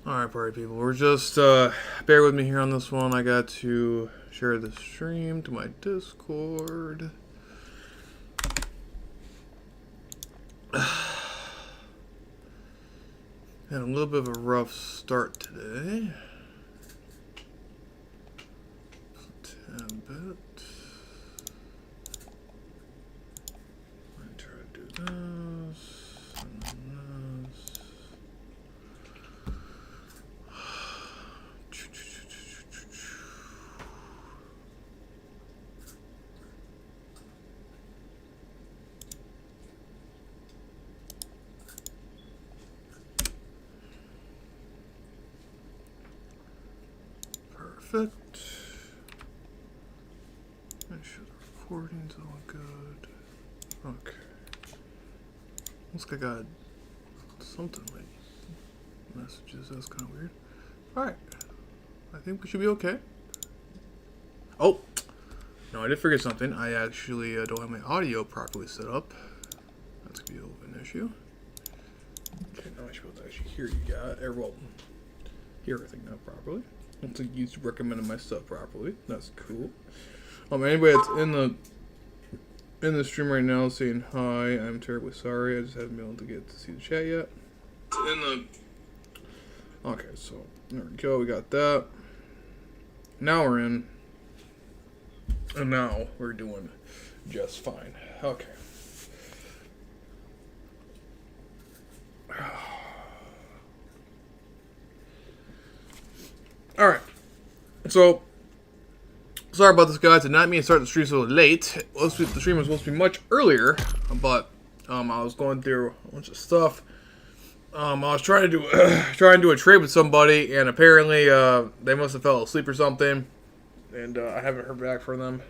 Alright, party people, we're just, bear with me here on this one. I got to share the stream to my Discord. Had a little bit of a rough start today. 10-bit. I'm going to try to do this, and then this. Perfect. Make sure the recording's all good. Okay. Looks like I got something like messages. That's kind of weird. Alright. I think we should be okay. Oh! No, I did forget something. I actually don't have my audio properly set up. That's going to be a little bit of an issue. Okay, now I should be able to actually hear you guys. Well, hear everything now properly. I don't think you recommended my stuff properly. That's cool. Anybody that's in the stream right now saying hi, I'm terribly sorry. I just haven't been able to get to see the chat yet. Okay, so there we go. We got that. Now we're in. And now we're doing just fine. Okay. Alright. So, sorry about this, guys. Did not mean to start the stream so late. The stream was supposed to be much earlier, but I was going through a bunch of stuff. I was trying to do a trade with somebody, and apparently they must have fell asleep or something, and I haven't heard back from them.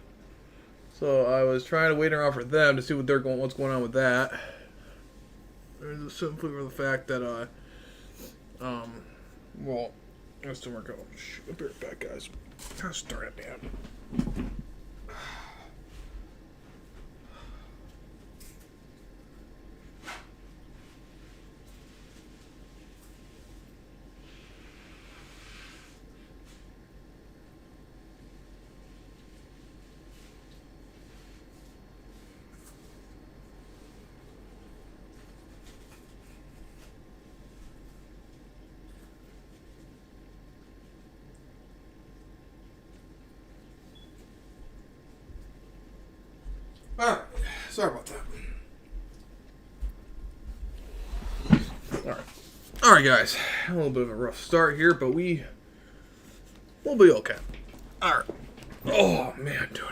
So I was trying to wait around for them to see what's going on with that. There's simply for the fact that well, let's do work out. I'll be right back, guys. Kind of start it, man. Alright, sorry about that. Alright guys, a little bit of a rough start here, but we'll be okay. Alright. Oh man, dude.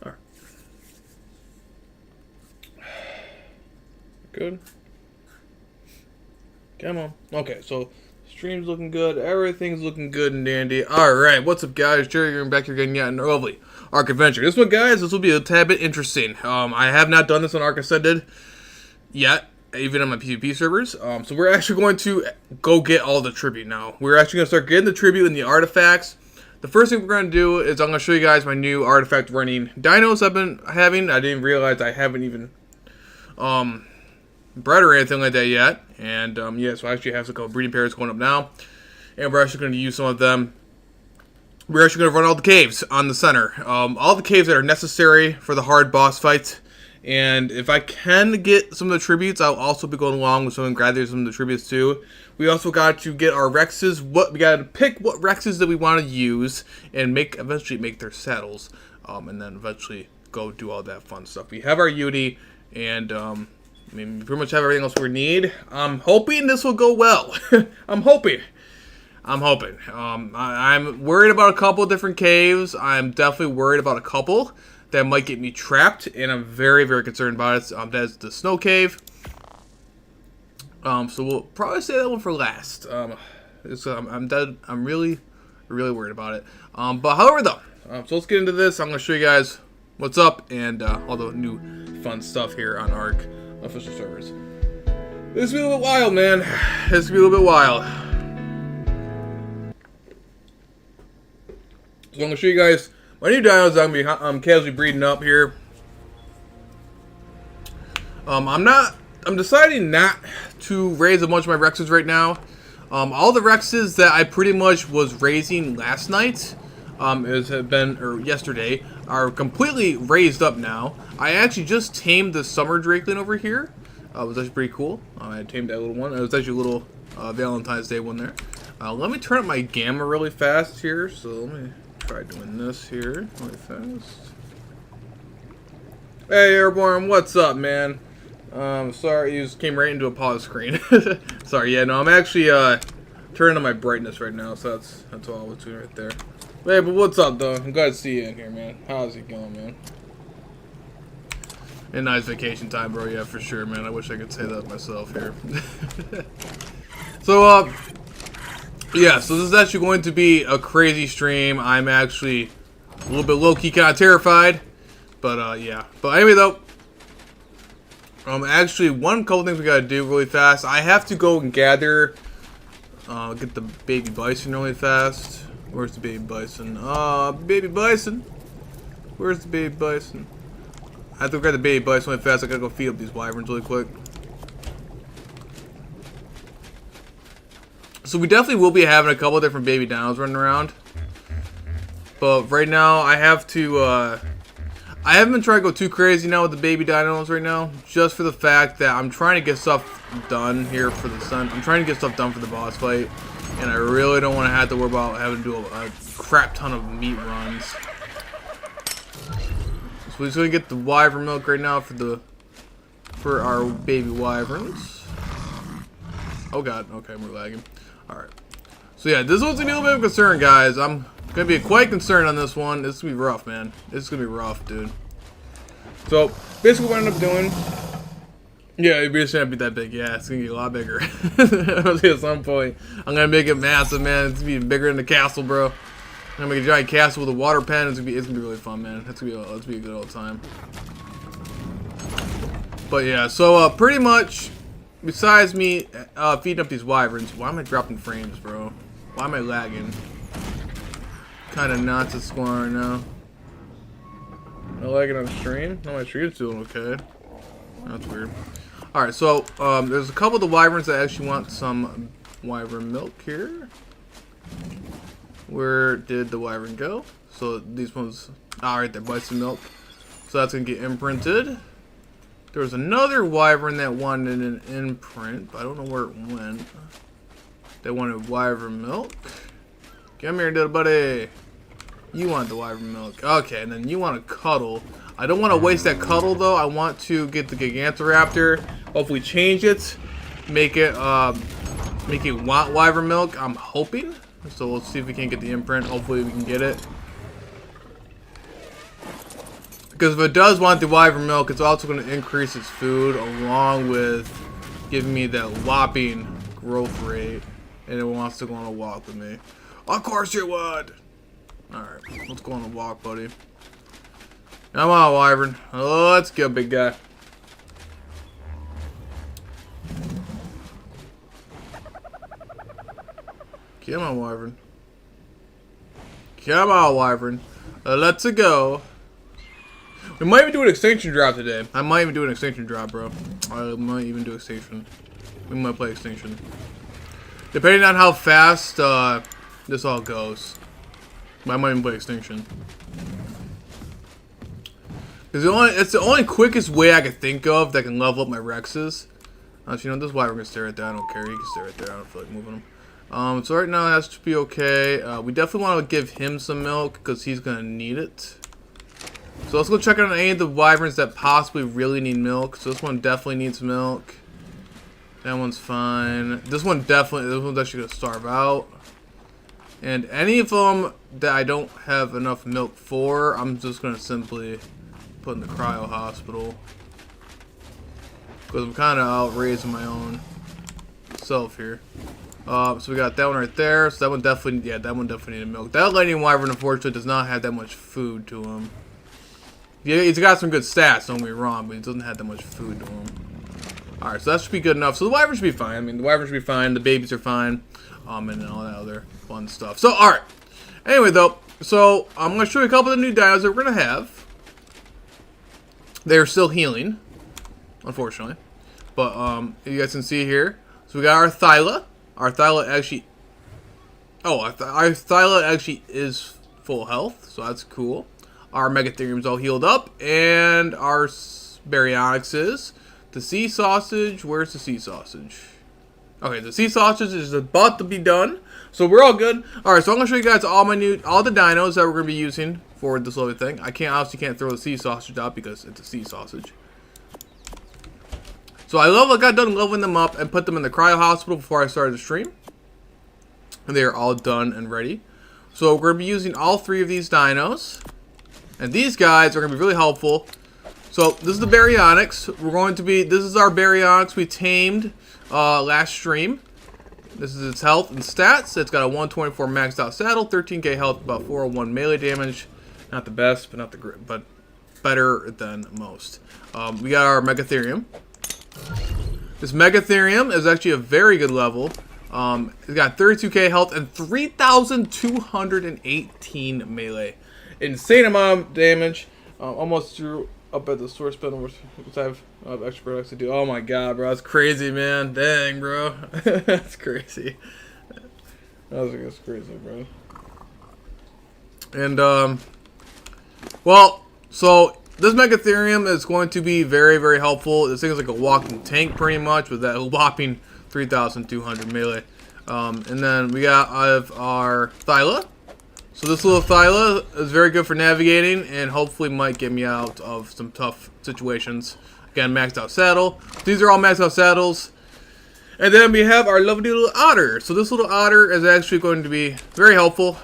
Alright. Good. Come on. Okay, so stream's looking good. Everything's looking good and dandy. Alright, what's up, guys? Jerry here, back here again. Yeah, in lovely Ark Adventure. This one, guys, this will be a tad bit interesting. I have not done this on Ark Ascended yet, even on my PvP servers. So we're actually going to go get all the tribute now. We're actually going to start getting the tribute and the artifacts. The first thing we're going to do is I'm going to show you guys my new artifact running dinos I've been having. I didn't realize I haven't even bred or anything like that yet. And yeah, so I actually have a couple breeding pairs going up now, and we're actually going to use some of them. We're actually going to run all the caves on the center, all the caves that are necessary for the hard boss fights. And if I can get some of the tributes, I'll also be going along with some and gather some of the tributes too. We also got to get our Rexes. We got to pick what Rexes that we want to use and eventually make their saddles, and then eventually go do all that fun stuff. We have our Yudi, and I mean, we pretty much have everything else we need. I'm hoping this will go well. I'm hoping. I'm worried about a couple different caves. I'm definitely worried about a couple that might get me trapped, and I'm very, very concerned about it. That's the snow cave. So we'll probably save that one for last. I'm really, really worried about it. But however, though, so let's get into this. I'm going to show you guys what's up and all the new fun stuff here on Ark official servers. This is gonna be a little bit wild, man. This is gonna be a little bit wild. So I'm gonna show you guys my new dinos I'm gonna be casually breeding up here. I'm not I'm deciding not to raise a bunch of my Rexes right now. All the Rexes that I pretty much was raising last night, or yesterday, are completely raised up now. I actually just tamed the Summer Drakeling over here. It was actually pretty cool. I tamed that little one. It was actually a little Valentine's Day one there. Let me turn up my gamma really fast here. So let me try doing this here really fast. Hey, Airborne, what's up, man? Sorry, you just came right into a pause screen. Sorry, yeah, no, I'm actually turning on my brightness right now, so that's all I was doing right there. Hey, but what's up, though? I'm glad to see you in here, man. How's it going, man? And nice vacation time, bro. Yeah, for sure, man. I wish I could say that myself here. So, yeah, so this is actually going to be a crazy stream. I'm actually a little bit low-key kind of terrified. But, yeah. But anyway, though, actually, couple things we gotta do really fast. I have to go and gather, get the baby bison really fast. Where's the baby bison? Baby bison. Where's the baby bison? I have to grab the baby bison really fast. I gotta go feed up these wyverns really quick. So we definitely will be having a couple of different baby dinos running around. But right now, I have to, I haven't been trying to go too crazy now with the baby dinos right now, just for the fact that I'm trying to get stuff done here for the sun. I'm trying to get stuff done for the boss fight, and I really don't want to have to worry about having to do a crap ton of meat runs. So we're just gonna get the wyvern milk right now for our baby wyverns. Oh god, okay, we're lagging. All right. So yeah, this one's gonna be a little bit of a concern, guys. I'm gonna be quite concerned on this one. This is gonna be rough, man. This is gonna be rough, dude. So basically, what I end up doing, yeah, it really shouldn't be that big. Yeah, it's gonna get a lot bigger. At some point, I'm gonna make it massive, man. It's gonna be bigger than the castle, bro. I'm gonna make a giant castle with a water pen. It's gonna be really fun, man. It's gonna be a good old time. But yeah, so pretty much, besides me feeding up these wyverns, why am I dropping frames, bro? Why am I lagging? Kind of nuts what's going on right now. No lagging on the stream? No, my stream's doing okay. That's weird. Alright, so there's a couple of the wyverns that actually want some wyvern milk here. Where did the wyvern go? So these ones, right there, bison milk. So that's gonna get imprinted. There was another wyvern that wanted an imprint, but I don't know where it went. They wanted wyvern milk. Come here, little buddy. You want the wyvern milk. Okay, and then you want a cuddle. I don't want to waste that cuddle, though. I want to get the Gigantoraptor. Hopefully change it. Make it want wyvern milk. I'm hoping. So let's see if we can get the imprint. Hopefully we can get it. Because if it does want the wyvern milk, it's also going to increase its food along with giving me that whopping growth rate. And it wants to go on a walk with me. Of course it would! Alright, let's go on a walk, buddy. Come on, wyvern. Let's go, big guy. Come on, wyvern. Come on, wyvern. Let's go. We might even do an extinction drop today. I might even do an extinction drop, bro. I might even do extinction. We might play extinction. Depending on how fast this all goes. I might even play extinction. It's the only quickest way I could think of that can level up my Rexes. Actually, you know, this wyvern can stay right there. I don't care. He can stay right there. I don't feel like moving him. So right now it has to be okay. We definitely want to give him some milk because he's going to need it. So let's go check on any of the wyverns that possibly really need milk. So this one definitely needs milk. That one's fine. This one's actually going to starve out. And any of them that I don't have enough milk for, I'm just going to simply put in the cryo hospital. Because I'm kind of out raising my own self here. So we got that one right there. So that one definitely, yeah, that one definitely needed milk. That lightning wyvern, unfortunately, does not have that much food to him. Yeah, he's got some good stats, don't get me wrong, but he doesn't have that much food to him. Alright, so that should be good enough. So the wyvern should be fine. I mean, the wyvern should be fine. The babies are fine. And then all that other fun stuff. So, alright. Anyway, though, so I'm going to show you a couple of the new dinos that we're going to have. They're still healing, unfortunately. But you guys can see here. So we got our Thyla. Our Thyla actually. Oh, our Thyla actually is full health, so that's cool. Our Megatherium's all healed up, and our Baryonyx is. The sea sausage. Where's the sea sausage? Okay, the sea sausage is about to be done, so we're all good. All right, so I'm gonna show you guys all the dinos that we're gonna be using for this little thing. I obviously can't throw the sea sausage out because it's a sea sausage. So I got done leveling them up and put them in the cryo hospital before I started the stream. And they are all done and ready. So we're going to be using all 3 of these dinos. And these guys are going to be really helpful. So this is the Baryonyx. This is our Baryonyx we tamed last stream. This is its health and stats. It's got a 124 maxed out saddle, 13k health, about 401 melee damage. Not the best, but better than most. We got our Megatherium. This Megatherium is actually a very good level. It's got 32k health and 3,218 melee. Insane amount of damage. Almost threw up at the source spin, which I have extra products to do. Oh my god, bro. That's crazy, man. Dang, bro. That's crazy. That's crazy, bro. And, well, so this Megatherium is going to be very, very helpful. This thing is like a walking tank pretty much with that whopping 3,200 melee. And then we got our Thyla. So this little Thyla is very good for navigating and hopefully might get me out of some tough situations. Again, maxed out saddle. These are all maxed out saddles. And then we have our lovely little otter. So this little otter is actually going to be very helpful.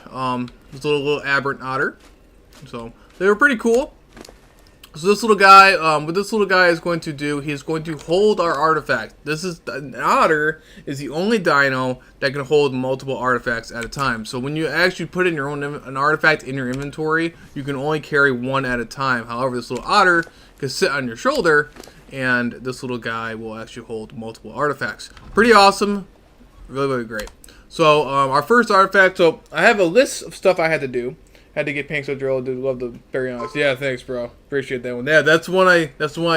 This little aberrant otter. So they were pretty cool. So this little guy, what this little guy is going to do, he's going to hold our artifact. An otter is the only dino that can hold multiple artifacts at a time. So when you actually put in an artifact in your inventory, you can only carry one at a time. However, this little otter can sit on your shoulder, and this little guy will actually hold multiple artifacts. Pretty awesome. Really, really great. So our first artifact, so I have a list of stuff I had to do. Had to get Panxo Drill. Did love the Baryonyx. Yeah, thanks, bro. Appreciate that one. Yeah, that's the one I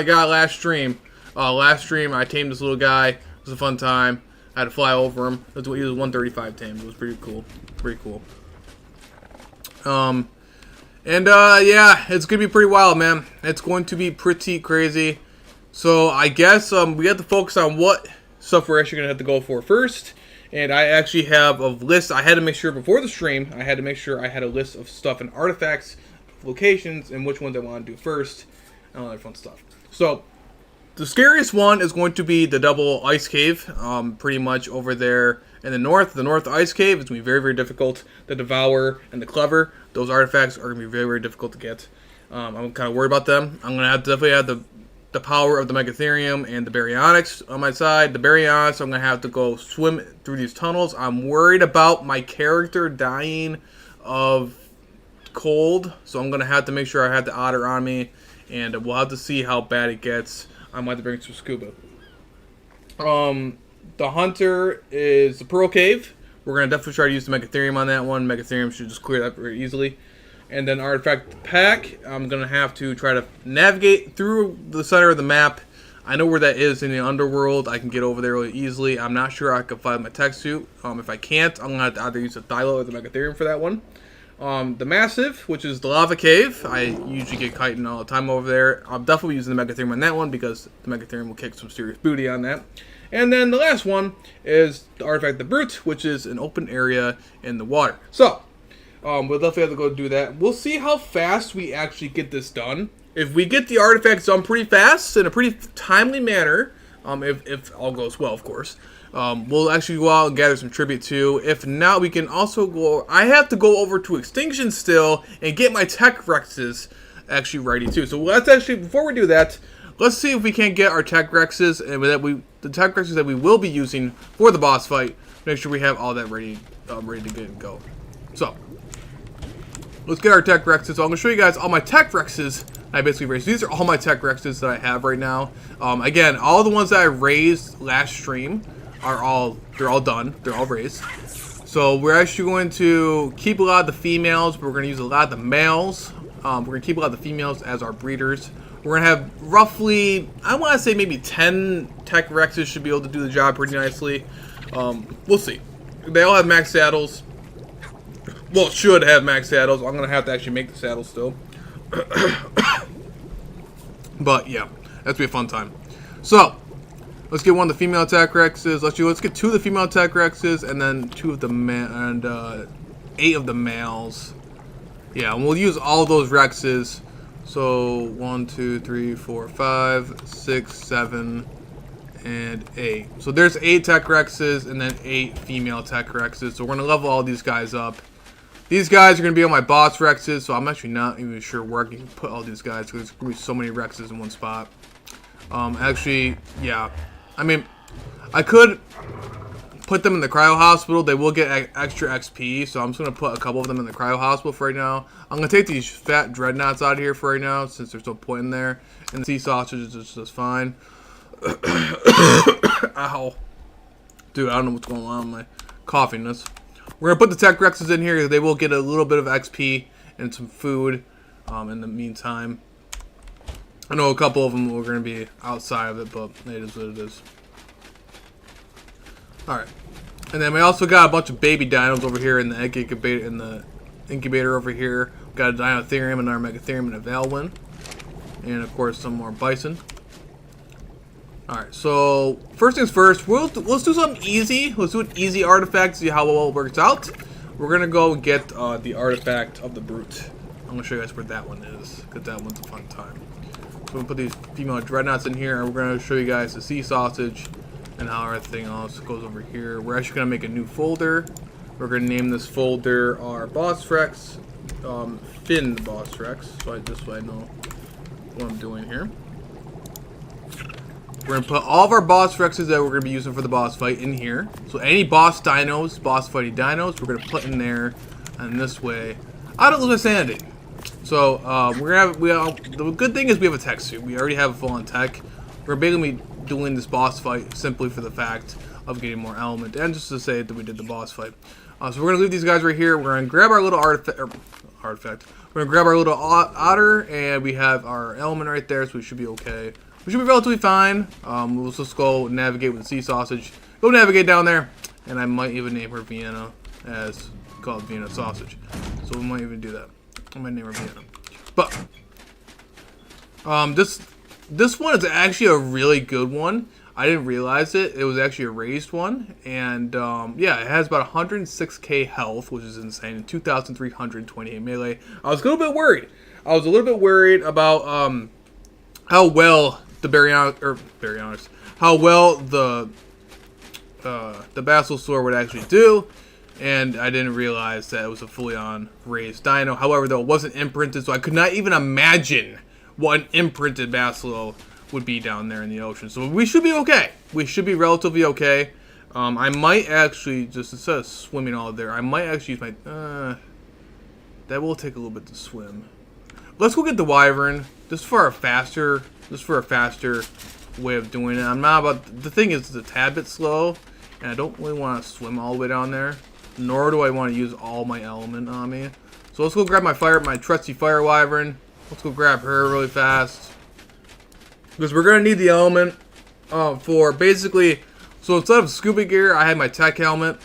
got last stream. Last stream I tamed this little guy. It was a fun time. I had to fly over him. He was 135 tamed. It was pretty cool. Pretty cool. Yeah, it's gonna be pretty wild, man. It's going to be pretty crazy. So I guess we have to focus on what stuff we're actually gonna have to go for first. And I actually have a list. I had to make sure before the stream, I had to make sure I had a list of stuff and artifacts, locations, and which ones I want to do first, and all that fun stuff. So, the scariest one is going to be the double ice cave, pretty much over there in the north. The north ice cave is going to be very, very difficult. The Devour and the Clever, those artifacts are going to be very, very difficult to get. I'm kind of worried about them. I'm going to definitely have the power of the Megatherium and the Baryonyx on my side. The Baryonyx, I'm going to have to go swim through these tunnels. I'm worried about my character dying of cold, so I'm going to have to make sure I have the otter on me, and we'll have to see how bad it gets. I might have to bring some scuba. The hunter is the Pearl Cave. We're going to definitely try to use the Megatherium on that one. Megatherium should just clear that very easily. And then Artifact Pack, I'm going to have to try to navigate through the center of the map. I know where that is in the underworld. I can get over there really easily. I'm not sure I can find my tech suit. If I can't, I'm going to have to either use the Thyla or the Megatherium for that one. The Massive, which is the Lava Cave. I usually get chitin all the time over there. I'm definitely using the Megatherium on that one because the Megatherium will kick some serious booty on that. And then the last one is the Artifact the Brute, which is an open area in the water. So, we'll definitely have to go do that. We'll see how fast we actually get this done. If we get the artifacts done pretty fast, in a pretty timely manner, if all goes well, of course, we'll actually go out and gather some tribute too. If not, we can also go... I have to go over to Extinction still and get my Tech Rexes actually ready too. So let's actually, before we do that, let's see if we can't get our Tech Rexes, and the Tech Rexes that we will be using for the boss fight, make sure we have all that ready to get and go. So, let's get our Tech Rexes. So I'm going to show you guys all my Tech Rexes I basically raised. These are all my Tech Rexes that I have right now. Again, all the ones that I raised last stream they're all done. They're all raised. So we're actually going to keep a lot of the females, but we're going to use a lot of the males We're going to keep a lot of the females as our breeders. We're going to have roughly, I want to say maybe 10 Tech Rexes should be able to do the job pretty nicely. We'll see. They all have max saddles. Well, should have max saddles. I'm going to have to actually make the saddles still. But yeah, that's be a fun time. So, let's get one of the female Tech Rexes. Let's get 2 of the female Tech Rexes and then 2 of the 8 of the males. Yeah, and we'll use all those Rexes. So 1, 2, 3, 4, 5, 6, 7, and 8. So there's 8 Tech Rexes and then 8 female Tech Rexes. So we're gonna level all these guys up. These guys are gonna be on my boss Rexes. So I'm actually not even sure where I can put all these guys because there's gonna be so many Rexes in one spot. Actually, yeah. I mean, I could put them in the cryo hospital. They will get extra XP, so I'm just going to put a couple of them in the cryo hospital for right now. I'm going to take these fat dreadnoughts out of here for right now, since there's no point in there. And the sea sausage is just fine. Ow. Dude, I don't know what's going on with my coughiness. We're going to put the Tech Rexes in here. They will get a little bit of XP and some food in the meantime. I know a couple of them are going to be outside of it, but it is what it is. Alright. And then we also got a bunch of baby dinos over here in the incubator over here. We got a Dinotherium and our Megatherium and a Valwyn. And of course some more bison. Alright, so first things first, let's do something easy. Let's do an easy artifact, see how well it works out. We're gonna go and get the artifact of the brute. I'm gonna show you guys where that one is, because that one's a fun time. So we'll put these female dreadnoughts in here, and we're going to show you guys the sea sausage and how everything else goes over here. We're actually going to make a new folder. We're going to name this folder our Boss Rex, Finn Boss Rex, so this way I know what I'm doing here. We're going to put all of our Boss Rexes that we're going to be using for the boss fight in here. So any boss dinos, boss fighting dinos, we're going to put in there, and this way I don't lose my sanity. So, we're gonna have, the good thing is we have a tech suit. We already have a full-on tech. We're basically doing this boss fight simply for the fact of getting more element, and just to say that we did the boss fight. So we're gonna leave these guys right here. We're gonna grab our little artifact. We're gonna grab our little otter, and we have our element right there, so we should be okay. We should be relatively fine. We'll just go navigate with the sea sausage. Go navigate down there, and I might even name her Vienna, as called Vienna Sausage. So we might even do that. I might name her Vienna. But this one is actually a really good one. I didn't realize it. It was actually a raised one, and yeah, it has about 106k health, which is insane, and 2,328 melee. I was a little bit worried. I was a little bit worried about how well the how well the Basilsaur would actually do. And I didn't realize that it was a fully on raised dino. However, though, it wasn't imprinted, so I could not even imagine what an imprinted Basilo would be down there in the ocean. So we should be okay. We should be relatively okay. I might actually, just instead of swimming all there, I might actually use my... that will take a little bit to swim. Let's go get the Wyvern. Just for a faster way of doing it. I'm not about... The thing is, it's a tad bit slow, and I don't really want to swim all the way down there. Nor do I want to use all my element on me. So let's go grab my trusty fire wyvern. Let's go grab her really fast. Because we're going to need the element for basically... So instead of scuba gear, I had my tech helmet.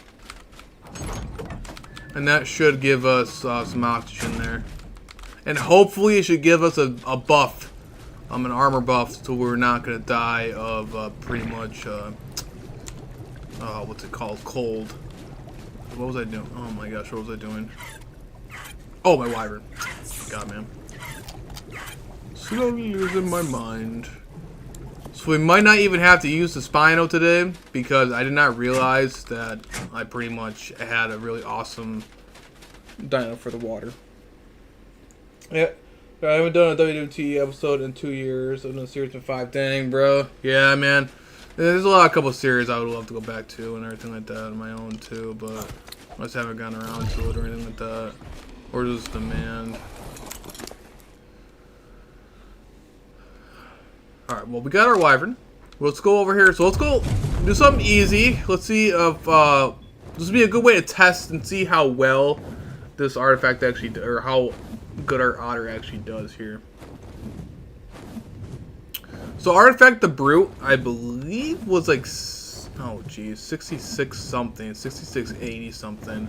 And that should give us some oxygen there. And hopefully it should give us a buff. An armor buff, so we're not going to die of pretty much... what's it called? Cold. What was I doing? Oh my gosh, what was I doing? Oh, my wyvern. God, man. Slowly losing my mind. So we might not even have to use the Spino today, because I did not realize that I pretty much had a really awesome dino for the water. Yeah, I haven't done a WWT episode in 2 years. I've done a series for 5. Dang, bro. Yeah, man. There's a couple series I would love to go back to and everything like that on my own too, but I just haven't gotten around to it or anything like that. Or just demand. Alright, well, we got our wyvern. Let's go over here. So let's go do something easy. Let's see if this would be a good way to test and see how well this artifact actually, or how good our otter actually does here. So Artifact the Brute, I believe, was like, oh geez, 66 something, 6680 something.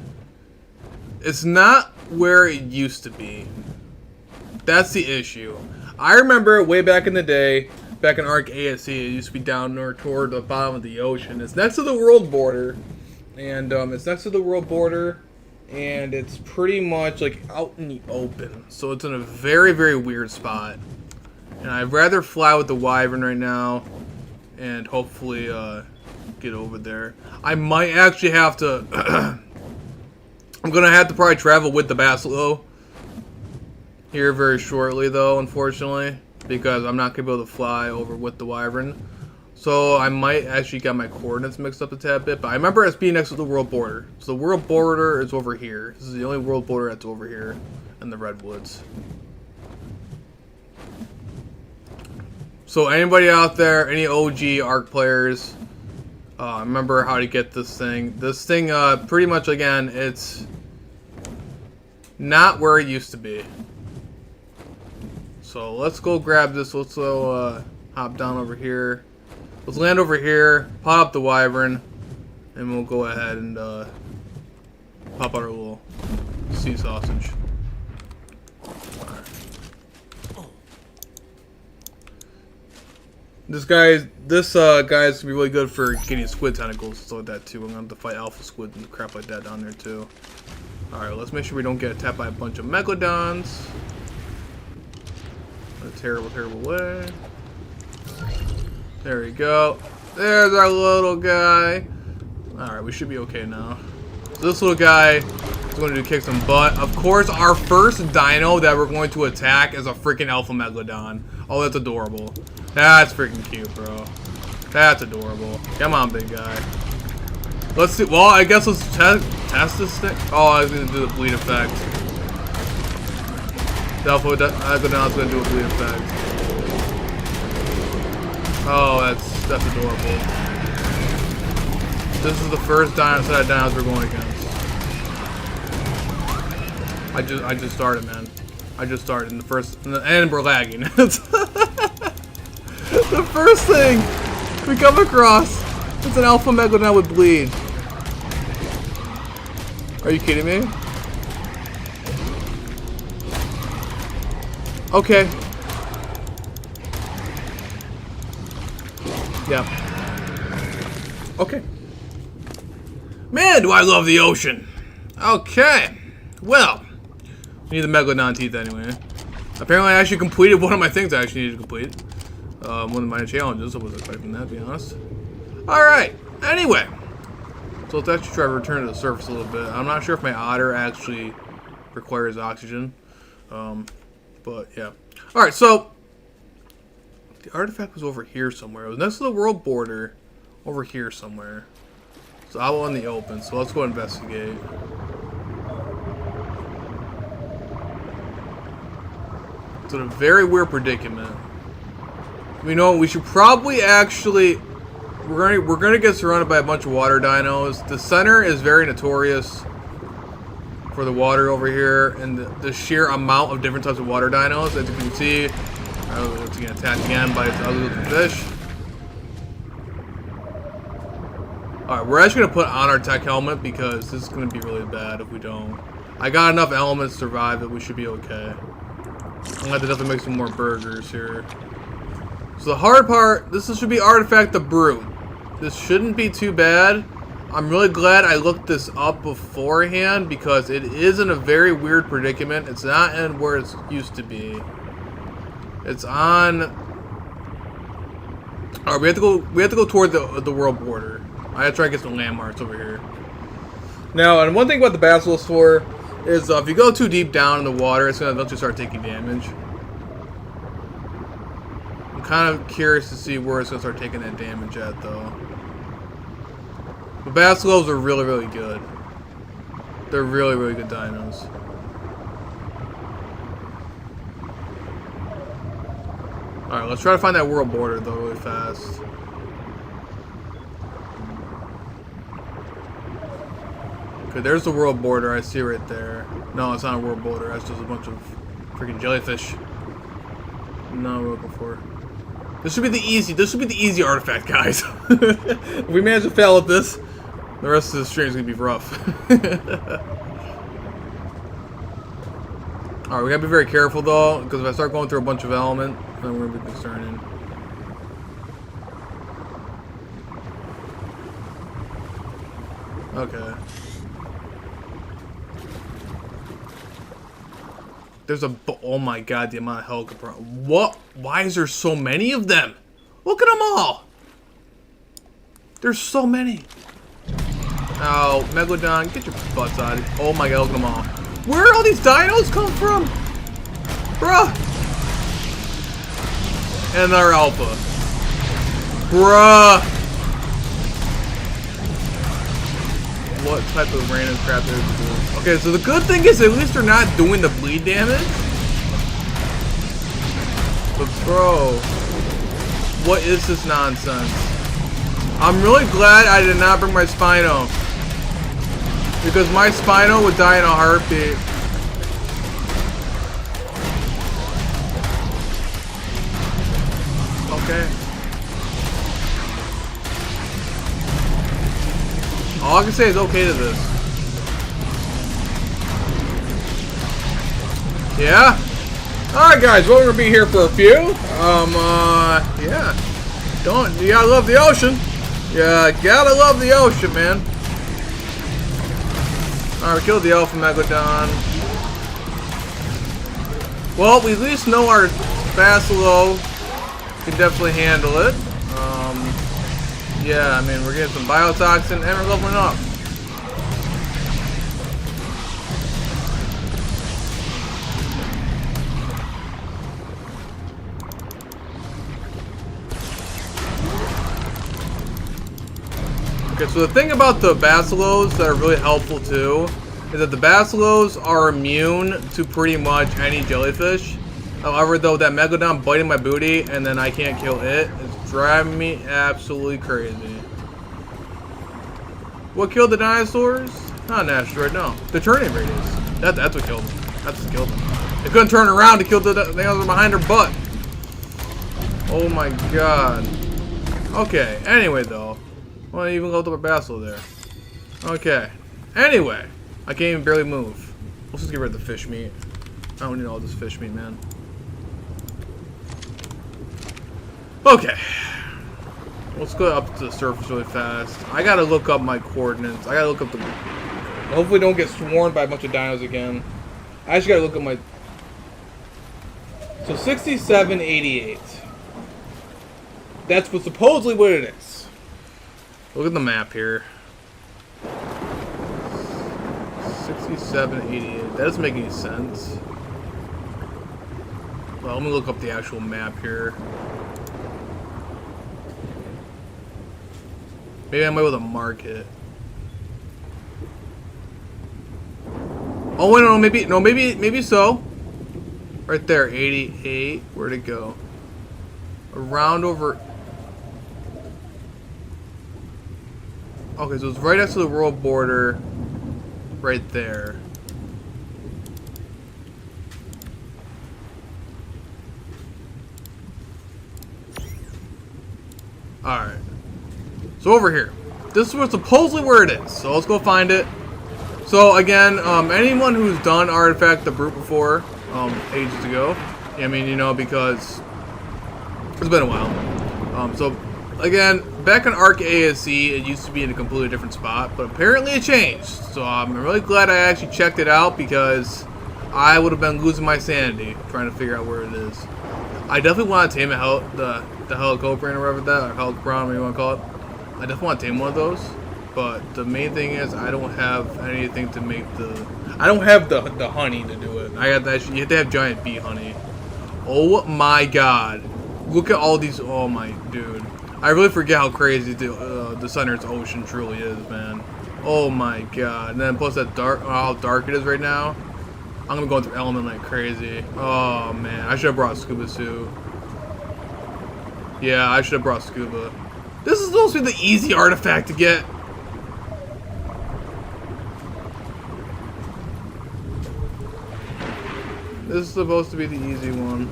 It's not where it used to be. That's the issue. I remember way back in the day, back in Arc ASC, it used to be down north toward the bottom of the ocean. It's next to the world border, and it's pretty much like out in the open. So it's in a very, very weird spot. And I'd rather fly with the Wyvern right now, and hopefully get over there. I might actually have to. I'm gonna have to probably travel with the Basileau here very shortly, though, unfortunately, because I'm not gonna be able to fly over with the Wyvern. So I might actually get my coordinates mixed up a tad bit, but I remember us being next to the world border. So the world border is over here. This is the only world border that's over here in the Redwoods. So anybody out there, any OG Ark players, remember how to get this thing. This thing, pretty much, again, it's not where it used to be. So let's go grab this. Let's go hop down over here. Let's land over here, pop up the Wyvern, and we'll go ahead and pop out our little sea sausage. This guy's gonna be really good for getting squid tentacles and stuff like that too. I'm gonna have to fight alpha squid and crap like that down there too. Alright, let's make sure we don't get attacked by a bunch of megalodons. In a terrible, terrible way. There we go. There's our little guy. Alright, we should be okay now. So this little guy is going to kick some butt. Of course, our first dino that we're going to attack is a freaking alpha megalodon. Oh, that's adorable. That's freaking cute, bro. That's adorable. Come on, big guy. Let's see. Well, I guess let's test this thing. Oh, I was going to do the bleed effect. The alpha megalodon's going to do a bleed effect. Oh, that's adorable. This is the first set of dinos we're going against. I just started, man. I just started in the first, and we're lagging. The first thing we come across is an alpha megalodon with bleed. Are you kidding me? Okay. Yeah. Okay. Man, do I love the ocean. Okay. Well, I need the megalodon teeth anyway. Apparently, I actually completed one of my things I actually needed to complete. One of my challenges. I wasn't expecting that, to be honest. Alright. Anyway. So let's actually try to return to the surface a little bit. I'm not sure if my otter actually requires oxygen. But yeah. Alright, so the artifact was over here somewhere. It was next to the world border. Over here somewhere. So I will in the open. So let's go investigate. It's in a very weird predicament. We know we should probably actually. We're gonna get surrounded by a bunch of water dinos. The center is very notorious for the water over here and the sheer amount of different types of water dinos. As you can see, it's getting attacked again by its ugly looking fish. Alright, we're actually gonna put on our tech helmet because this is gonna be really bad if we don't. I got enough elements to survive that we should be okay. I'm gonna have to definitely make some more burgers here. So the hard part, this should be Artifact the Brute. This shouldn't be too bad. I'm really glad I looked this up beforehand because it is in a very weird predicament. It's not in where it used to be. It's on. Alright, we have to go toward the world border. I gotta try to get some landmarks over here. Now, and one thing about the Basilosaur is if you go too deep down in the water, it's gonna eventually start taking damage. I'm kind of curious to see where it's gonna start taking that damage at, though. The Basilos are really, really good. They're really, really good dinos. Alright, let's try to find that world border, though, really fast. Okay, there's the world border. I see right there. No, it's not a world border. That's just a bunch of Freaking jellyfish. No, we're looking for. This should be the easy artifact, guys. If we manage to fail at this, the rest of the stream is gonna be rough. Alright, we gotta be very careful though, because if I start going through a bunch of element, then we're gonna be concerning. Okay. There's a... Oh my god, the amount of helicopter... What? Why is there so many of them? Look at them all! There's so many. Oh, Megalodon, get your butts out of here. Oh my god, look at them all. Where are all these dinos come from? Bruh! And they're alpha. Bruh! What type of random crap they're doing. Okay, so the good thing is at least they're not doing the bleed damage. But bro, what is this nonsense? I'm really glad I did not bring my Spino, because my Spino would die in a heartbeat. Okay. All I can say is okay to this. Yeah? Alright guys, well, we're gonna be here for a few. Yeah. You gotta love the ocean. Yeah, gotta love the ocean, man. Alright, we killed the Alpha Megalodon. Well, we at least know our Basilow can definitely handle it. Yeah, I mean, we're getting some biotoxin and we're leveling up. Okay, so the thing about the Basilos that are really helpful too is that the Basilos are immune to pretty much any jellyfish. However, though, that Megalodon biting my booty and then I can't kill it is driving me absolutely crazy. What killed the dinosaurs? Not an asteroid, no. The turning radius. That's what killed them. That's what killed them. They couldn't turn around to kill the dinosaurs behind her butt. Oh my god. Okay, anyway though. Well, I even leveled up a Basilo there. Okay. Anyway. I can't even barely move. Let's just get rid of the fish meat. I don't need all this fish meat, man. Okay. Let's go up to the surface really fast. I gotta look up my coordinates. I gotta look up the... Hopefully don't get swarmed by a bunch of dinos again. I actually gotta look at my... So 6788. That's supposedly what it is. Look at the map here. 6788. That doesn't make any sense. Well, let me look up the actual map here. Maybe I might be able to mark it. Oh wait, no, maybe so. Right there, 88. Where'd it go? Around over. Okay, so it's right next to the world border. Right there. Alright. So over here. This is supposedly where it is. So let's go find it. So again, anyone who's done Artifact the Brute before, ages ago, I mean, you know, because it's been a while. So again, back in Arc ASE, it used to be in a completely different spot, but apparently it changed. So I'm really glad I actually checked it out, because I would have been losing my sanity trying to figure out where it is. I definitely want to tame the Helicoprion or whatever that, or Helicobron, whatever you want to call it. I definitely want to tame one of those, but the main thing is I don't have anything to make the... I don't have the honey to do it. I got that. You have to have giant bee honey. Oh my god. Look at all these... Oh my... Dude. I really forget how crazy the Sunner's Ocean truly is, man. Oh my god. And then plus that dark... how dark it is right now. I'm gonna be going through element like crazy. Oh man. I should have brought scuba suit. Yeah, I should have brought scuba. This is supposed to be the easy artifact to get. This is supposed to be the easy one.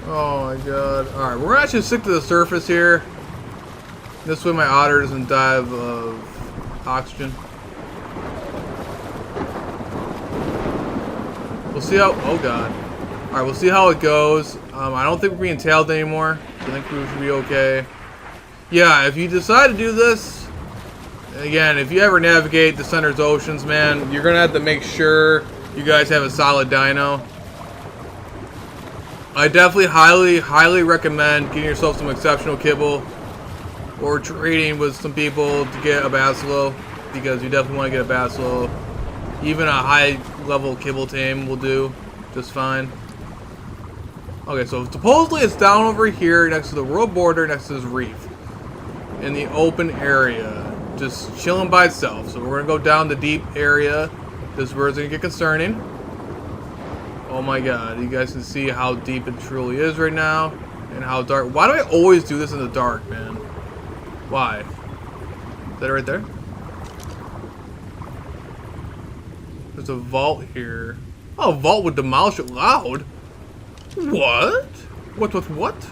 Oh my god. Alright, we're actually stick to the surface here. This way my otter doesn't die of oxygen. We'll see how... Oh god. Alright, we'll see how it goes. I don't think we're being tailed anymore. I think we should be okay. Yeah, if you decide to do this... Again, if you ever navigate the Center's Oceans, man, you're gonna have to make sure you guys have a solid dino. I definitely highly recommend getting yourself some exceptional kibble or trading with some people to get a Basilow, because you definitely want to get a Basilow. Even a high level kibble tame will do just fine. Okay, so supposedly it's down over here next to the world border, next to this reef, in the open area, just chilling by itself. So we're gonna go down the deep area. This is where it's gonna get concerning. Oh my god, you guys can see how deep it truly is right now, and how dark. Why do I always do this in the dark, man? Why? Is that right there? There's a vault here. Oh, a vault would demolish it loud. What? What?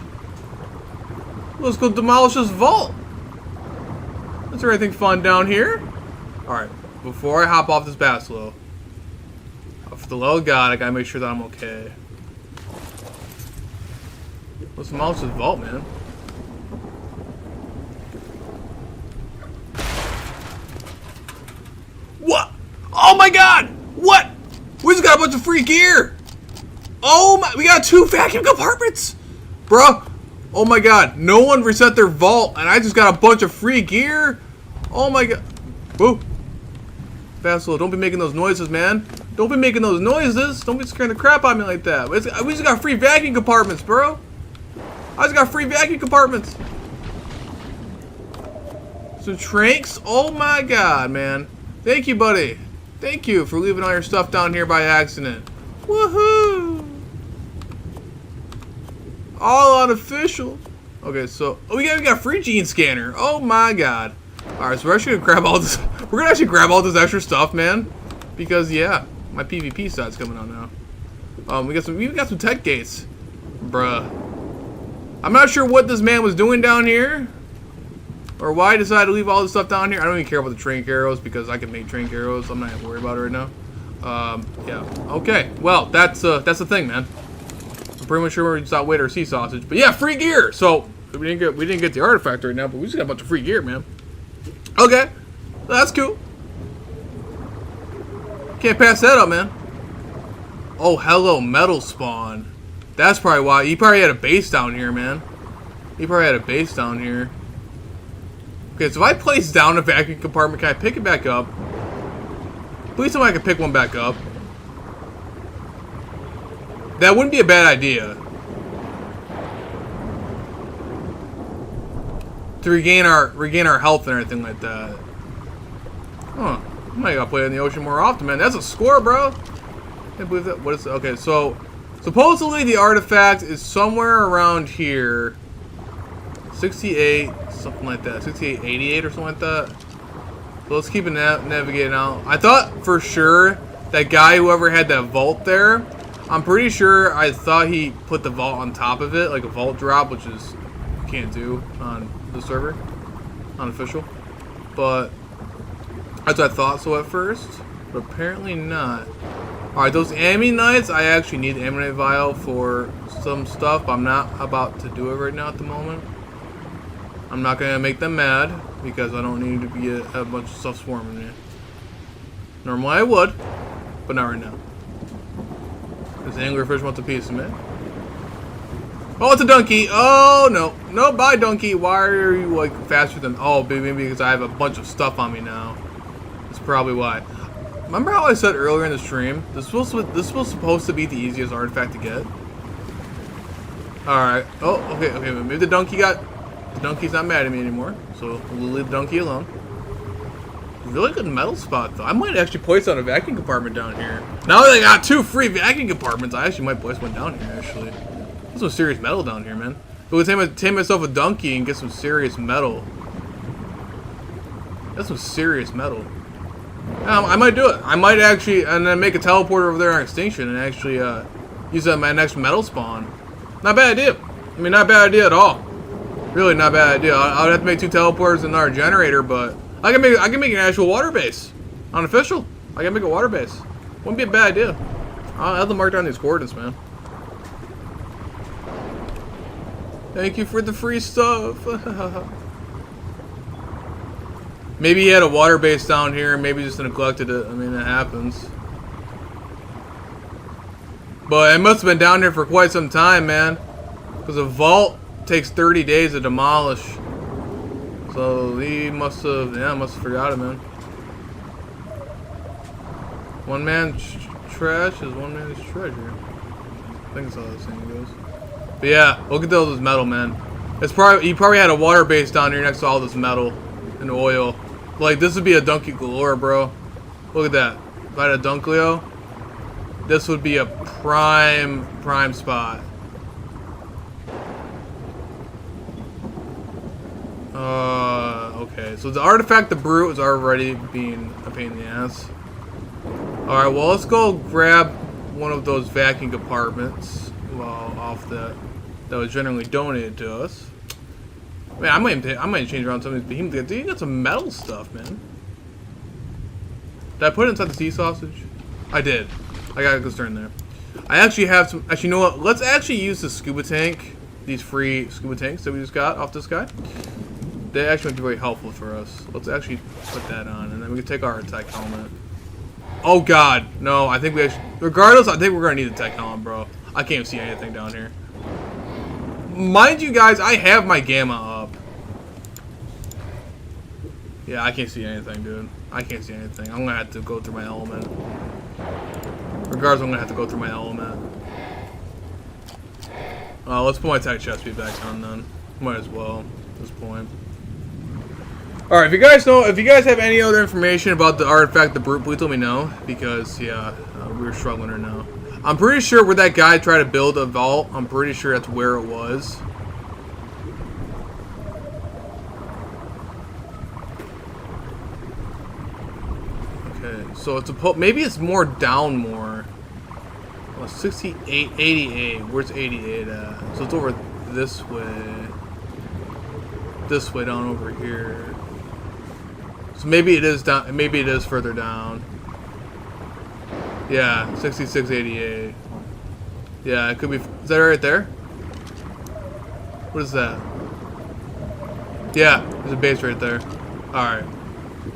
Let's go demolish this vault. Is there anything fun down here? Alright, before I hop off this Basilow, for the love of God, I gotta make sure that I'm okay. Let's demolish this vault, man. What? Oh my god! What? We just got a bunch of free gear! Oh my, we got 2 vacuum compartments! Bruh! Oh my god, no one reset their vault, and I just got a bunch of free gear? Oh my god. Whoa. Basilow, don't be making those noises, man. Don't be making those noises. Don't be scaring the crap out of me like that. We just got free vacuum compartments, bro. I just got free vacuum compartments. Some tranks? Oh my god, man. Thank you, buddy. Thank you for leaving all your stuff down here by accident. Woohoo! All unofficial. Okay, so we got a free gene scanner. Oh my god. Alright, so we're actually gonna grab all this. We're gonna actually grab all this extra stuff, man. Because yeah, my PvP side's coming on now. We got some tech gates. Bruh. I'm not sure what this man was doing down here, or why he decided to leave all this stuff down here. I don't even care about the train arrows, because I can make train arrows. I'm not even worried about it right now. Yeah. Okay. Well, that's the thing, man. I'm pretty much sure we just outweighed our sea sausage, but yeah, free gear. So we didn't get the artifact right now, but we just got a bunch of free gear, man. Okay, that's cool. Can't pass that up, man. Oh, hello, metal spawn. That's probably why. He probably had a base down here, man. He probably had a base down here. Okay, so if I place down a vacuum compartment, can I pick it back up? Please tell me I can pick one back up. That wouldn't be a bad idea. To regain our health and everything like that. Huh. I might gotta play in the ocean more often, man. That's a score, bro. Can't believe that. What is it? Okay, so supposedly the artifact is somewhere around here. 68, something like that. 68, 88 or something like that. So let's keep it navigating out. I thought for sure that guy, whoever had that vault there, I'm pretty sure I thought he put the vault on top of it, like a vault drop, which is you can't do on the server, unofficial. But that's what I thought so at first, but apparently not. Alright, those ammonites, I actually need the ammonite vial for some stuff, but I'm not about to do it right now at the moment. I'm not going to make them mad, because I don't need to be a bunch of stuff swarming me. Normally I would, but not right now. This anglerfish wants a piece of me. Oh, it's a donkey! Oh, no. No, bye, donkey. Why are you, like, faster than... Oh, maybe because I have a bunch of stuff on me now. That's probably why. Remember how I said earlier in the stream, this was supposed to be the easiest artifact to get? Alright. Oh, okay, maybe the donkey's not mad at me anymore, so we'll leave the donkey alone. Really good metal spot, though. I might actually place down a vacuum compartment down here. Now that I got 2 free vacuum compartments, I actually might place one down here, actually. There's some serious metal down here, man. But we'll tame myself a donkey and get some serious metal. That's some serious metal. I might do it. I might actually, and then make a teleporter over there on Extinction and actually use that in my next metal spawn. Not a bad idea. I mean, not a bad idea at all. Really not a bad idea. I would have to make 2 teleporters and another generator, but I can make an actual water base. Unofficial. I can make a water base. Wouldn't be a bad idea. I'll have to mark down these coordinates, man. Thank you for the free stuff. Maybe he had a water base down here and maybe just neglected it. I mean, it happens. But it must have been down here for quite some time, man. Because a vault takes 30 days to demolish. So he must have, yeah, must have forgot it, man. One man's trash is one man's treasure. I think that's how that saying goes. But yeah, look at all this metal, man. It's probably, he probably had a water base down here next to all this metal and oil. Like, this would be a Dunky galore, bro. Look at that. If I had a Dunkleo, this would be a prime spot. Okay. So the artifact, the brute, is already being a pain in the ass. Alright, well, let's go grab one of those vacuum compartments. Well, off that was generally donated to us. Man, I might change around some of these behemoths. Dude, you got some metal stuff, man. Did I put it inside the sea sausage? I did. I got a good start in there. I actually have some. Actually, you know what? Let's actually use the scuba tank. These free scuba tanks that we just got off this guy. They actually might be very helpful for us. Let's actually put that on, and then we can take our tech helmet. Oh God, no! I think we actually. Regardless, I think we're gonna need a tech helmet, bro. I can't see anything down here. Mind you guys, I have my gamma up. Yeah, I can't see anything, dude. I can't see anything. I'm gonna have to go through my element. Regardless, I'm gonna have to go through my element. Let's put my tech chest speed back on then. Might as well at this point. Alright, if you guys have any other information about the artifact, the brute, please let me know. Because, yeah, we're struggling right now. I'm pretty sure where that guy tried to build a vault, I'm pretty sure that's where it was. Okay, so it's maybe it's more down more. Well, 68, 88. Where's 88 at? So it's over this way. This way down over here. So maybe it is down. Maybe it is further down. Yeah, 66, 88. Yeah, it could be. Is that right there? What is that? Yeah, there's a base right there. Alright.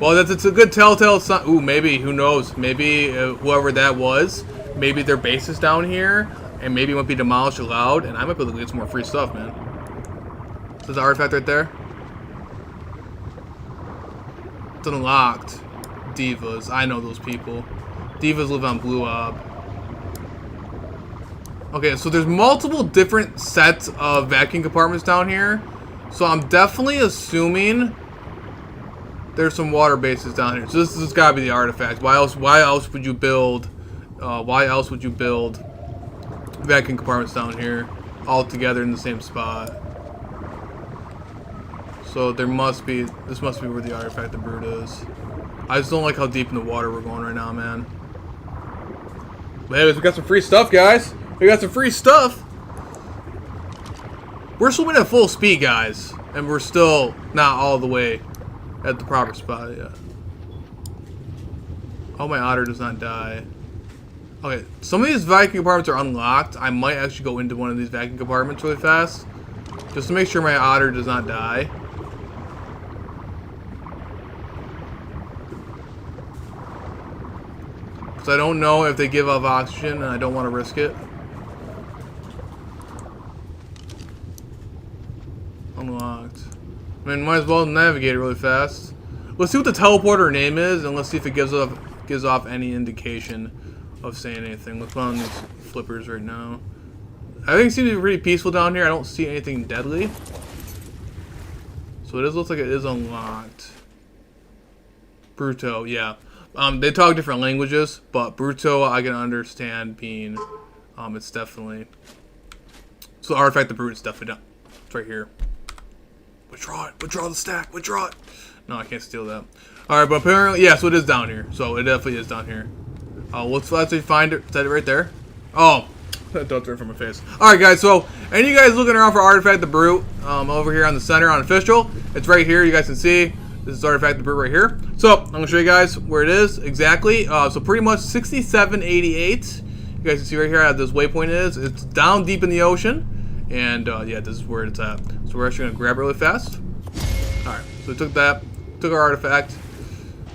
Well, it's a good telltale sign. Ooh, maybe. Who knows? Maybe whoever that was, maybe their base is down here, and maybe it might be demolished aloud, and I might be able to get some more free stuff, man. There's an artifact right there. It's unlocked. Divas. I know those people. Divas live on Blue Ob. Okay, so there's multiple different sets of vacuum compartments down here. So I'm definitely assuming there's some water bases down here. So this has got to be the artifact. Why else would you build vacuum compartments down here all together in the same spot? So this must be where the artifact, the brute, is. I just don't like how deep in the water we're going right now, man. But anyways, we got some free stuff, guys. We got some free stuff. We're swimming at full speed, guys, and we're still not all the way at the proper spot yet. Oh, my otter does not die. Okay, some of these vacuum compartments are unlocked. I might actually go into one of these vacuum compartments really fast, just to make sure my otter does not die. Because I don't know if they give off oxygen, and I don't want to risk it. Unlocked. I mean, might as well navigate it really fast. Let's see what the teleporter name is, and let's see if it gives off any indication of saying anything. Let's put on these flippers right now. Everything seems to be pretty peaceful down here. I don't see anything deadly. So it looks like it is unlocked. Bruto, yeah. They talk different languages, but Bruto I can understand being, it's definitely. So the artifact, the brute, is definitely done. It's right here. Withdraw it. Withdraw the stack. Withdraw it. No, I can't steal that. Alright, but apparently, yeah, so it is down here. So it definitely is down here. Let's actually find it. Is that it right there? Oh, don't throw it from my face. Alright, guys, so any of you guys looking around for Artifact the Brute over here on the center on official, it's right here. You guys can see this is Artifact the Brute right here. So I'm going to show you guys where it is exactly. So pretty much 6788. You guys can see right here how this waypoint is. It's down deep in the ocean. And yeah, this is where it's at. So we're actually going to grab it really fast. Alright, so we took that. Took our artifact.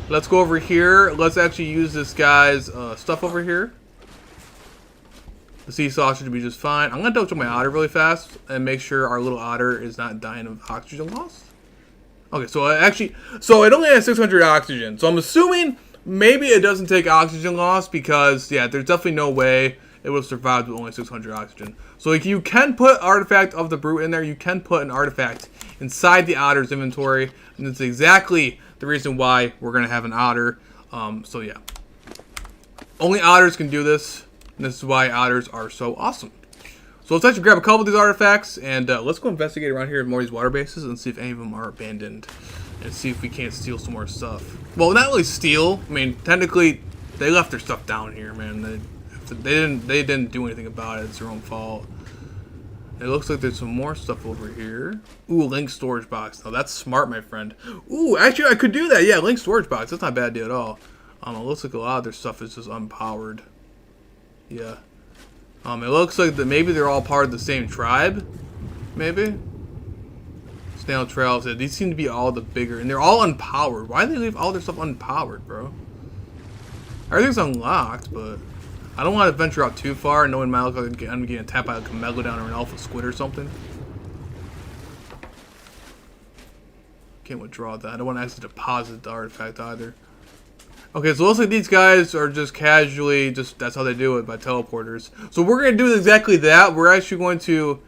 Let's go over here. Let's actually use this guy's stuff over here. The sea sausage will be just fine. I'm going to double check my otter really fast and make sure our little otter is not dying of oxygen loss. Okay, so it only has 600 oxygen. So I'm assuming maybe it doesn't take oxygen loss because, yeah, there's definitely no way it would have survived with only 600 oxygen. So like, you can put Artifact of the Brute in there. You can put an artifact inside the otter's inventory. And that's exactly the reason why we're going to have an otter. So yeah. Only otters can do this. And this is why otters are so awesome. So let's actually grab a couple of these artifacts. And let's go investigate around here in more of these water bases. And see if any of them are abandoned. And see if we can't steal some more stuff. Well, not really steal. I mean, technically, they left their stuff down here, man. They didn't do anything about it. It's their own fault. It looks like there's some more stuff over here. Ooh, link storage box. Now that's smart, my friend. Ooh, actually I could do that. Yeah, link storage box. That's not a bad deal at all. It looks like a lot of their stuff is just unpowered. Yeah. It looks like that maybe they're all part of the same tribe. Maybe. Snail trails. Yeah, these seem to be all the bigger, and they're all unpowered. Why do they leave all their stuff unpowered, bro? Everything's unlocked, but I don't want to venture out too far, knowing I'm getting attacked by like a megalodon or an alpha squid or something. Can't withdraw that. I don't want to actually deposit the artifact either. Okay, so it looks like these guys are just casually, that's how they do it, by teleporters. So we're going to do exactly that. We're actually going to,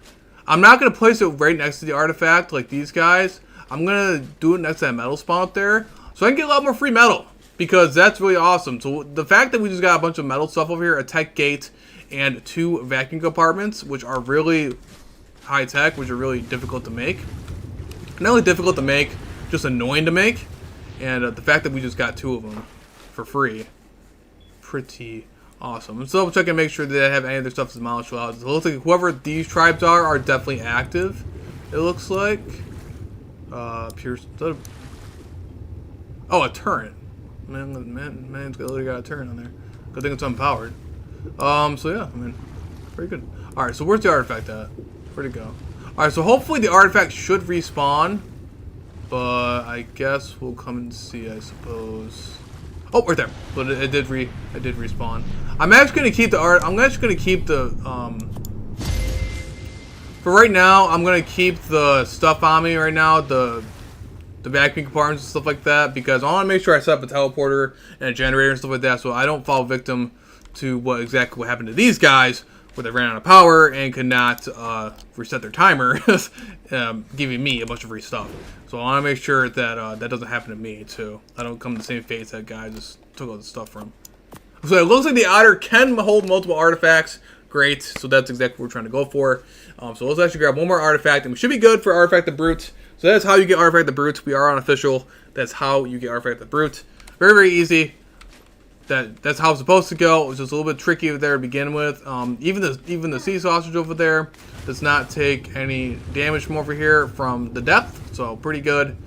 I'm not going to place it right next to the artifact like these guys. I'm going to do it next to that metal spawn up there, so I can get a lot more free metal. Because that's really awesome. So the fact that we just got a bunch of metal stuff over here, a tech gate, and 2 vacuum compartments, which are really high tech, which are really difficult to make. Not only difficult to make, just annoying to make. And the fact that we just got 2 of them for free, pretty awesome. So double check and make sure that they have any of their stuff demolished. So it looks like whoever these tribes are definitely active. It looks like oh, a turret. Man's literally got a turn on there. Good thing it's unpowered. So yeah, I mean, pretty good. Alright, so where's the artifact at? Where'd it go? Alright, so hopefully the artifact should respawn. But I guess we'll come and see, I suppose. Oh, right there. But it did respawn. I'm actually gonna keep for right now, I'm gonna keep the stuff on me right now, the vacuum compartments and stuff like that, because I want to make sure I set up a teleporter and a generator and stuff like that, so I don't fall victim to what happened to these guys, where they ran out of power and could not reset their timer, giving me a bunch of free stuff. So I want to make sure that that doesn't happen to me too. I don't come to the same fate that guy just took all the stuff from. So it looks like the otter can hold multiple artifacts. Great. So that's exactly what we're trying to go for. So let's actually grab one more artifact, and we should be good for Artifact the Brute. So that's how you get Artifact the Brute. We are on official. That's how you get Artifact the Brute. Very, very easy. That's how it's supposed to go. It was just a little bit tricky there to begin with. Even the sea sausage over there does not take any damage from over here from the depth. So pretty good.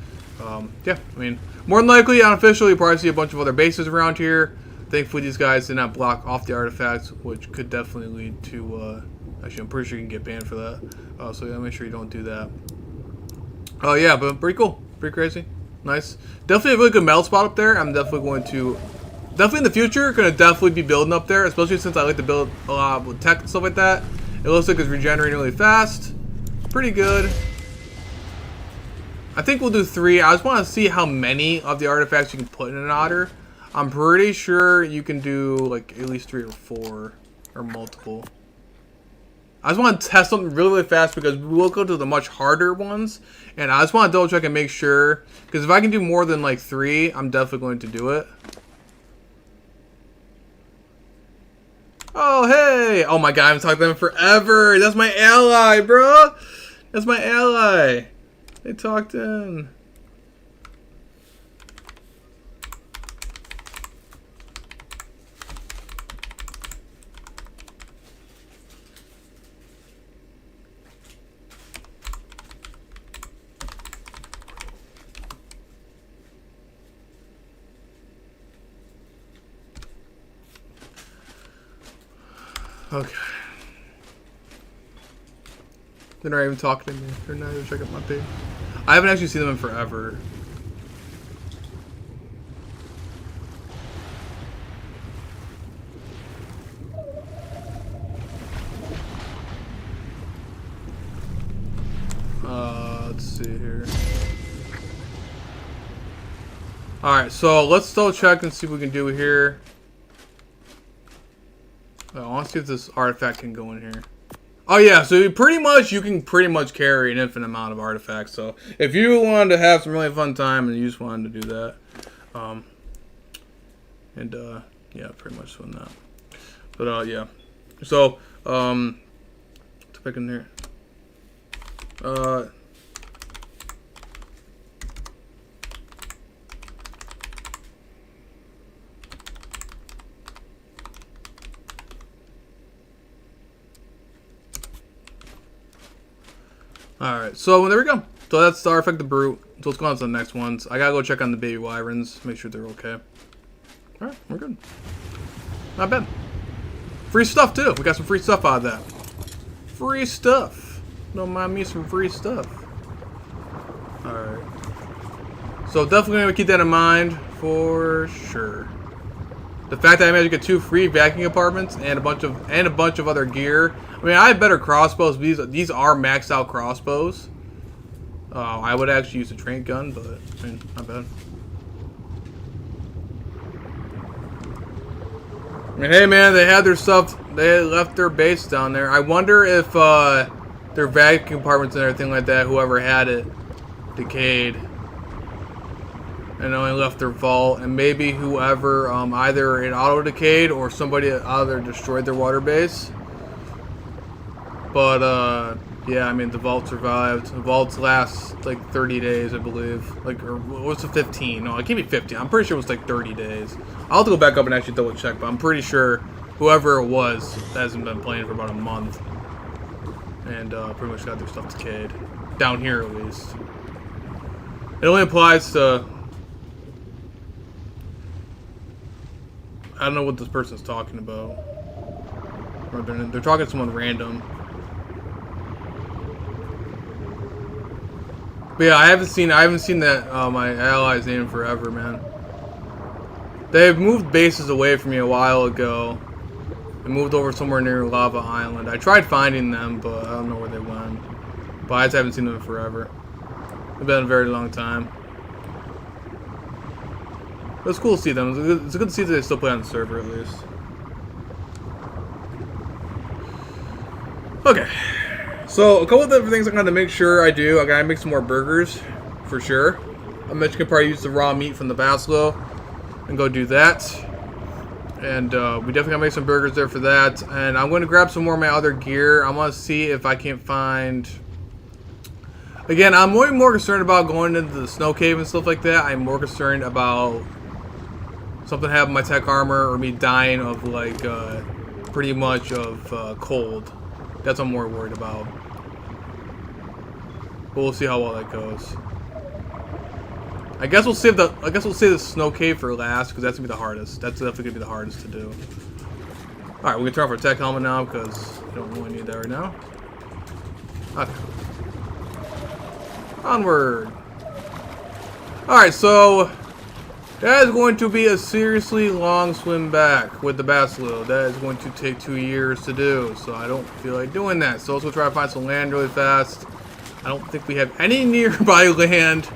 Yeah, I mean, more than likely on official, you'll probably see a bunch of other bases around here. Thankfully, these guys did not block off the artifacts, which could definitely lead to. Actually, I'm pretty sure you can get banned for that. So yeah, make sure you don't do that. Oh yeah, but pretty cool, pretty crazy, nice. Definitely a really good metal spot up there. I'm definitely going to, in the future, gonna definitely be building up there, especially since I like to build a lot with tech and stuff like that. It looks like it's regenerating really fast, pretty good. I think we'll do 3. I just want to see how many of the artifacts you can put in an otter. I'm pretty sure you can do like at least 3 or 4 or multiple. I just want to test something really, really fast because we'll go to the much harder ones. And I just want to double check and make sure. Because if I can do more than like 3, I'm definitely going to do it. Oh, hey. Oh my god, I haven't talked to them forever. That's my ally, bro. That's my ally. They talked in. Okay. They're not even talking to me. They're not even checking my page. I haven't actually seen them in forever. Let's see here. Alright, so let's still check and see what we can do here. I want to see if this artifact can go in here. Oh yeah, so you can pretty much carry an infinite amount of artifacts. So if you wanted to have some really fun time and you just wanted to do that, yeah, pretty much doing that. But yeah, so let's pick in here. Alright, so there we go. So that's the Artifact the Brute. So let's go on to the next ones. I gotta go check on the baby wyverns, make sure they're okay. Alright, we're good. Not bad. Free stuff too. We got some free stuff out of that. Free stuff. Don't mind me some free stuff. Alright. So definitely gonna keep that in mind for sure. The fact that I managed to get 2 free vacuum compartments and a bunch of other gear. I mean, I have better crossbows. These are maxed out crossbows. I would actually use a train gun, but I mean, not bad. I mean, hey man, they had their stuff. They left their base down there. I wonder if their vacuum compartments and everything like that, whoever had it, decayed. And only left their vault, and maybe whoever either it auto decayed or somebody either destroyed their water base. But yeah, I mean the vault survived. The vaults last like 30 days, I believe. Like, or what's it, 15? No, it can't be 15. I'm pretty sure it was like 30 days. I'll have to go back up and actually double check, but I'm pretty sure whoever it was hasn't been playing for about a month, and pretty much got their stuff decayed down here at least. It only applies to. I don't know what this person's talking about. Or they're talking to someone random. But yeah, I haven't seen that my ally's name forever, man. They've moved bases away from me a while ago. They moved over somewhere near Lava Island. I tried finding them, but I don't know where they went. But I just haven't seen them in forever. It's been a very long time. It's cool to see them. It's good to see that they still play on the server at least. Okay. So, a couple of other things I'm going to make sure I do. I got to make some more burgers, for sure. I mentioned I could probably use the raw meat from the Basilo and go do that. And we definitely got to make some burgers there for that. And I'm going to grab some more of my other gear. I want to see if I can't find... Again, I'm more concerned about going into the snow cave and stuff like that. I'm more concerned about something happening to my tech armor or me dying of like pretty much of cold. That's what I'm more worried about. But we'll see how well that goes. I guess we'll save the snow cave for last because that's gonna be the hardest. That's definitely gonna be the hardest to do. All right, we're gonna turn off our tech helmet now because we don't really need that right now. Okay. Onward. All right, so. That is going to be a seriously long swim back with the Basilo. That is going to take 2 years to do, so I don't feel like doing that. So let's go try to find some land really fast. I don't think we have any nearby land.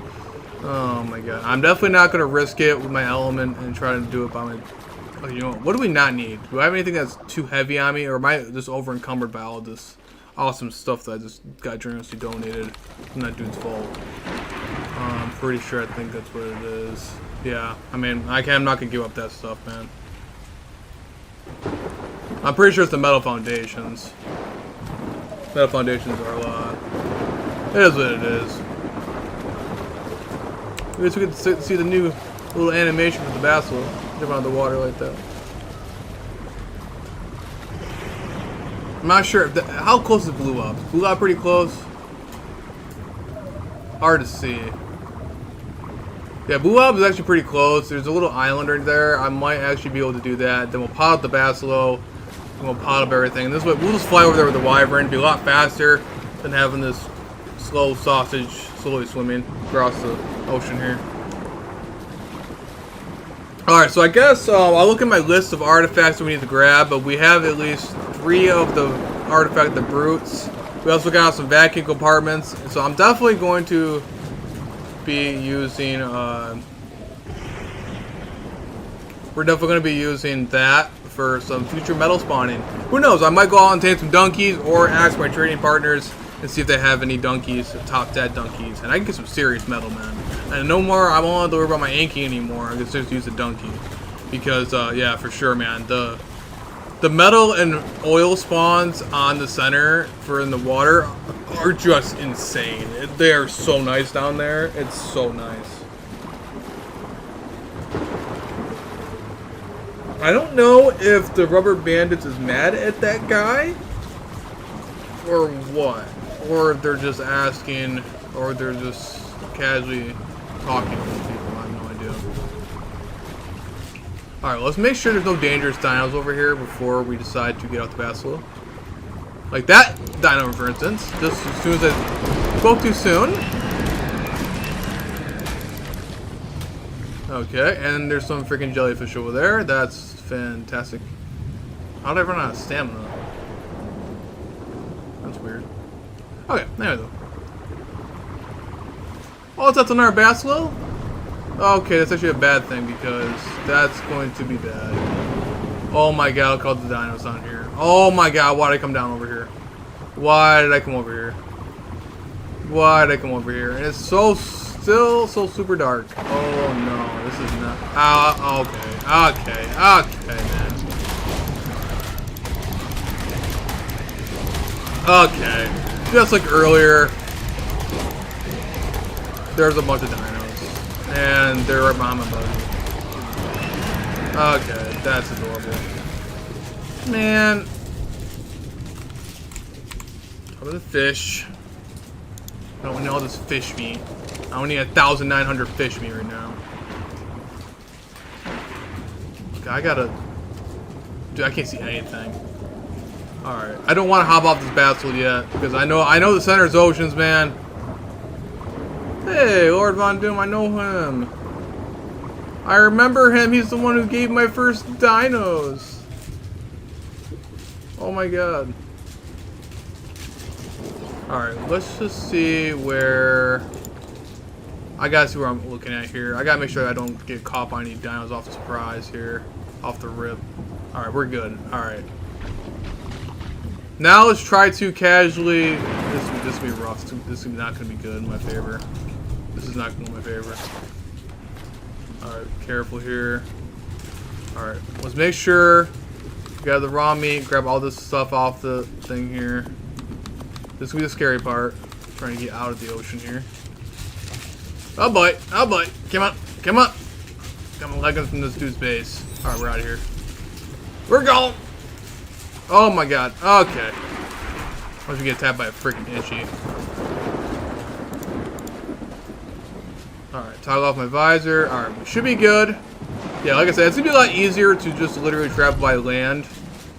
Oh my god. I'm definitely not going to risk it with my element and try to do it by my... Oh, you know what? What do we not need? Do I have anything that's too heavy on me, or am I just over encumbered by all this awesome stuff that I just got generously donated from that dude's vault? I'm pretty sure I think that's what it is. Yeah, I mean, I'm not gonna give up that stuff, man. I'm pretty sure it's the metal foundations. Metal foundations are a lot. It is what it is. I guess we can see the new little animation with the Basilo jumping out of the water like that. I'm not sure if how close is Blue Ops. Blue Ops pretty close. Hard to see. Yeah, Blue Ops is actually pretty close. There's a little island right there. I might actually be able to do that. Then we'll pop out the Basilo. we'll pot up everything. This way, we'll just fly over there with the Wyvern. It'd be a lot faster than having this slow sausage slowly swimming across the ocean here. Alright, so I guess I'll look at my list of artifacts that we need to grab, but we have at least 3 of the artifact, the brutes. We also got some vacuum compartments, so I'm definitely going to be using, we're definitely going to be using that for some future metal spawning. Who knows, I might go out and tame some donkeys, or ask my trading partners and see if they have any donkeys, top dead donkeys, and I can get some serious metal, man. And no more, I won't have to worry about my Anki anymore. I can just use a donkey, because yeah, for sure, man. The metal and oil spawns on the center for in the water are just insane. They are so nice down there. It's so nice. I don't know if the Rubber Bandits is mad at that guy or what. Or they're just asking, or they're just casually talking to people. I have no idea. Alright, let's make sure there's no dangerous dinos over here before we decide to get out the Basilo. Like that dino, for instance. Just as soon as I spoke too soon. Okay, and there's some freaking jellyfish over there. That's fantastic. How did I run out of stamina? That's weird. Okay, there we go. Oh, that's another Basilo? Okay, that's actually a bad thing because that's going to be bad. Oh my god, look at all the dinos on here. Oh my god, why did I come down over here? Why did I come over here? Why did I come over here? And it's so still so super dark. Oh no, this is not. Okay, man. Okay, just like earlier, there's a bunch of dinos, and they're right behind my buggy. Okay, that's adorable. Man. Top of the fish. I don't need all this fish meat. I only need 1,900 fish meat right now. Okay, I gotta... Dude, I can't see anything. Alright, I don't want to hop off this Basilo yet, because I know the center's oceans, man. Hey, Lord Von Doom, I know him. I remember him, he's the one who gave my first dinos. Oh my god. Alright, let's just see where... I gotta see where I'm looking at here. I gotta make sure I don't get caught by any dinos off the surprise here. Off the rip. Alright, we're good. Alright. Now let's try to casually... This will be rough. This is not going to be good in my favor. This is not going to be in my favor. Alright, careful here. Alright, let's make sure we got the raw meat. Grab all this stuff off the thing here. This will be the scary part. Trying to get out of the ocean here. Oh boy, oh boy. Come on, come on. Come leggings from this dude's base. Alright, we're out of here. We're gone. Oh my god. Okay. Once we get tapped by a freaking itchy. Alright, toggle off my visor. Alright, we should be good. Yeah, like I said, it's gonna be a lot easier to just literally travel by land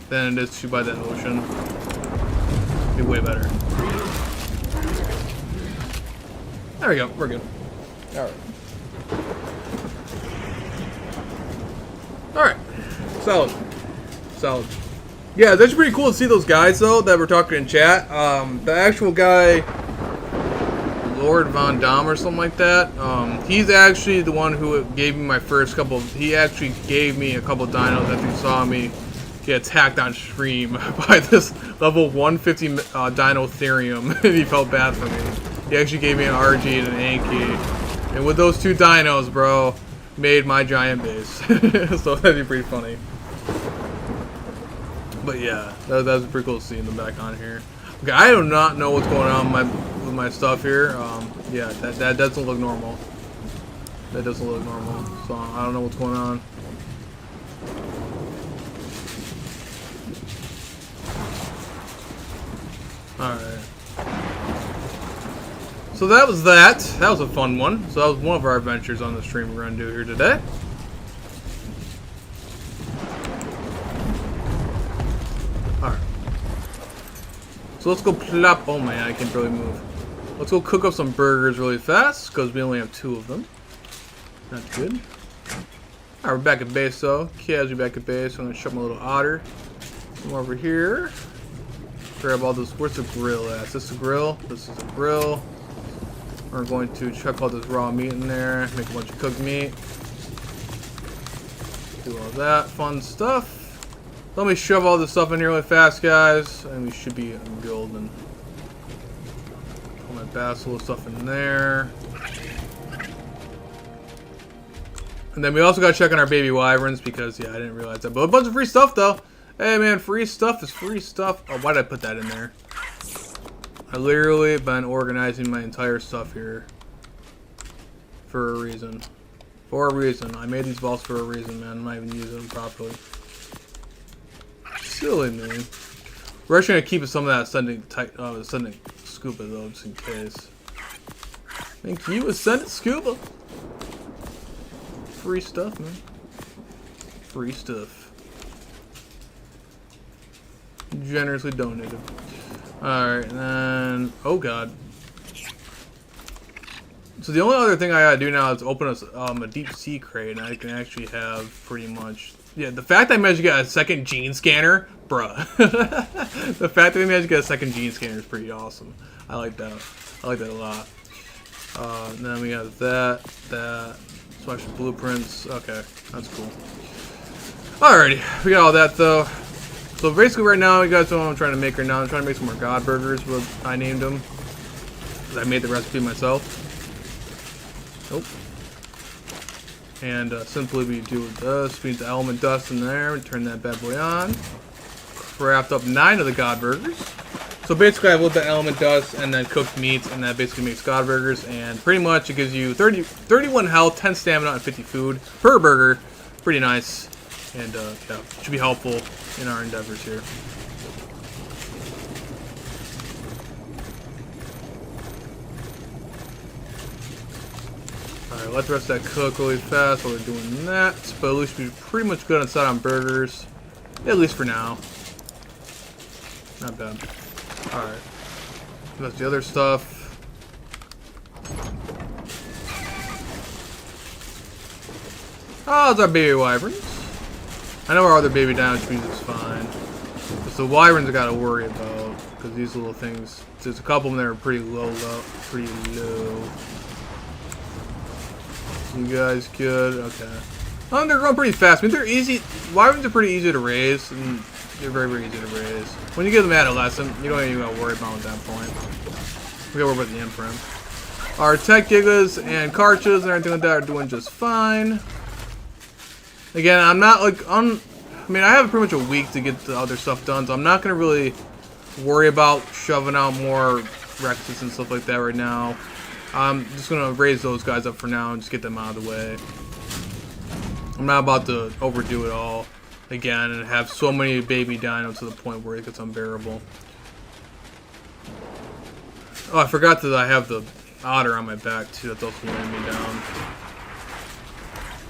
than it is to by the ocean. It'll be way better. There we go, we're good. Alright. Alright. Solid. Solid. Yeah, that's pretty cool to see those guys, though, that were talking in chat. The actual guy, Lord Von Dom or something like that, he's actually the one who gave me my first couple, he actually gave me a couple dinos after he saw me get attacked on stream by this level 150 Dino Therium, and he felt bad for me. He actually gave me an RG and an Anki, and with those two dinos, bro, made my giant base. So that'd be pretty funny. But yeah, that was pretty cool to see in the back on here. Okay, I do not know what's going on with my stuff here. Yeah, that doesn't look normal. That doesn't look normal. So I don't know what's going on. Alright. So that was that. That was a fun one. So that was one of our adventures on the stream we're going to do here today. So let's go plop. Oh man, I can barely move. Let's go cook up some burgers really fast because we only have 2 of them. Not good. Alright, we're back at base though. Kaz, we're back at base. I'm gonna shut my little otter. Come over here. Grab all this. Where's the grill at? Is this the grill? This is the grill. We're going to chuck all this raw meat in there. Make a bunch of cooked meat. Do all that fun stuff. Let me shove all this stuff in here really fast, guys. And we should be golden. Put my basil stuff in there. And then we also got to check on our baby wyverns because, yeah, I didn't realize that. But a bunch of free stuff, though. Hey, man, free stuff is free stuff. Oh, why did I put that in there? I literally have been organizing my entire stuff here. For a reason. For a reason. I made these vaults for a reason, man. I'm not even using them properly. Silly me. We're actually going to keep some of that ascending scuba, though, just in case. Thank you, ascendant scuba. Free stuff, man. Free stuff. Generously donated. Alright, and then... Oh, God. So the only other thing I gotta do now is open a deep sea crate, and I can actually have pretty much... Yeah, the fact that I managed to get a second gene scanner, bruh. The fact that we managed to get a second gene scanner is pretty awesome. I like that. I like that a lot. And then we have that. Splash of blueprints. Okay, that's cool. Alrighty, we got all that though. So basically right now, you guys know what I'm trying to make right now. I'm trying to make some more God burgers, what I named them. Because I made the recipe myself. Nope. And simply we do this. We need the element dust in there. We turn that bad boy on. Craft up 9 of the God burgers. So basically I have a little bit of element dust and then cooked meats, and that basically makes God burgers. And pretty much it gives you 31 health, 10 stamina, and 50 food per burger. Pretty nice. And yeah, should be helpful in our endeavors here. Alright, let the rest of that cook really fast while we're doing that. But at least we're pretty much good on on burgers. At least for now. Not bad. Alright. That's the other stuff. Oh, it's our baby wyverns. I know our other baby damage means it's fine. It's the wyverns I gotta worry about. Because these little things, there's a couple of them that are pretty low. You guys good? Okay. They're growing pretty fast. I mean, they're easy. Wyverns are pretty easy to raise. And they're very, very easy to raise. When you get them adolescent, you don't even gotta worry about them at that point. We gotta worry about the imprint. Our tech gigas and cartridges and everything like that are doing just fine. Again, I'm not like I mean, I have pretty much a week to get the other stuff done, so I'm not gonna really worry about shoving out more Rexes and stuff like that right now. I'm just gonna raise those guys up for now and just get them out of the way. I'm not about to overdo it all again and have so many baby dinos to the point where it gets unbearable. Oh, I forgot that I have the otter on my back too. That's also weighing me down.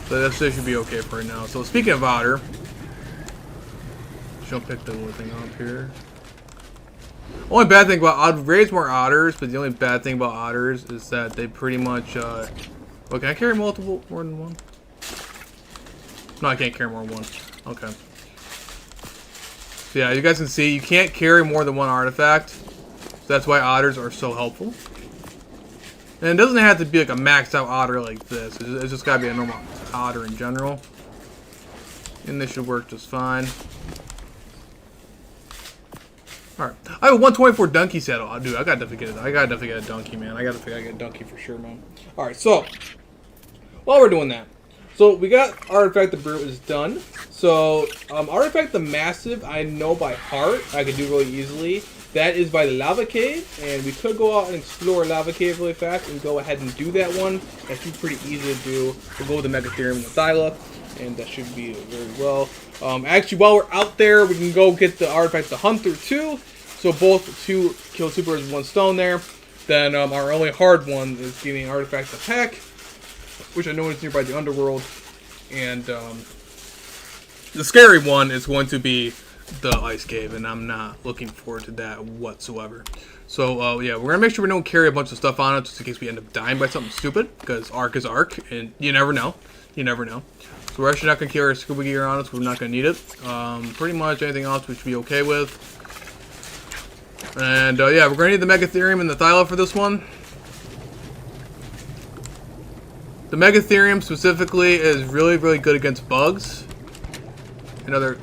So that should be okay for right now. So speaking of otter, she'll pick the little thing up here. Only bad thing about I'd raise more otters, but the only bad thing about otters is that they pretty much. Well, can I carry more than one? No, I can't carry more than one. Okay. So yeah, you guys can see you can't carry more than one artifact. So that's why otters are so helpful. And it doesn't have to be like a maxed out otter like this. It's just gotta be a normal otter in general. And this should work just fine. Alright. I have a 124 donkey saddle. Oh, dude, I gotta definitely get it. I gotta definitely get a donkey, man. I gotta get a donkey for sure, man. Alright, so while we're doing that. So we got Artifact the Brute is done. So Artifact the Massive, I know by heart. I can do really easily. That is by the Lava Cave, and we could go out and explore Lava Cave really fast and go ahead and do that one. That should be pretty easy to do. We'll go with the Megatherium and the Thyla, and that should be very well. Actually, while we're out there, we can go get the Artifact the Hunter too. So both two kill two birds with one stone there. Then our only hard one is getting Artifact the Pack, which I know is nearby the Underworld. And the scary one is going to be the ice cave, and I'm not looking forward to that whatsoever. So yeah, we're gonna make sure we don't carry a bunch of stuff on it just in case we end up dying by something stupid, because Ark is Ark, and you never know. You never know. So we're actually not gonna carry our scuba gear on us. We're not gonna need it. Pretty much anything else we should be okay with. And yeah, we're gonna need the Megatherium and the Thyla for this one. The Megatherium specifically is really, really good against bugs and other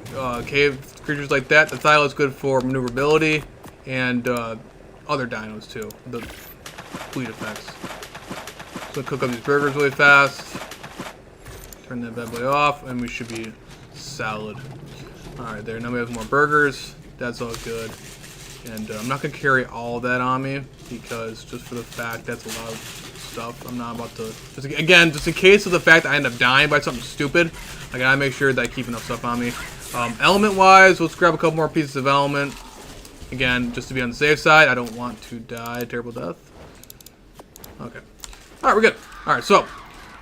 cave creatures like that. The Thyla is good for maneuverability and other dinos too, the fleet effects. So cook up these burgers really fast. Turn that bad boy off, and we should be solid. Alright, there. Now we have more burgers. That's all good. And I'm not going to carry all that on me, because just for the fact that's a lot of stuff. I'm not about to... just in case of the fact I end up dying by something stupid, I got to make sure that I keep enough stuff on me. Element-wise, let's grab a couple more pieces of element. Again, just to be on the safe side. I don't want to die a terrible death. Okay. Alright, we're good. Alright, so...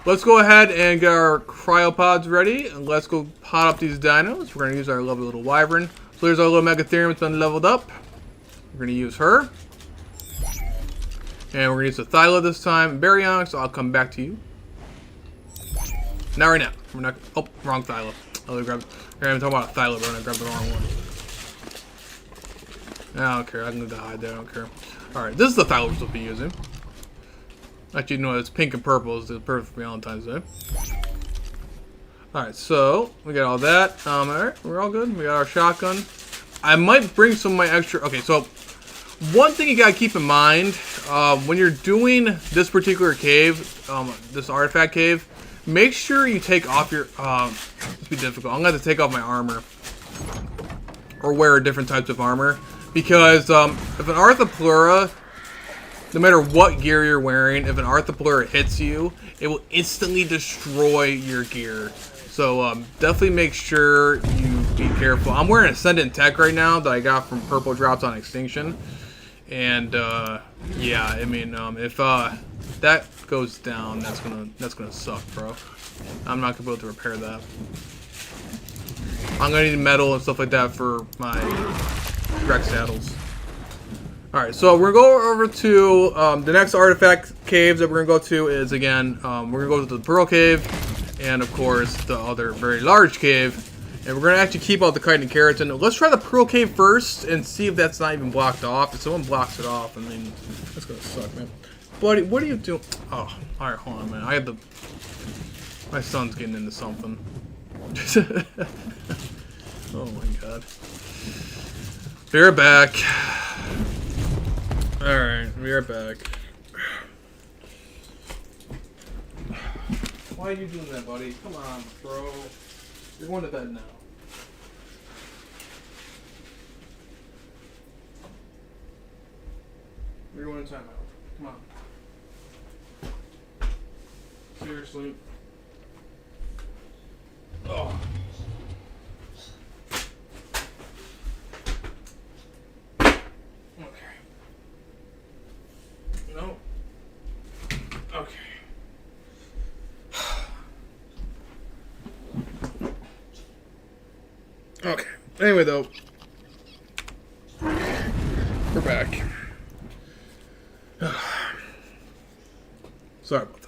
let's go ahead and get our cryopods ready, and let's go pot up these dinos. We're going to use our lovely little wyvern. So here's our little Megatherium. It's been leveled up. We're going to use her. And we're going to use the Thyla this time. Baryonyx, so I'll come back to you. Not right now. We're not... oh, wrong Thyla. We're going to talk about a Thyla, but I'm going to grab the wrong one. I don't care. I can hide there. I don't care. Alright, this is the Thyla we're supposed to be using. Actually, no, it's pink and purple. It's the perfect Valentine's Day. Alright, so we got all that. Alright, we're all good. We got our shotgun. I might bring some of my extra... okay, so one thing you gotta keep in mind when you're doing this particular cave, this artifact cave, make sure you take off your... it's be difficult. I'm gonna have to take off my armor, or wear different types of armor, because if an Arthropleura, no matter what gear you're wearing, if an Arthropleura hits you, it will instantly destroy your gear. So definitely make sure you be careful. I'm wearing Ascendant Tech right now that I got from Purple Drops on Extinction. And yeah, I mean, if that goes down, that's gonna suck, bro. I'm not gonna be able to repair that. I'm gonna need metal and stuff like that for my Rex saddles. Alright, so we're going to go over to the next artifact caves that we're going to go to is, again, we're going to go to the Pearl Cave and, of course, the other very large cave. And we're going to actually keep out the chitin and keratin. Let's try the Pearl Cave first and see if that's not even blocked off. If someone blocks it off, I mean, that's going to suck, man. Buddy, what are you doing? Oh, alright, hold on, man. I had the... my son's getting into something. Oh, my God. Be right back. Alright, we are back. Why are you doing that, buddy? Come on, bro. You're going to bed now. You're going to timeout. Come on. Seriously. Oh. No. Okay. Okay. Anyway, though, we're back. Sorry about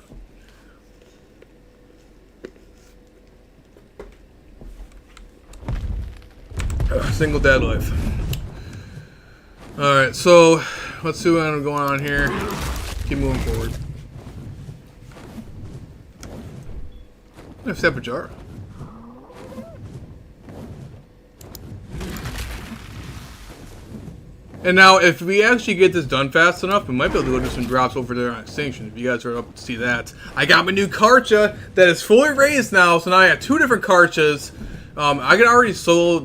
that. Single dad life. Alright, so let's see what's going on here. Keep moving forward. I have Step Jar. And now, if we actually get this done fast enough, we might be able to go do some drops over there on Extinction. If you guys are up to see that. I got my new Karcha that is fully raised now, so now I have two different Karchas. I can already solo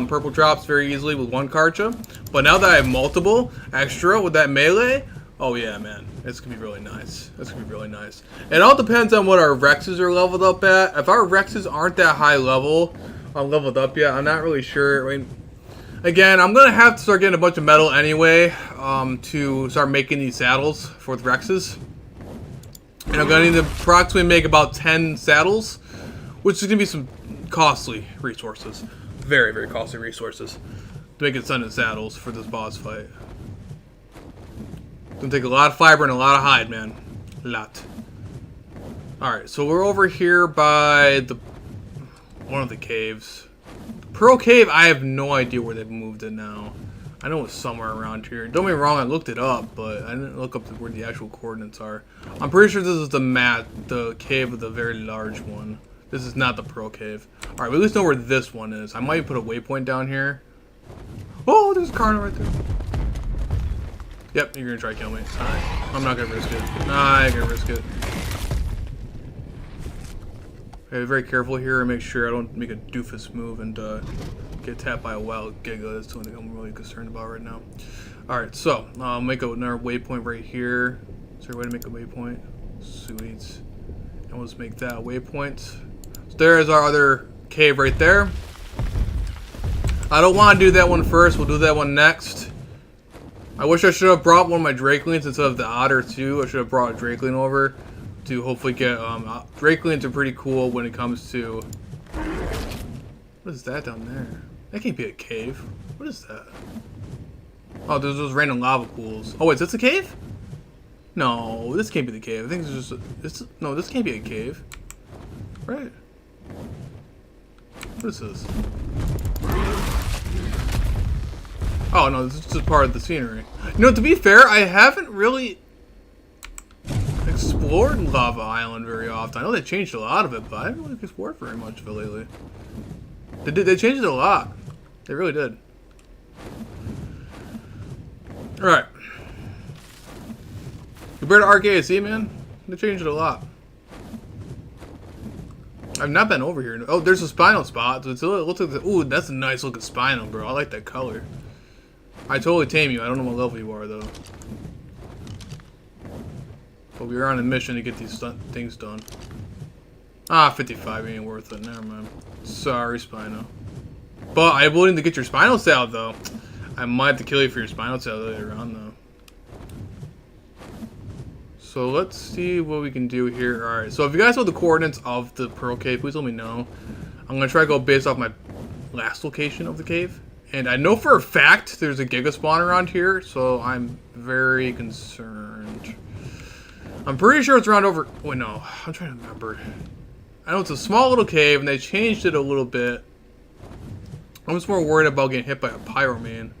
purple drops very easily with one Karcha. But now that I have multiple extra with that melee, oh yeah, man. It's going to be really nice. It's going to be really nice. It all depends on what our Rexes are leveled up at. If our Rexes aren't that high level, leveled up yet, I'm not really sure. I mean, again, I'm going to have to start getting a bunch of metal anyway to start making these saddles for the Rexes. And I'm going to need to approximately make about 10 saddles, which is going to be some costly resources. Very, very costly resources to make it sun and saddles for this boss fight. It's gonna take a lot of fiber and a lot of hide, man. A lot. Alright, so we're over here by the one of the caves. The Pearl Cave, I have no idea where they've moved it now. I know it's somewhere around here. Don't get me wrong, I looked it up, but I didn't look up where the actual coordinates are. I'm pretty sure this is the cave of the very large one. This is not the Pearl Cave. Alright, we at least know where this one is. I might put a waypoint down here. Oh, there's a Karna right there. Yep, you're gonna try to kill me. Alright, I'm not gonna risk it. Nah, I ain't gonna risk it. Okay, be very careful here and make sure I don't make a doofus move and get tapped by a wild Giga. That's the only thing I'm really concerned about right now. Alright, so I'll make another waypoint right here. Is there a way to make a waypoint? Sweet. And we'll just make that a waypoint. So there's our other cave right there. I don't want to do that one first. We'll do that one next. I wish I should have brought one of my Drakelines instead of the Otter too. I should have brought a Drakeline over to hopefully get Drakelines are pretty cool when it comes to. What is that down there? That can't be a cave. What is that? Oh, there's those random lava pools. Oh wait, is this a cave? No, this can't be the cave. I think it's just no, this can't be a cave. Right. What is this? Oh no, this is just part of the scenery. You know, to be fair, I haven't really explored Lava Island very often. I know they changed a lot of it, but I haven't really explored very much of it lately. They changed it a lot. They really did. Alright. Compared to ArcASE, man, they changed it a lot. I've not been over here. Oh, there's a spinal spot. It looks like ooh, that's a nice looking spinal, bro. I like that color. I totally tame you. I don't know what level you are, though. But we are on a mission to get these things done. Ah, 55 ain't worth it. Never mind. Sorry, Spino. But I'm willing to get your Spinal Salve, though. I might have to kill you for your Spinal Salve later on, though. So let's see what we can do here. Alright, so if you guys know the coordinates of the Pearl Cave, please let me know. I'm going to try to go based off my last location of the cave. And I know for a fact there's a Giga spawn around here, so I'm very concerned. I'm pretty sure it's around over... Wait, no. I'm trying to remember. I know it's a small little cave, and they changed it a little bit. I'm just more worried about getting hit by a Pyroman.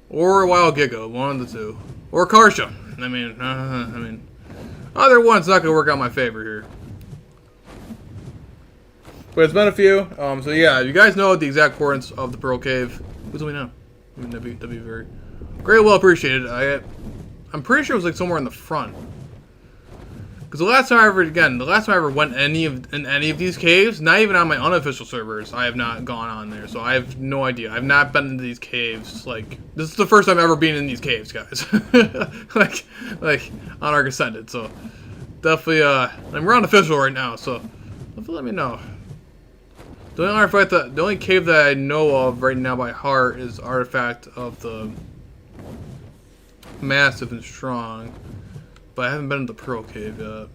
Or a Wild Giga, one of the two. Or Karsha. I mean... Either one's not going to work out in my favor here. But it's been a few. So yeah, if you guys know the exact coordinates of the Pearl Cave, please let me know. I mean, that'd be very great. Well appreciated. I'm pretty sure it was like somewhere in the front. Because the last time I ever went in any of these caves, not even on my unofficial servers, I have not gone on there. So I have no idea. I've not been into these caves. Like, this is the first time I've ever been in these caves, guys. like on Ark Ascended. So definitely, we're unofficial right now. So definitely let me know. The only artifact the only cave that I know of right now by heart is Artifact of the Massive and Strong. But I haven't been in the Pearl Cave yet.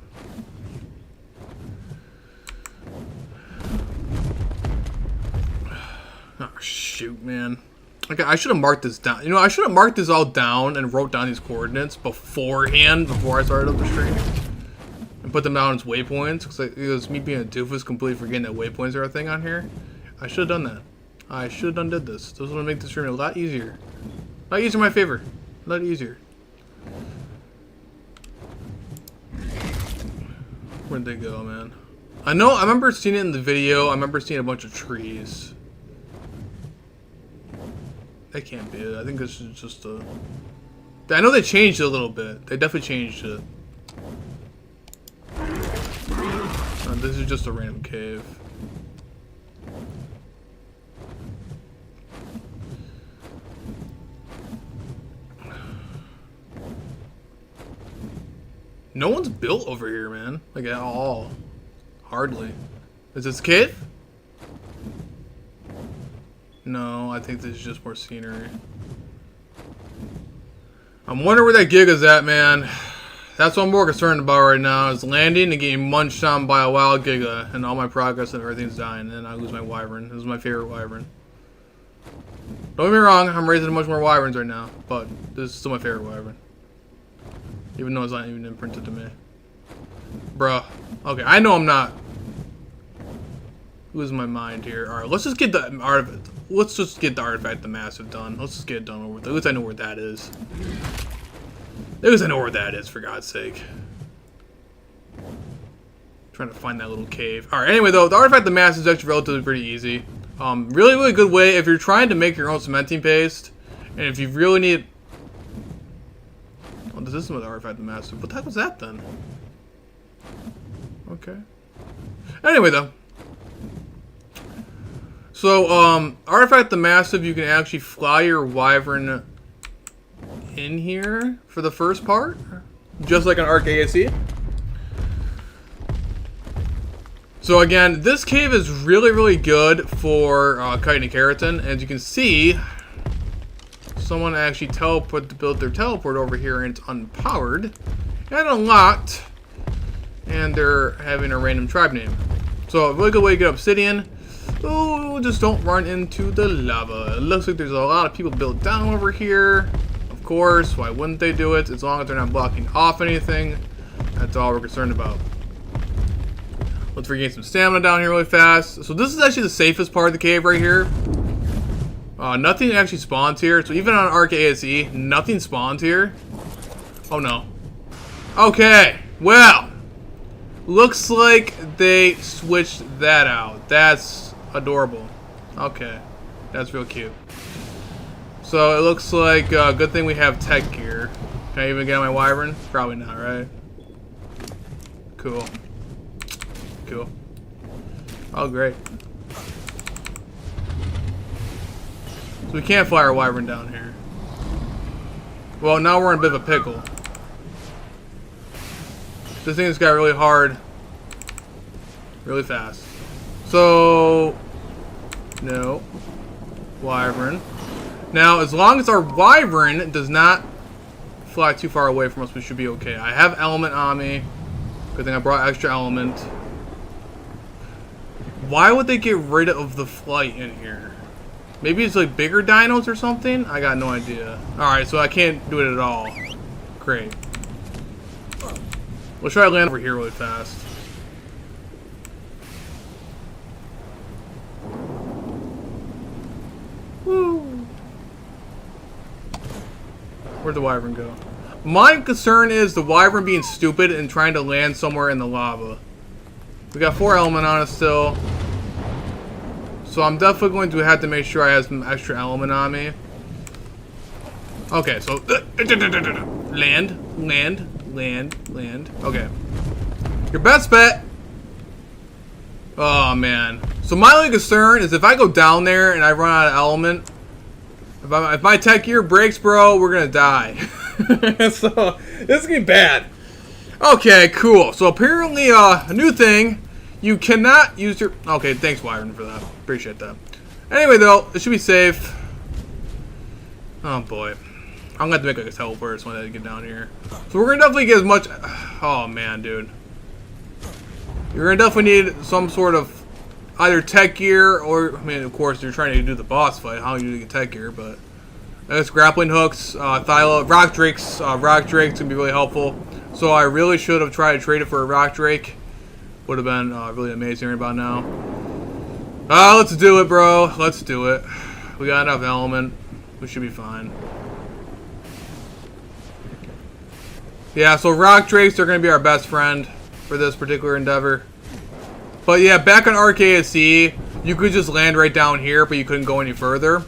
Oh shoot, man. Okay, I should have marked this down. You know, I should have marked this all down and wrote down these coordinates beforehand before I started up the stream. And put them down as waypoints, because it was me being a doofus completely forgetting that waypoints are a thing on here. I should have done that. I should have did this. This is going to make the stream a lot easier. A lot easier in my favor. A lot easier. Where'd they go, man? I remember seeing it in the video. I remember seeing a bunch of trees. That can't be it. I think this is just a... I know they changed it a little bit. They definitely changed it. This is just a random cave. No one's built over here, man. Like, at all. Hardly. Is this a cave? No, I think this is just more scenery. I'm wondering where that Giga's at, man. That's what I'm more concerned about right now, is landing and getting munched on by a wild Giga, and all my progress and everything's dying, and I lose my Wyvern. This is my favorite Wyvern. Don't get me wrong, I'm raising much more Wyverns right now, but this is still my favorite Wyvern. Even though it's not even imprinted to me. Bruh. Okay, I know I'm not losing my mind here. Alright, let's just get the artifact. Let's just get the artifact, the massive, done. Let's just get it done over with. At least I know where that is. At least I know where that is, for God's sake. Trying to find that little cave. Alright, anyway though, the artifact, the massive, is actually relatively pretty easy. Really, really good way if you're trying to make your own cementing paste, and if you really need. Oh, this isn't the artifact, the massive. What the heck was that then? Okay. Anyway though. So, artifact the massive, you can actually fly your Wyvern in here for the first part, just like an Arc ASE. So again, this cave is really, really good for kiting a keratin. As you can see, someone actually built their teleport over here, and it's unpowered and unlocked, and they're having a random tribe name. So a really good way to get obsidian. Oh, just don't run into the lava. It looks like there's a lot of people built down over here. Of course, why wouldn't they do it? As long as they're not blocking off anything. That's all we're concerned about. Let's regain some stamina down here really fast. So this is actually the safest part of the cave right here. Nothing actually spawns here. So even on Arc ASE, nothing spawns here. Oh no. Okay, well. Looks like they switched that out. That's adorable. Okay, that's real cute. So it looks like good thing we have tech gear. Can I even get on my Wyvern? Probably not, right? Cool. Cool. Oh, great. So we can't fly our Wyvern down here. Well, now we're in a bit of a pickle. This thing just got really hard. Really fast. So, no. Wyvern. Now, as long as our Wyvern does not fly too far away from us, we should be okay. I have element on me. Good thing I brought extra element. Why would they get rid of the flight in here? Maybe it's like bigger dinos or something? I got no idea. Alright, so I can't do it at all. Great. Let's try to land over here really fast. Woo! Where'd the Wyvern go? My concern is the Wyvern being stupid and trying to land somewhere in the lava. We got 4 element on us still. So I'm definitely going to have to make sure I have some extra element on me. Okay, so land. Okay. Your best bet. Oh man. So my only concern is if I go down there and I run out of element, if my tech gear breaks, bro, we're gonna die. So this is getting bad. Okay, cool. So apparently, a new thing. You cannot use your. Okay, thanks, Wyvern, for that. Appreciate that. Anyway, though, it should be safe. Oh boy, I'm gonna have to make like a teleport when I get down here. So we're gonna definitely get as much. Oh man, dude, you're gonna definitely need some sort of either tech gear or, I mean, of course, you're trying to do the boss fight. How you do get tech gear, but I guess grappling hooks, rock drakes. Rock drakes can be really helpful. So I really should have tried to trade it for a rock drake. Would have been really amazing right about now. Let's do it, bro. Let's do it. We got enough element. We should be fine. Yeah, so rock drakes are going to be our best friend for this particular endeavor. But yeah, back on Arc ASE, you could just land right down here, but you couldn't go any further.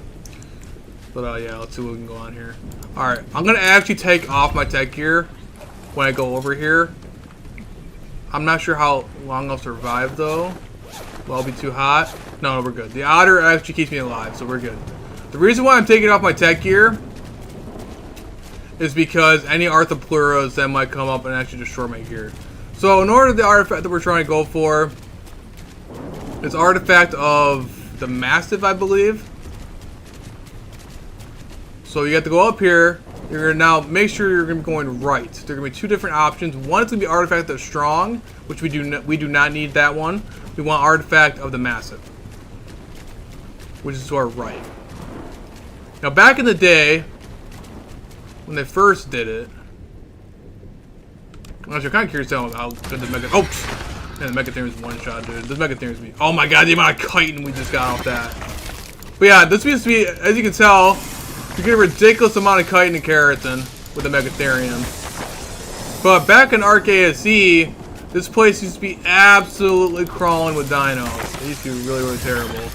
But yeah, let's see what we can go on here. Alright, I'm going to actually take off my tech gear when I go over here. I'm not sure how long I'll survive though. Will I be too hot? No, we're good. The otter actually keeps me alive, so we're good. The reason why I'm taking off my tech gear is because any Arthropluras that might come up and actually destroy my gear. So in order, the artifact that we're trying to go for is artifact of the Mastiff, I believe. So you have to go up here, You're gonna now make sure you're gonna be going right. There are gonna be two different options. One is gonna be artifact of strong, which we do not need that one. We want artifact of the massive, which is to our right. Now, back in the day, when they first did it, actually, I'm kind of curious to know how good the Mega. Oh, man, the Megatherium's one shot, dude. This Megatherium's me. Oh my god, the amount of chitin we just got off that. But yeah, this seems to be, as you can tell, you get a ridiculous amount of chitin and keratin with the Megatherium. But back in Arc ASE, this place used to be absolutely crawling with dinos. It used to be really, really terrible.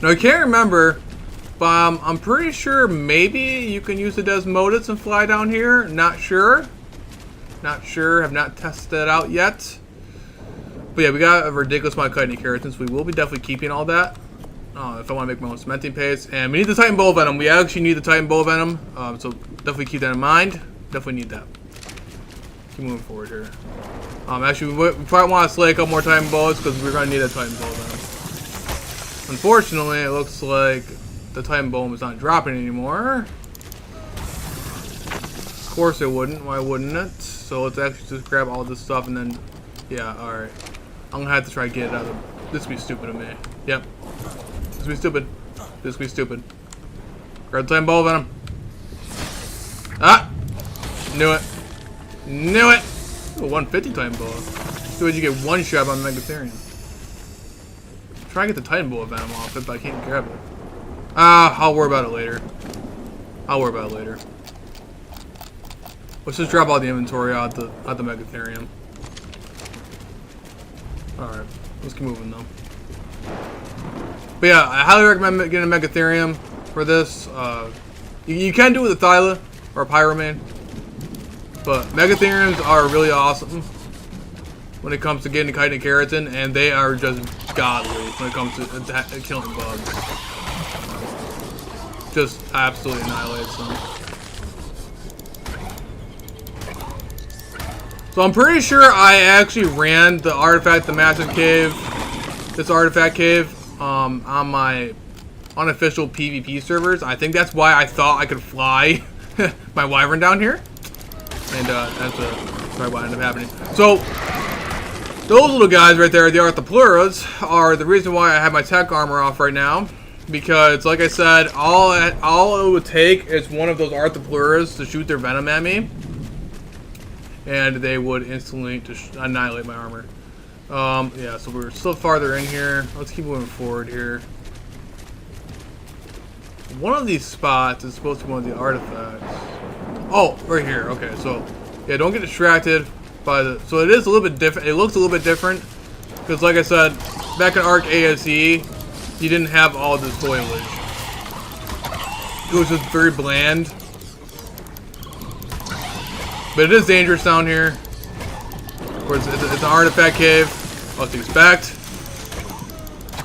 Now, I can't remember, but I'm pretty sure maybe you can use the Desmodus and fly down here. Not sure. Not sure. Have not tested that out yet. But yeah, we got a ridiculous amount of chitin and keratin, so we will be definitely keeping all that. If I want to make my own cementing paste. And we need the Titan Bull Venom. We actually need the Titan Bull Venom. So definitely keep that in mind. Definitely need that. Keep moving forward here. Actually, we probably want to slay a couple more Titan Bullets because we're going to need that Titan Bull Venom. Unfortunately, it looks like the Titan Bull is not dropping anymore. Of course it wouldn't. Why wouldn't it? So let's actually just grab all this stuff and then... Yeah, alright. I'm going to have to try to get it out of... This would be stupid of me. Yep. This would be stupid. This would be stupid. Grab the Titan Bull Venom. Ah! Knew it. Knew it! Ooh, 150 Titan Bull. So you get one shot on Megatherium. Try to get the Titan Bull Venom off it, but I can't grab it. I'll worry about it later. I'll worry about it later. Let's just drop all the inventory out the Megatherium. Alright, let's keep moving though. But yeah, I highly recommend getting a Megatherium for this. You can do it with a Thyla or a Pyromane, but Megatheriums are really awesome when it comes to getting chitin and keratin, and they are just godly when it comes to killing bugs. Just absolutely annihilates them. So I'm pretty sure I actually ran the artifact, the massive cave, this artifact cave, on my unofficial PvP servers. I think that's why I thought I could fly my Wyvern down here, and that's probably what ended up happening. So those little guys right there, the Arthropluras, are the reason why I have my tech armor off right now. Because, like I said, all it would take is one of those Arthropluras to shoot their venom at me, and they would instantly just annihilate my armor. Yeah, so we're still farther in here. Let's keep moving forward here. One of these spots is supposed to be one of the artifacts. Oh, right here. Okay, so yeah, don't get distracted by the. So it is a little bit different. It looks a little bit different because, like I said, back in Arc ASE, you didn't have all this foliage. It was just very bland. But it is dangerous down here. Of course, it's an artifact cave. What to expect.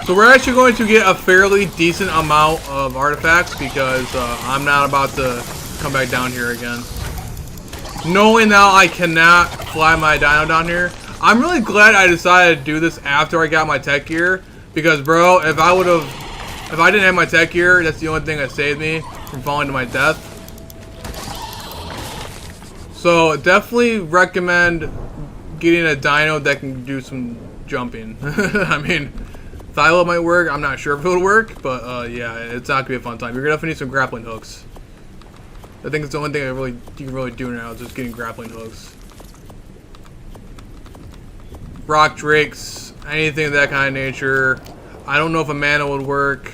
So we're actually going to get a fairly decent amount of artifacts because I'm not about to come back down here again. Knowing now I cannot fly my dino down here, I'm really glad I decided to do this after I got my tech gear. Because, bro, if I didn't have my tech gear, that's the only thing that saved me from falling to my death. So, definitely recommend getting a dino that can do some jumping. I mean, Thyla might work. I'm not sure if it'll work, but yeah, it's not gonna be a fun time. You're gonna definitely need some grappling hooks. I think it's the only thing you can really do now is just getting grappling hooks. Rock drakes, anything of that kind of nature. I don't know if a mana would work.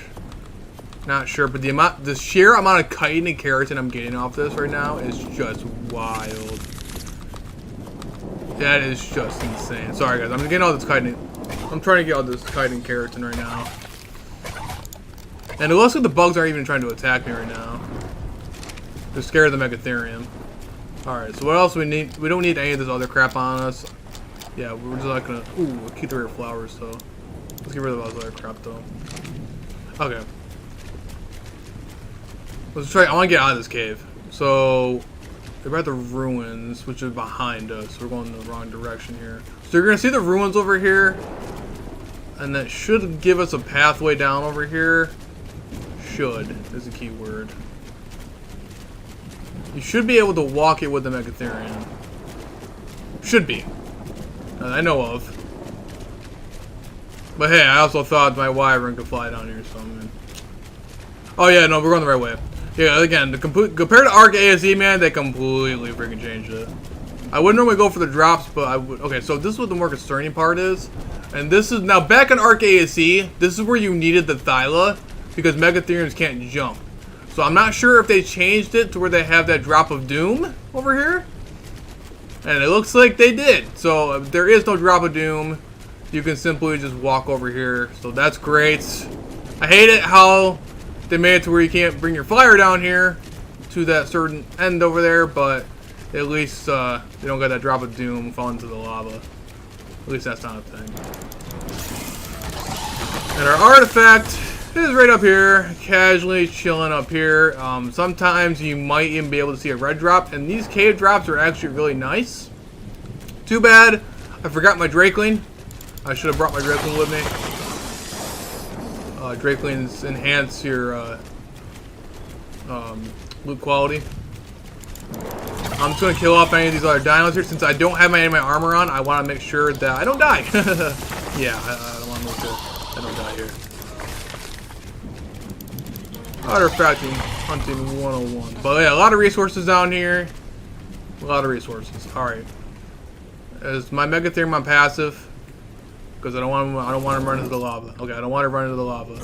Not sure, but the sheer amount of chitin and keratin I'm getting off this right now is just wild. That is just insane. Sorry guys, I'm getting all this chitin. I'm trying to get all this chitin and keratin right now. And it looks like the bugs aren't even trying to attack me right now. They're scared of the Megatherium. Alright, so what else do we need? We don't need any of this other crap on us. Yeah, we're just not gonna... Ooh, we'll keep the rare flowers though. Let's get rid of all this other crap though. Okay. Let's try... I want to get out of this cave. So... We're at the ruins, which are behind us. We're going in the wrong direction here. So you're going to see the ruins over here. And that should give us a pathway down over here. should is the key word. You should be able to walk it with the Megatherium. Should be. I know of. But hey, I also thought my Wyvern could fly down here or something. Oh yeah, no, we're going the right way. Yeah, again, compared to Arc ASE, man, they completely freaking changed it. I wouldn't normally go for the drops, but I would. Okay, so this is what the more concerning part is. And this is, now back in Arc ASE, this is where you needed the Thyla, because Megatheriums can't jump. So I'm not sure if they changed it to where they have that drop of doom over here. And it looks like they did. So there is no drop of doom. You can simply just walk over here. So that's great. I hate it how they made it to where you can't bring your flyer down here to that certain end over there, but at least they don't get that drop of doom falling into the lava. At least that's not a thing. And our artifact is right up here, casually chilling up here. Sometimes you might even be able to see a red drop, and these cave drops are actually really nice. Too bad I forgot my Drakeling. I should have brought my Drakeling with me. Drakelings enhance your loot quality. I'm just going to kill off any of these other dinos here. Since I don't have my armor on, I want to make sure that I don't die. Yeah, I don't want to make sure I don't die here. Artifacting hunting 101. But yeah, a lot of resources down here. A lot of resources. Alright. Is my Megatherium on passive? Because I don't want to run into the lava. Okay, I don't want to run into the lava.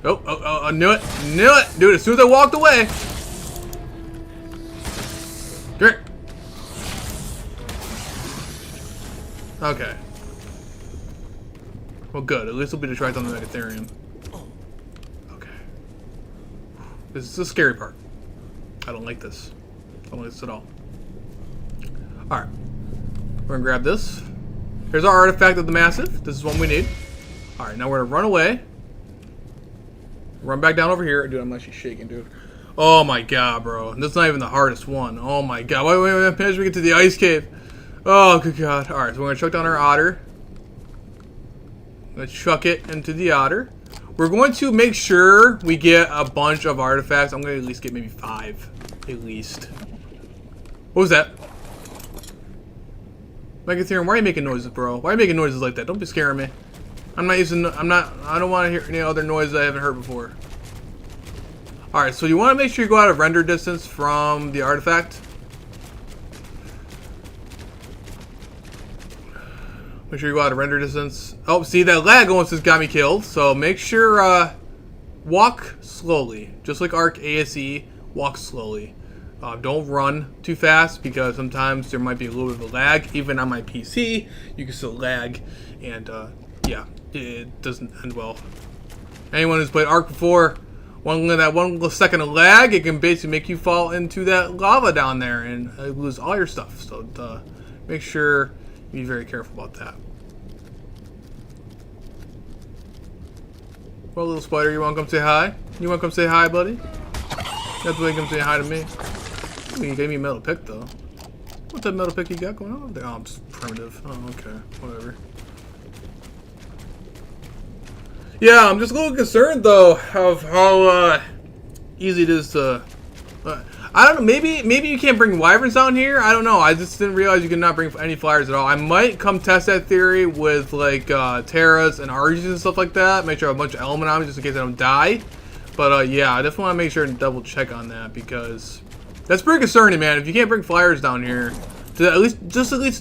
Oh, I knew it. Knew it! Dude, as soon as I walked away. Drink. Okay. Well, good. At least we'll be distracted on the Megatherium. Okay. This is the scary part. I don't like this. I don't like this at all. Alright. We're gonna grab this. Here's our artifact of the massive. This is one we need. Alright, now we're gonna run away. Run back down over here. Dude, I'm actually shaking, dude. Oh my god, bro. This is not even the hardest one. Oh my god. Wait. As we get to the ice cave. Oh, good god. Alright, so we're gonna chuck down our otter. Let's chuck it into the otter. We're going to make sure we get a bunch of artifacts. I'm gonna at least get maybe 5. At least. What was that? Megatherium, why are you making noises, bro? Why are you making noises like that? Don't be scaring me. I don't want to hear any other noise I haven't heard before. Alright, so you want to make sure you go out of render distance from the artifact. Make sure you go out of render distance. Oh, see, that lag almost just got me killed. So make sure, walk slowly. Just like Arc ASE, walk slowly. Don't run too fast because sometimes there might be a little bit of a lag. Even on my PC, you can still lag. And, yeah, it doesn't end well. Anyone who's played Arc before, that one second of lag, it can basically make you fall into that lava down there and lose all your stuff. So, make sure you be very careful about that. Well, little spider, you want to come say hi? You want to come say hi, buddy? That's why you come say hi to me. You gave me a metal pick, though. What's that metal pick you got going on over there? Oh, I'm just primitive. Oh, okay. Whatever. Yeah, I'm just a little concerned, though, of how easy it is to... I don't know. Maybe you can't bring wyverns down here. I don't know. I just didn't realize you could not bring any flyers at all. I might come test that theory with, like, Terras and Argies and stuff like that. Make sure I have a bunch of element on me just in case I don't die. But, yeah, I definitely want to make sure and double check on that because... That's pretty concerning, man. If you can't bring flyers down here, to at least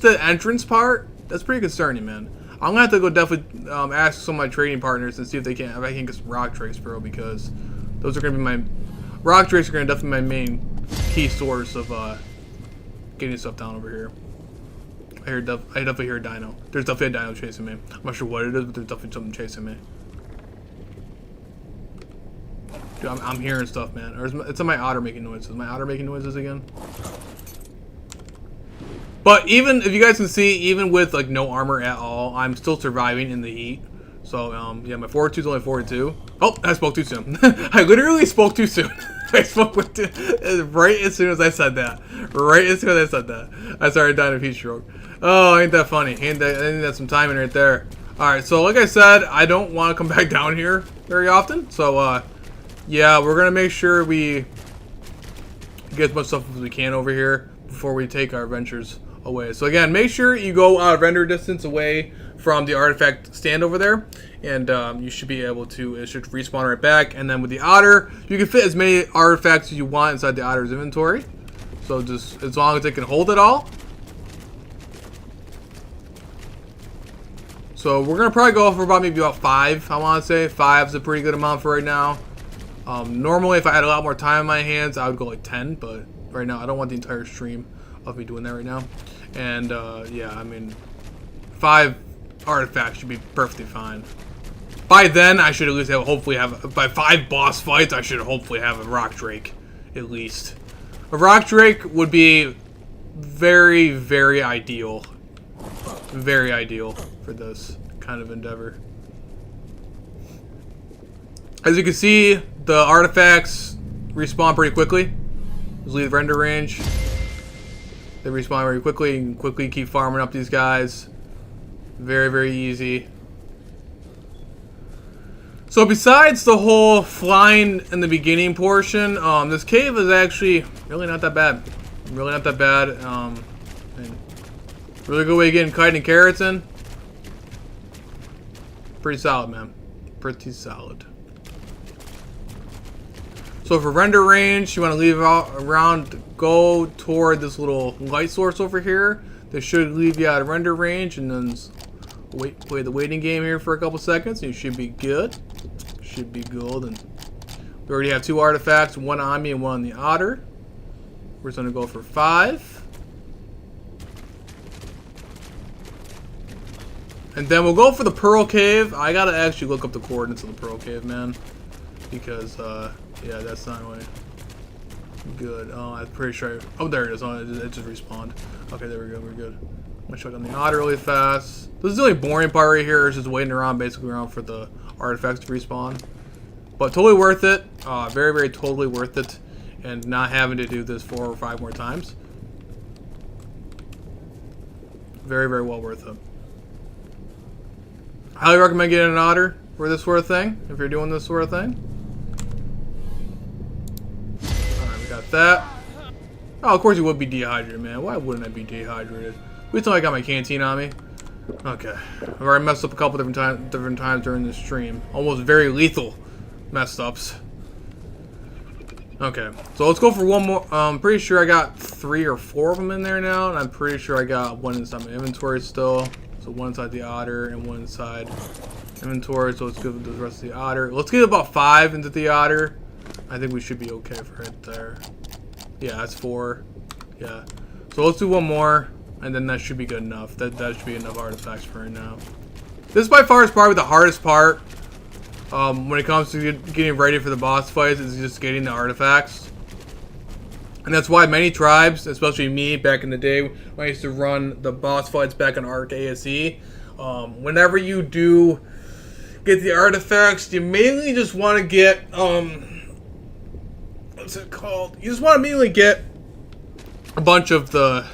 the entrance part, that's pretty concerning, man. I'm gonna have to go definitely ask some of my trading partners and see if I can get some rock drakes, bro, because those are gonna be my rock drakes are gonna definitely be my main key source of getting stuff down over here. I definitely hear a dino. There's definitely a dino chasing me. I'm not sure what it is, but there's definitely something chasing me. Dude, I'm hearing stuff, man. Or it's my otter making noises. Is my otter making noises again? But even if you guys can see, even with like no armor at all, I'm still surviving in the heat. So yeah, my 42 is only 42. Oh, I spoke too soon. I literally spoke too soon. I spoke with right as soon as I said that. Right as soon as I said that, I started dying of heat stroke. Oh, ain't that funny? Ain't that some timing right there? Alright, so like I said, I don't want to come back down here very often. So, yeah, we're going to make sure we get as much stuff as we can over here before we take our ventures away. So again, make sure you go out of render distance away from the artifact stand over there. And you should be able to, it should respawn right back. And then with the otter, you can fit as many artifacts as you want inside the otter's inventory. So just as long as it can hold it all. So we're going to probably go for about maybe about 5, I want to say. 5 is a pretty good amount for right now. Normally, if I had a lot more time in my hands, I would go like 10. But right now, I don't want the entire stream of me doing that right now. And yeah, I mean, 5 artifacts should be perfectly fine. By then, I should at least have, hopefully have, by 5 boss fights, I should hopefully have a Rock Drake, at least. A Rock Drake would be very, very ideal. Very ideal for this kind of endeavor. As you can see, the artifacts respawn pretty quickly. Just leave render range. They respawn very quickly. You can quickly keep farming up these guys. Very, very easy. So besides the whole flying in the beginning portion, this cave is actually really not that bad. Really not that bad. And really good way of getting chitin and carrots in. Pretty solid, man. Pretty solid. So for render range, you want to leave out around, go toward this little light source over here. This should leave you out of render range, and then play the waiting game here for a couple seconds, and you should be good. Should be golden. We already have 2 artifacts, one on me and one on the otter. We're just gonna go for 5. And then we'll go for the Pearl Cave. I gotta actually look up the coordinates of the Pearl Cave, man. Because, yeah, that's not really good. Oh, I'm pretty sure. Oh, there it is. Oh, it just respawned. Okay, there we go. We're good. I'm gonna shut down the otter really fast. This is the only boring part right here. Is just waiting around, basically around for the artifacts to respawn. But totally worth it. Very, very totally worth it. And not having to do this 4 or 5 more times. Very, very well worth it. Highly recommend getting an otter for this sort of thing, if you're doing this sort of thing. Alright, we got that. Oh, of course you would be dehydrated, man. Why wouldn't I be dehydrated? Wait till I got my canteen on me. Okay. I've already messed up a couple different times during this stream. Almost very lethal messed ups. Okay, so let's go for one more. I'm pretty sure I got 3 or 4 of them in there now, and I'm pretty sure I got 1 inside my inventory still. So 1 inside the otter and 1 inside inventory. So let's give the rest of the otter. Let's get about 5 into the otter. I think we should be okay for right there. Yeah, that's 4. Yeah. So let's do 1 more, and then that should be good enough. That should be enough artifacts for right now. This by far is probably the hardest part. When it comes to getting ready for the boss fights, is just getting the artifacts. And that's why many tribes, especially me back in the day when I used to run the boss fights back on Arc ASE, whenever you do get the artifacts, you mainly just want to get, what's it called? You just want to mainly get a bunch of the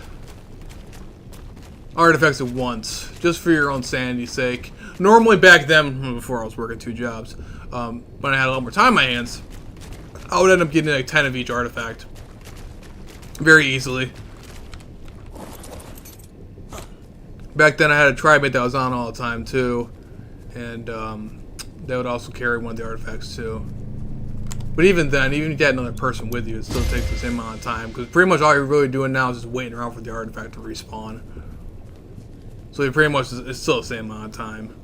artifacts at once, just for your own sanity's sake. Normally back then, before I was working 2 jobs, when I had a lot more time on my hands, I would end up getting like 10 of each artifact. Very easily. Back then I had a tribemate that was on all the time too. And they would also carry 1 of the artifacts too. But even then, even if you had another person with you, it still takes the same amount of time. Because pretty much all you're really doing now is just waiting around for the artifact to respawn. So you pretty much, it's still the same amount of time.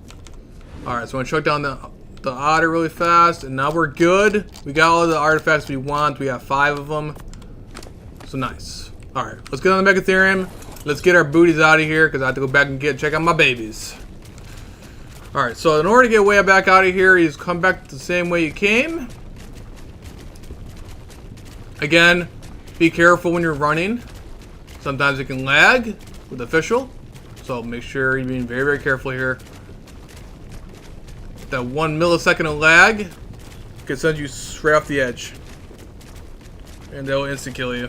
Alright, so I'm going to chuck down the otter really fast. And now we're good. We got all the artifacts we want. We got 5 of them. So nice. Alright, let's get on the Megatherium. Let's get our booties out of here because I have to go back and check out my babies. Alright, so in order to get way back out of here, you just come back the same way you came. Again, be careful when you're running. Sometimes it can lag with official. So make sure you're being very, very careful here. That 1 millisecond of lag can send you straight off the edge. And they'll insta kill you.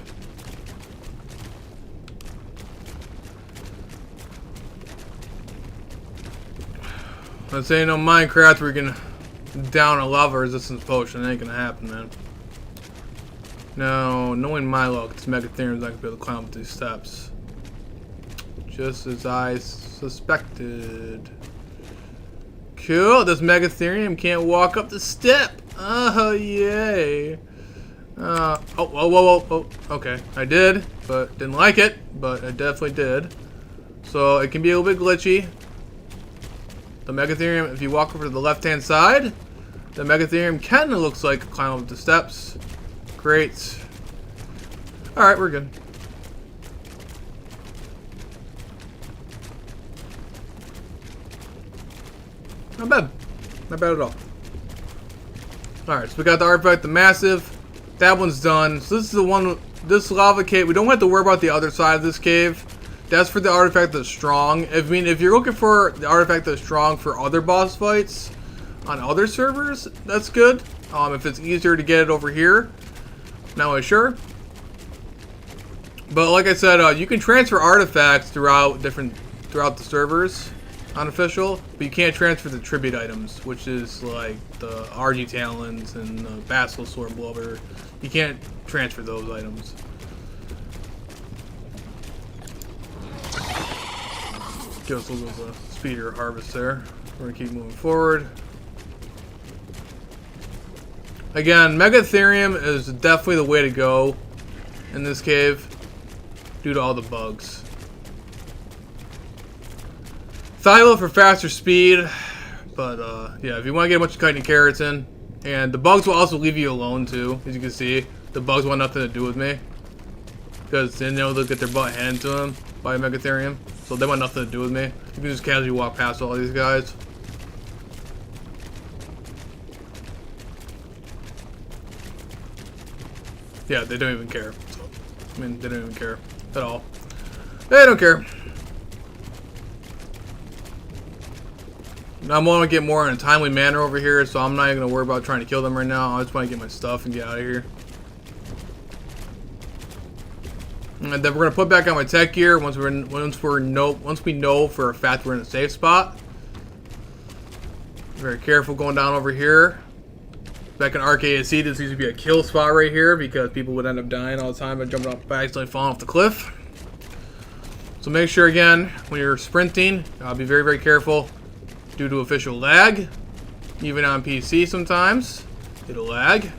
Let's say no Minecraft where you can down a lava resistance potion. It ain't gonna happen, man. No, knowing my luck, this Megatherium's not gonna be able to climb up these steps. Just as I suspected. Cool, this Megatherium can't walk up the step. Oh, yay. Oh, whoa, whoa, whoa, oh, okay. I did, but didn't like it, but I definitely did. So it can be a little bit glitchy. The Megatherium, if you walk over to the left-hand side, the Megatherium kind of looks like climb up the steps. Great. Alright, we're good. Not bad. Not bad at all. Alright, so we got the artifact, the massive. That one's done. So this is the one, this lava cave. We don't have to worry about the other side of this cave. That's for the artifact that's strong. I mean, if you're looking for the artifact that's strong for other boss fights on other servers, that's good. If it's easier to get it over here, not really sure. But like I said, you can transfer artifacts throughout the servers, unofficial, but you can't transfer the tribute items, which is like the RG Talons and the Basilisk Sword Blower. You can't transfer those items. Give us a little bit of speedier harvest there. We're gonna keep moving forward. Again, Megatherium is definitely the way to go in this cave due to all the bugs. Thyla for faster speed, but yeah, if you want to get a bunch of chitin keratin, and the bugs will also leave you alone too. As you can see, the bugs want nothing to do with me because they know they'll get their butt handed to them by Megatherium, so they want nothing to do with me. You can just casually walk past all these guys. Yeah, they don't even care. So, I mean, they don't even care at all. They don't care. I want to get more in a timely manner over here, so I'm not even going to worry about trying to kill them right now. I just want to get my stuff and get out of here. And then we're going to put back on my tech gear once we know for a fact we're in a safe spot. Very careful going down over here. Back in ArcASC, this used to be a kill spot right here because people would end up dying all the time by jumping off, by accidentally falling off the cliff. So make sure again when you're sprinting, be very, very careful. Due to official lag, even on PC sometimes, it'll lag.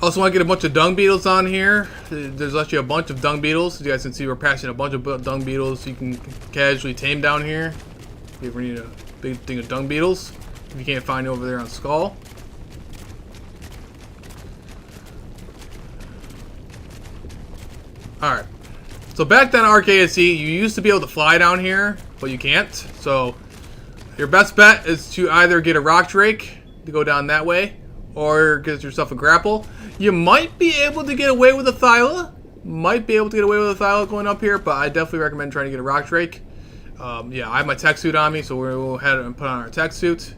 Also want to get a bunch of dung beetles on here. There's actually a bunch of dung beetles. As you guys can see, we're passing a bunch of dung beetles you can casually tame down here. If you ever need a big thing of dung beetles, if you can't find it over there on Skull. Alright. So back then, ArcASC, you used to be able to fly down here, but you can't. So your best bet is to either get a rock drake to go down that way, or get yourself a grapple. You might be able to get away with a Thyla. Going up here, but I definitely recommend trying to get a rock drake. Yeah, I have my tech suit on me, so we'll go ahead and put on our tech suit.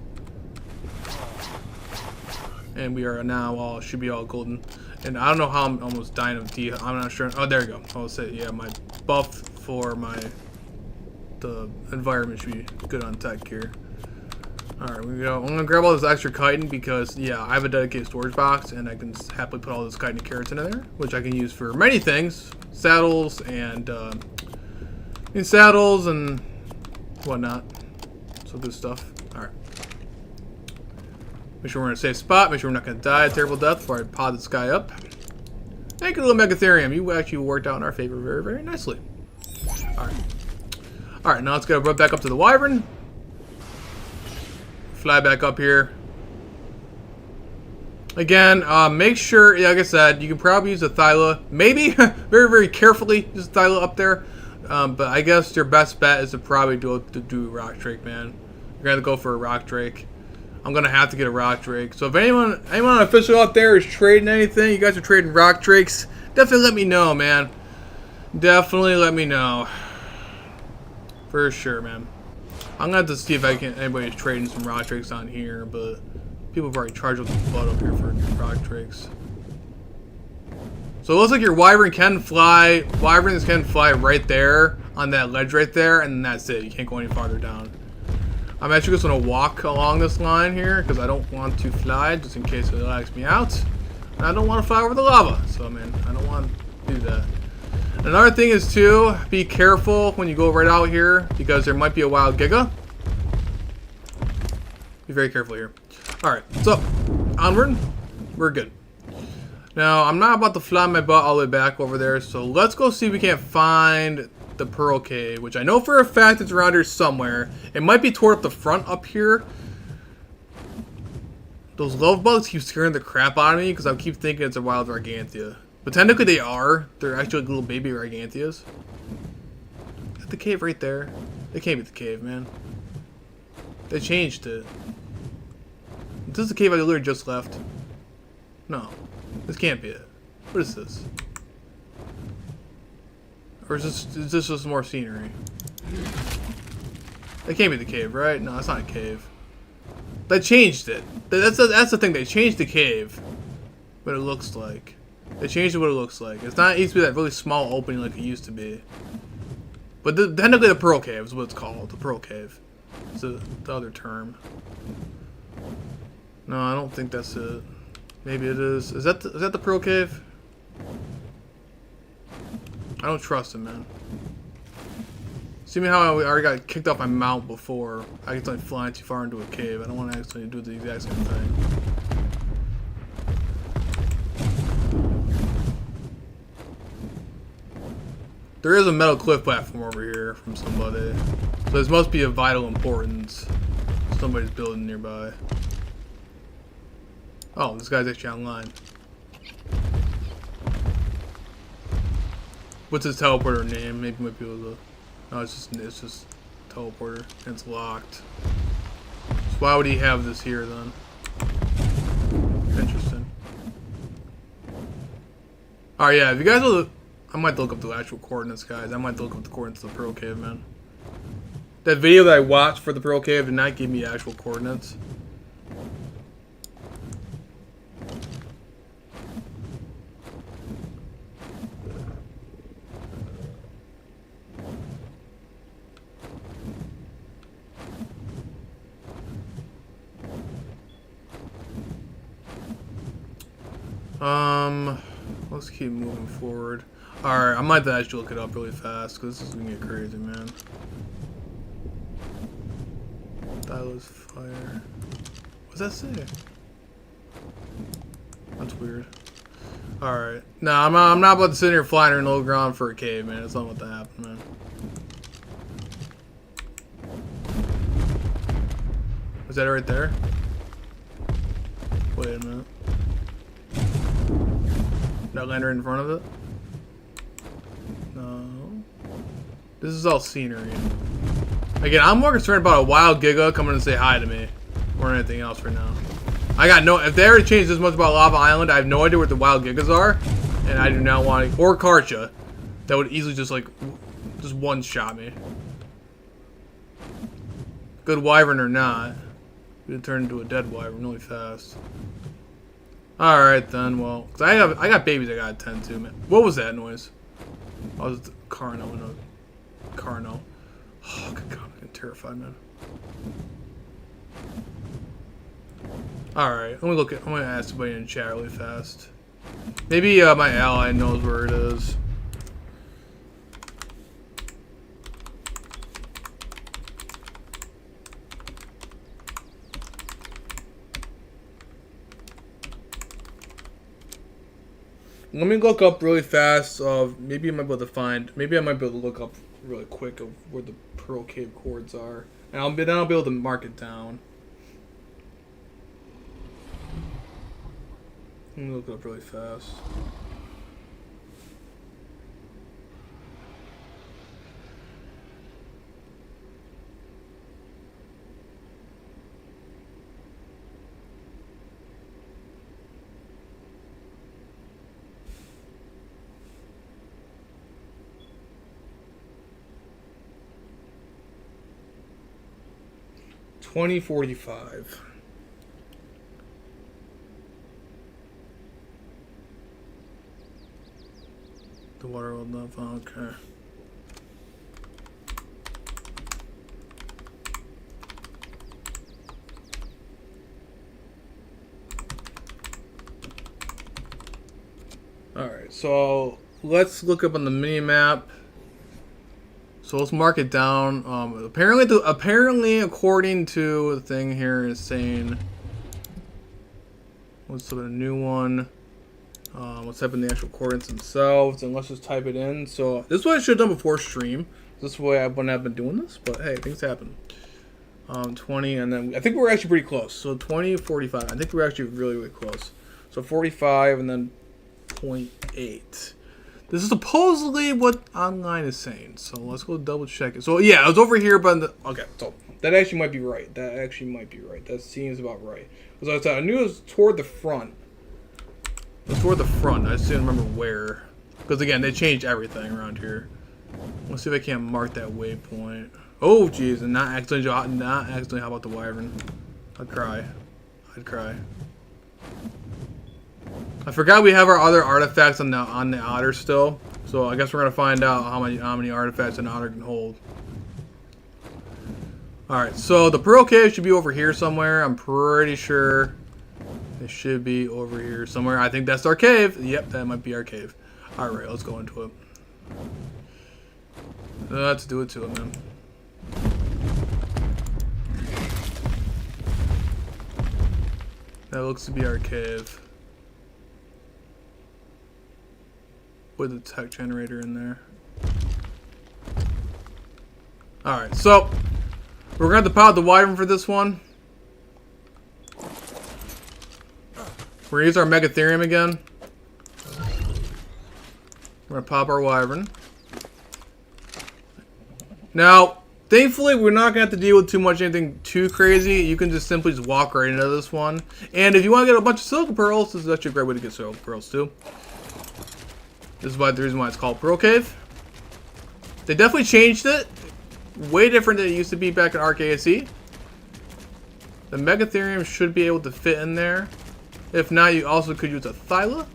And we are now should be all golden. And I don't know how I'm almost dying of D. I'm not sure. Oh, there we go. I'll say, yeah, my buff for the environment should be good on tech here. Alright, we go. I'm gonna grab all this extra chitin because, yeah, I have a dedicated storage box and I can happily put all this chitin keratin in there, which I can use for many things. Saddles and, saddles and whatnot. So good stuff. Alright. Make sure we're in a safe spot. Make sure we're not going to die a terrible death before I pod this guy up. Thank you, little Megatherium. You actually worked out in our favor very, very nicely. Alright. Alright, now let's go run back up to the Wyvern. Fly back up here. Again, make sure, like I said, you can probably use a Thyla. Maybe, very, very carefully, use a Thyla up there. But I guess your best bet is to probably do a Rock Drake, man. You're going to go for a Rock Drake. I'm gonna have to get a Rock Drake. So if anyone official out there is trading anything, you guys are trading Rock Drakes, definitely let me know, man. Definitely let me know. For sure, man. I'm gonna have to see if anybody's trading some Rock Drakes on here, but people have already charged up the butt up here for Rock Drakes. So it looks like your Wyverns can fly right there. on that ledge right there, and that's it. You can't go any farther down. I'm actually just gonna walk along this line here because I don't want to fly, just in case it lags me out. And I don't want to fly over the lava, so I mean, I don't want to do that. Another thing is too, be careful when you go right out here because there might be a wild Giga. Be very careful here. Alright, so onward. We're good. Now, I'm not about to fly my butt all the way back over there, so let's go see if we can't find the Pearl Cave, which I know for a fact it's around here somewhere. It might be toward up the front up here. Those love bugs keep scaring the crap out of me because I keep thinking it's a wild Gargantia. But technically they are. They're actually like little baby Gargantias. Got the cave right there. They can't be the cave, man. They changed it. This is the cave I literally just left. No. This can't be it. What is this? Or is this just more scenery? That can't be the cave, right? No, it's not a cave. They changed it. That's the thing. They changed the cave. What it looks like. They changed it what it looks like. It's not, it used to be that really small opening like it used to be. But technically the Pearl Cave is what it's called. The Pearl Cave. It's the other term. No, I don't think that's it. Maybe it is. Is that the Pearl Cave? I don't trust him, man. See me how I already got kicked off my mount before. I accidentally flying too far into a cave. I don't want to accidentally do the exact same thing. There is a metal cliff platform over here from somebody. So this must be of vital importance. Somebody's building nearby. Oh, this guy's actually online. What's his teleporter name? Maybe we might be able to. No, it's just teleporter. And it's locked. So why would he have this here then? Interesting. Alright, yeah, if you guys will, I might look up the actual coordinates, guys. I might look up the coordinates of the Pearl Cave, man. That video that I watched for the Pearl Cave did not give me actual coordinates. Let's keep moving forward. Alright, I might actually look it up really fast because this is gonna get crazy, man. Thylos fire. What's that say? That's weird. Alright. Nah, I'm not about to sit here flying in the low ground for a cave, man. It's not about to happen, man. Is that right there? Wait a minute. That land right in front of it? No. This is all scenery. Again, I'm more concerned about a wild Giga coming to say hi to me more than anything else right now. I got no. If they already changed this much about Lava Island, I have no idea what the wild Gigas are, and I do not want to. Or Karcha, that would easily just like, just one shot me. Good wyvern or not, it turned into a dead wyvern really fast. Alright then, well, cause I got babies I gotta tend to, man. What was that noise? Oh, it was the Carno in a Carno. Oh, good God, I'm getting terrified, man. Alright, I'm gonna ask somebody in chat really fast. Maybe my ally knows where it is. Let me look up really fast. Maybe I might be able to find. Maybe I might be able to look up really quick of where the Pearl Cave chords are, and then I'll be able to mark it down. Let me look it up really fast. $20.45. The water will not. Okay. Alright, so let's look up on the mini map. So let's mark it down. Apparently, according to the thing here, is saying, let's look at a new one. Let's type in the actual coordinates themselves, and let's just type it in. So this is what I should have done before stream. This is the way I wouldn't have been doing this, but hey, things happen. 20, and then I think we're actually pretty close. So 20, 45. I think we're actually really, really close. So 45, and then 0.8. This is supposedly what online is saying, so let's go double check it. So yeah, I was over here, but okay, so that actually might be right. That seems about right. Because I knew it was toward the front. It was toward the front. I just didn't remember where. Because again, they changed everything around here. Let's see if I can't mark that waypoint. Oh jeez, and not accidentally. How about the wyvern? I'd cry. I forgot we have our other artifacts on the otter still, so I guess we're gonna find out how many artifacts an otter can hold. All right, so the pearl cave should be over here somewhere. I'm pretty sure it should be over here somewhere. I think that's our cave. Yep, that might be our cave. All right, let's go into it. Let's do it to it, man. That looks to be our cave. With a tech generator in there. Alright, so we're gonna have to pilot the wyvern for this one. We're gonna use our Megatherium again. We're gonna pop our wyvern. Now, thankfully, we're not gonna have to deal with anything too crazy. You can just simply walk right into this one. And if you want to get a bunch of Silica Pearls, this is actually a great way to get Silica Pearls too. This is the reason why it's called Pearl Cave. They definitely changed it. Way different than it used to be back in Ark ASE. The Megatherium should be able to fit in there. If not, you also could use a Thyla.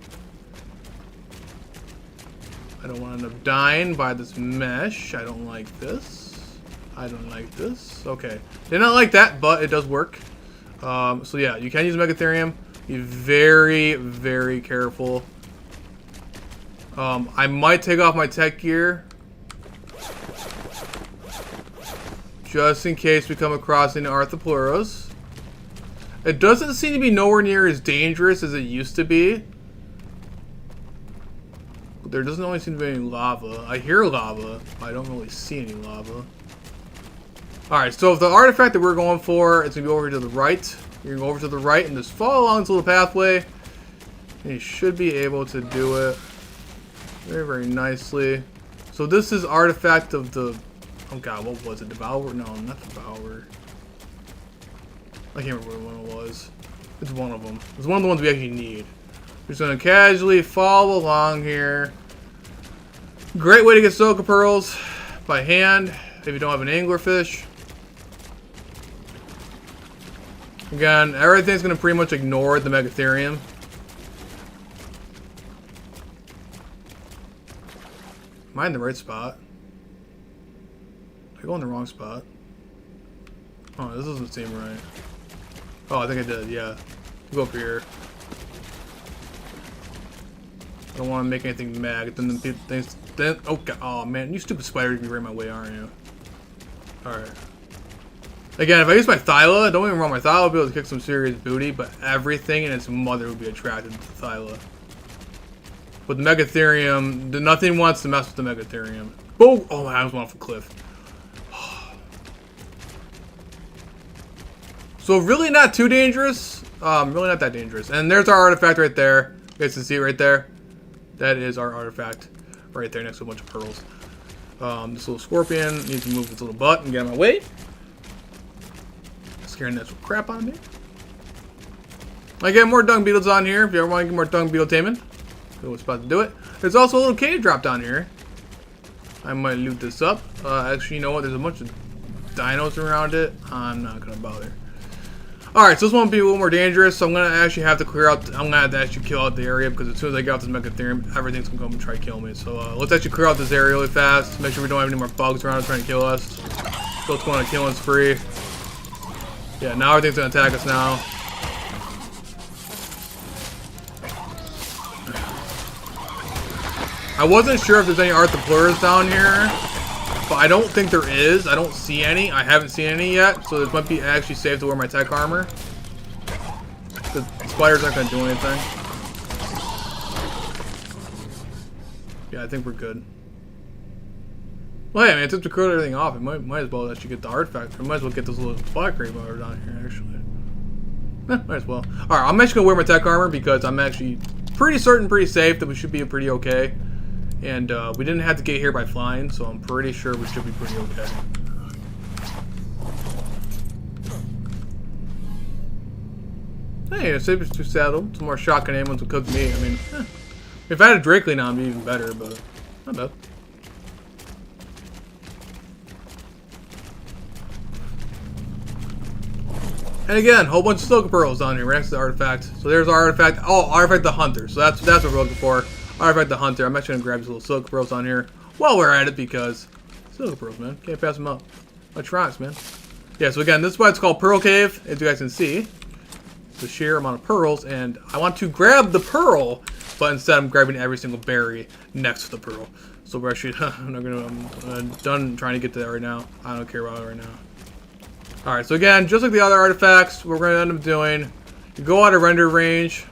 I don't want to end up dying by this mesh. I don't like this. I don't like this. Okay. Did not like that, but it does work. So yeah, you can use Megatherium. Be very, very careful. I might take off my tech gear just in case we come across any Arthropluros. It doesn't seem to be nowhere near as dangerous as it used to be. There doesn't always seem to be any lava. I hear lava. I don't really see any lava. Alright, so if the artifact that we're going for, it's going to be over to the right. You're going to go over to the right and just follow along this little pathway. And you should be able to do it very, very nicely. So this is artifact of the... Oh god, what was it? Devourer? No, not Devourer. I can't remember what one it was. It's one of them. It's one of the ones we actually need. We're just going to casually follow along here. Great way to get Silica Pearls by hand if you don't have an anglerfish. Again, everything's going to pretty much ignore the Megatherium. Am I in the right spot? Did I go in the wrong spot? Oh, this doesn't seem right. Oh, I think I did, yeah. Go up here. I don't want to make anything mad. Then the things. Then, oh god, oh man, you stupid spider, you're gonna be right in my way, aren't you? Alright. Again, if I use my Thyla, don't even wrong, my Thyla will be able to kick some serious booty, but everything and its mother would be attracted to the Thyla. With the Megatherium, nothing wants to mess with the Megatherium. Boom! Oh, I almost went off a cliff. So really not too dangerous. Really not that dangerous. And there's our artifact right there. You guys can see it right there. That is our artifact right there next to a bunch of pearls. This little scorpion needs to move its little butt and get out of my way. Scaring that crap out of me. I get more dung beetles on here if you ever want to get more dung beetle taming. Good spot to do it. There's also a little cave drop down here. I might loot this up. Actually, you know what? There's a bunch of dinos around it. I'm not gonna bother. Alright, so this one will be a little more dangerous, so I'm gonna actually have to clear out. I'm gonna have to actually kill out the area because as soon as I get off this Megatherium, everything's gonna come and try to kill me. So let's actually clear out this area really fast. Make sure we don't have any more bugs around trying to kill us. So let's go on a killing spree. Yeah, now everything's gonna attack us now. I wasn't sure if there's any Arthropleurus down here, but I don't think there is. I don't see any. I haven't seen any yet, so it might be actually safe to wear my tech armor. The spiders aren't gonna do anything. Yeah, I think we're good. Well, hey, man, it's to clear everything off. It might as well actually get the artifact. I might as well get this little black grave motor down here, actually. Might as well. Alright, I'm actually gonna wear my tech armor because I'm actually pretty certain, pretty safe that we should be pretty okay. And we didn't have to get here by flying, so I'm pretty sure we should be pretty okay. Hey, a Saber's 2 saddle. Some more shotgun ammo to cook meat. I mean, if I had a Drakeley now, it'd be even better, but not bad. And again, a whole bunch of Silica Pearls down here right next to the artifact. So there's our artifact. Oh, artifact the Hunter. So that's what we're looking for. Artifact the Hunter. I'm actually gonna grab these little Silica Pearls on here while we're at it because Silica Pearls, man. Can't pass them up. Electronics, man. Yeah, so again, this is why it's called Pearl Cave, as you guys can see. The sheer amount of pearls, and I want to grab the pearl, but instead I'm grabbing every single berry next to the pearl. So we're actually, I'm done trying to get to that right now. I don't care about it right now. Alright, so again, just like the other artifacts, what we're going to end up doing, you go out of render range,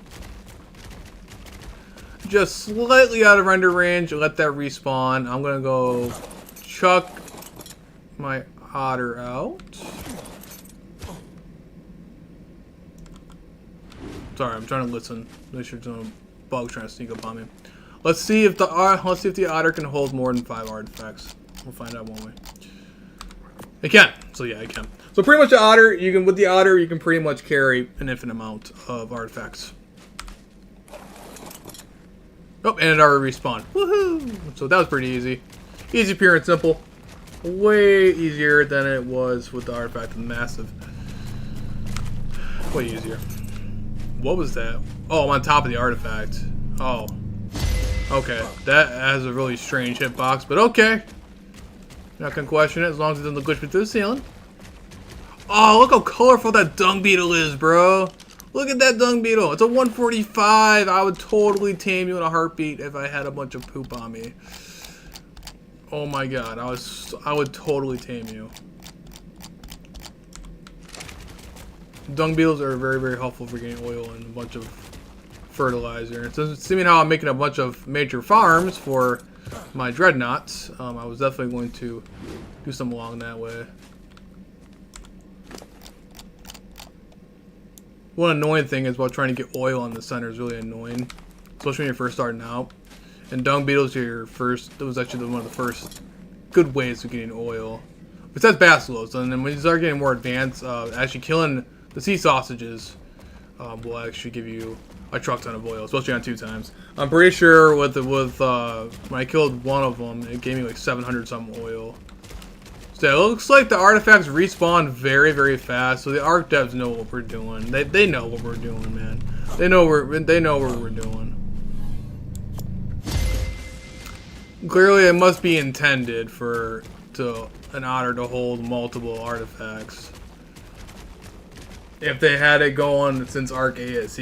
just slightly out of render range, let that respawn. I'm going to go chuck my otter out. Sorry, I'm trying to listen. Make sure there's no bugs trying to sneak up on me. Let's see if the otter can hold more than 5 artifacts. We'll find out, won't we? It can. So yeah, it can. So pretty much the otter, with the otter you can pretty much carry an infinite amount of artifacts. Oh, and it already respawned. Woohoo! So that was pretty easy. Easy, pure and simple. Way easier than it was with the artifact of massive. Way easier. What was that? Oh, I'm on top of the artifact. Oh. Okay. That has a really strange hitbox, but okay. Not gonna question it as long as it doesn't glitch me through the ceiling. Oh, look how colorful that dung beetle is, bro. Look at that dung beetle. It's a 145. I would totally tame you in a heartbeat if I had a bunch of poop on me. Oh my god, I would totally tame you. Dung beetles are very, very helpful for getting oil and a bunch of fertilizer. So, seeing how I'm making a bunch of major farms for my dreadnoughts, I was definitely going to do something along that way. One annoying thing is while trying to get oil on the center is really annoying, especially when you're first starting out. And dung beetles are your first. That was actually one of the first good ways of getting oil. Besides basilos, and then when you start getting more advanced, actually killing the sea sausages will actually give you a truck ton of oil, especially on 2 times. I'm pretty sure when I killed one of them, it gave me like 700 something oil. So it looks like the artifacts respawn very, very fast. So the arc devs know what we're doing. They know what we're doing, man. They know what we're doing. Clearly, it must be intended for an otter to hold multiple artifacts. If they had it going since Arc ASE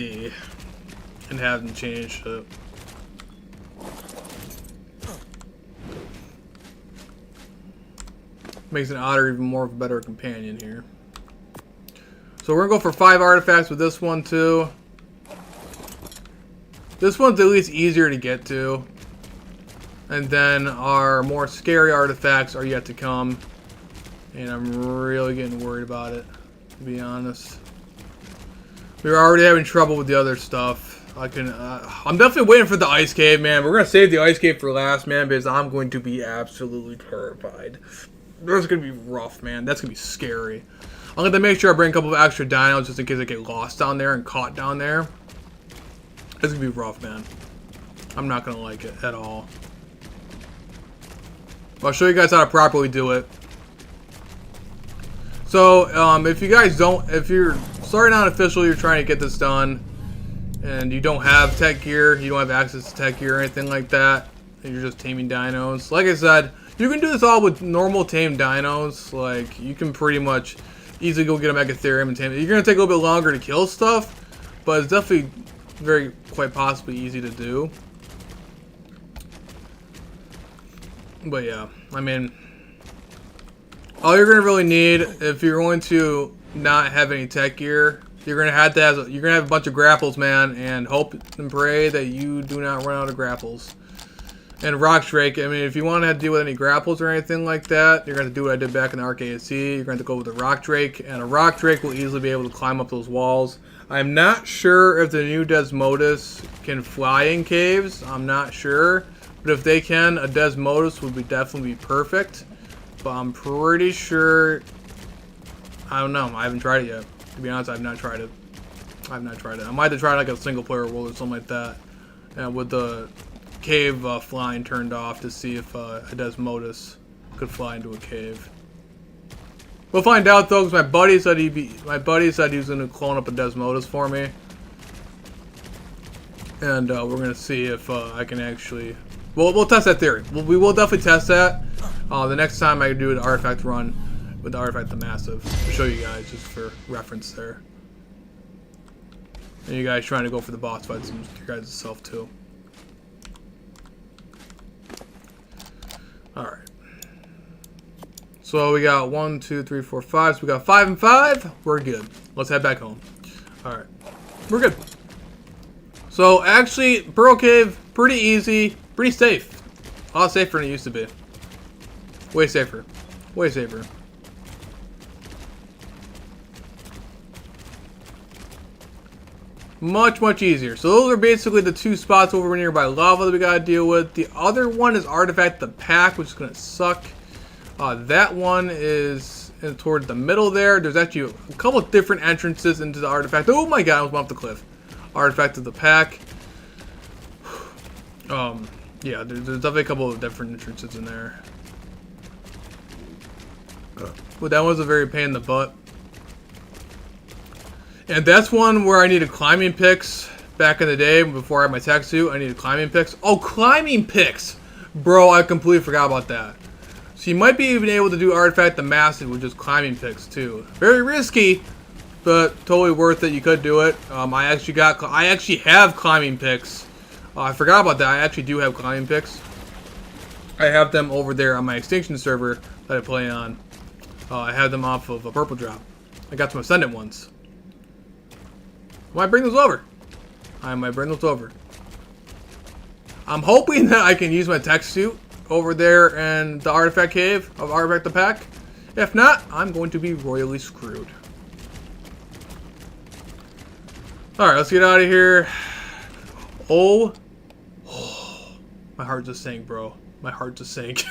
and haven't changed it. Makes an otter even more of a better companion here. So we're gonna go for 5 artifacts with this one too. This one's at least easier to get to. And then our more scary artifacts are yet to come. And I'm really getting worried about it, to be honest. We were already having trouble with the other stuff. I'm definitely waiting for the ice cave, man. We're gonna save the ice cave for last, man, because I'm going to be absolutely terrified. That's gonna be rough, man. That's gonna be scary. I'm gonna make sure I bring a couple of extra dinos just in case I get lost down there and caught down there. It's gonna be rough, man. I'm not gonna like it at all. I'll show you guys how to properly do it. So, if you're starting out official, you're trying to get this done, and you don't have tech gear, you don't have access to tech gear or anything like that, and you're just taming dinos. Like I said, you can do this all with normal tamed dinos. Like, you can pretty much easily go get a Megatherium and tame it. You're going to take a little bit longer to kill stuff, but it's definitely quite possibly easy to do. But yeah, I mean, all you're gonna really need if you're going to not have any tech gear, you're gonna have a bunch of grapples, man, and hope and pray that you do not run out of grapples. And Rock Drake, I mean, if you want to deal with any grapples or anything like that, you're going to do what I did back in the RKC. You're going to go with the Rock Drake, and a Rock Drake will easily be able to climb up those walls. I'm not sure if the new Desmodus can fly in caves. I'm not sure. But if they can, a Desmodus would definitely be perfect. But I'm pretty sure... I don't know. I haven't tried it yet. To be honest, I've not tried it. I might have to try like a single player world or something like that. And with the cave flying turned off to see if a Desmodus could fly into a cave. We'll find out though, because my buddy said he was going to clone up a Desmodus for me, and we're going to see if I can actually. We'll test that theory. We will definitely test that the next time I do an artifact run with the artifact the Massive. I'll show you guys just for reference there. And you guys trying to go for the boss fights your guys' self too. Alright. So we got 1, 2, 3, 4, 5. So we got 5 and 5. We're good. Let's head back home. Alright. We're good. So actually, Pearl Cave, pretty easy. Pretty safe. A lot safer than it used to be. Way safer. Way safer. Much, much easier. So those are basically the two spots over nearby lava that we gotta deal with. The other one is Artifact the Pack, which is gonna suck. That one is toward the middle there. There's actually a couple of different entrances into the artifact. Oh my god, I almost went off the cliff. Artifact of the Pack. Yeah, there's definitely a couple of different entrances in there. But that was a very pain in the butt. And that's one where I needed climbing picks back in the day before I had my tech suit. I needed climbing picks. Oh, climbing picks! Bro, I completely forgot about that. So you might be even able to do Artifact the Massive with just climbing picks too. Very risky, but totally worth it. You could do it. I actually have climbing picks. I forgot about that. I actually do have climbing picks. I have them over there on my Extinction server that I play on. I have them off of a Purple Drop. I got some Ascendant ones. I might bring those over. I might bring those over. I'm hoping that I can use my tech suit over there in the Artifact Cave of Artifact the Pack. If not, I'm going to be royally screwed. Alright, let's get out of here. Oh, my heart just sank, bro. My heart just sank.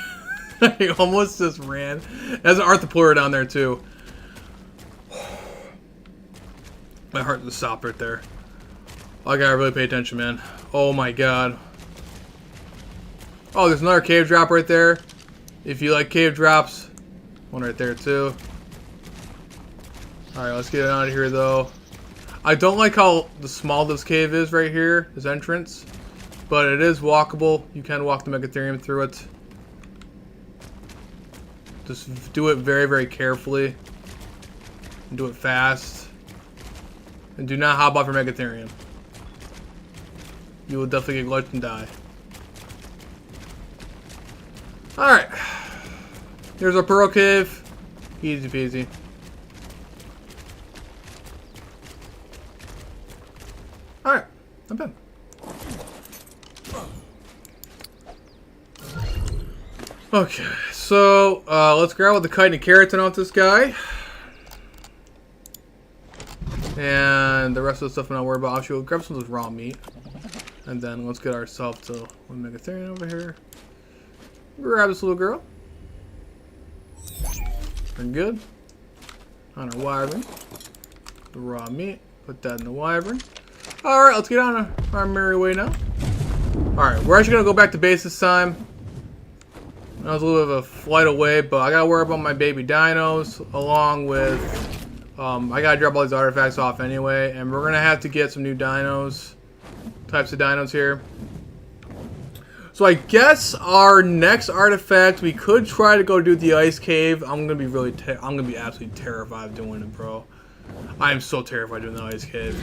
I almost just ran. There's an Arthropluera down there, too. My heart just stopped right there. I gotta really pay attention, man. Oh my god. Oh, there's another cave drop right there. If you like cave drops. One right there, too. Alright, let's get out of here, though. I don't like how small this cave is right here, this entrance. But it is walkable. You can walk the Megatherium through it. Just do it very, very carefully. And do it fast. And do not hop off your Megatherium. You will definitely get glitched and die. Alright. Here's our Pearl Cave. Easy peasy. Alright. Not bad. Okay. So, let's grab with the Chitin and Keratin off this guy. And the rest of the stuff I'm not worried about. Actually, we'll grab some of this raw meat. And then let's get ourselves to one Megatherium over here. Grab this little girl. We're good. On our wyvern. The raw meat. Put that in the wyvern. Alright, let's get on our merry way now. Alright, we're actually going to go back to base this time. That was a little bit of a flight away, but I got to worry about my baby dinos. Along with... I gotta drop all these artifacts off anyway, and we're gonna have to get some new dinos, types of dinos here. So I guess our next artifact, we could try to go do the ice cave. I'm gonna be absolutely terrified of doing it, bro. I am so terrified doing the ice cave.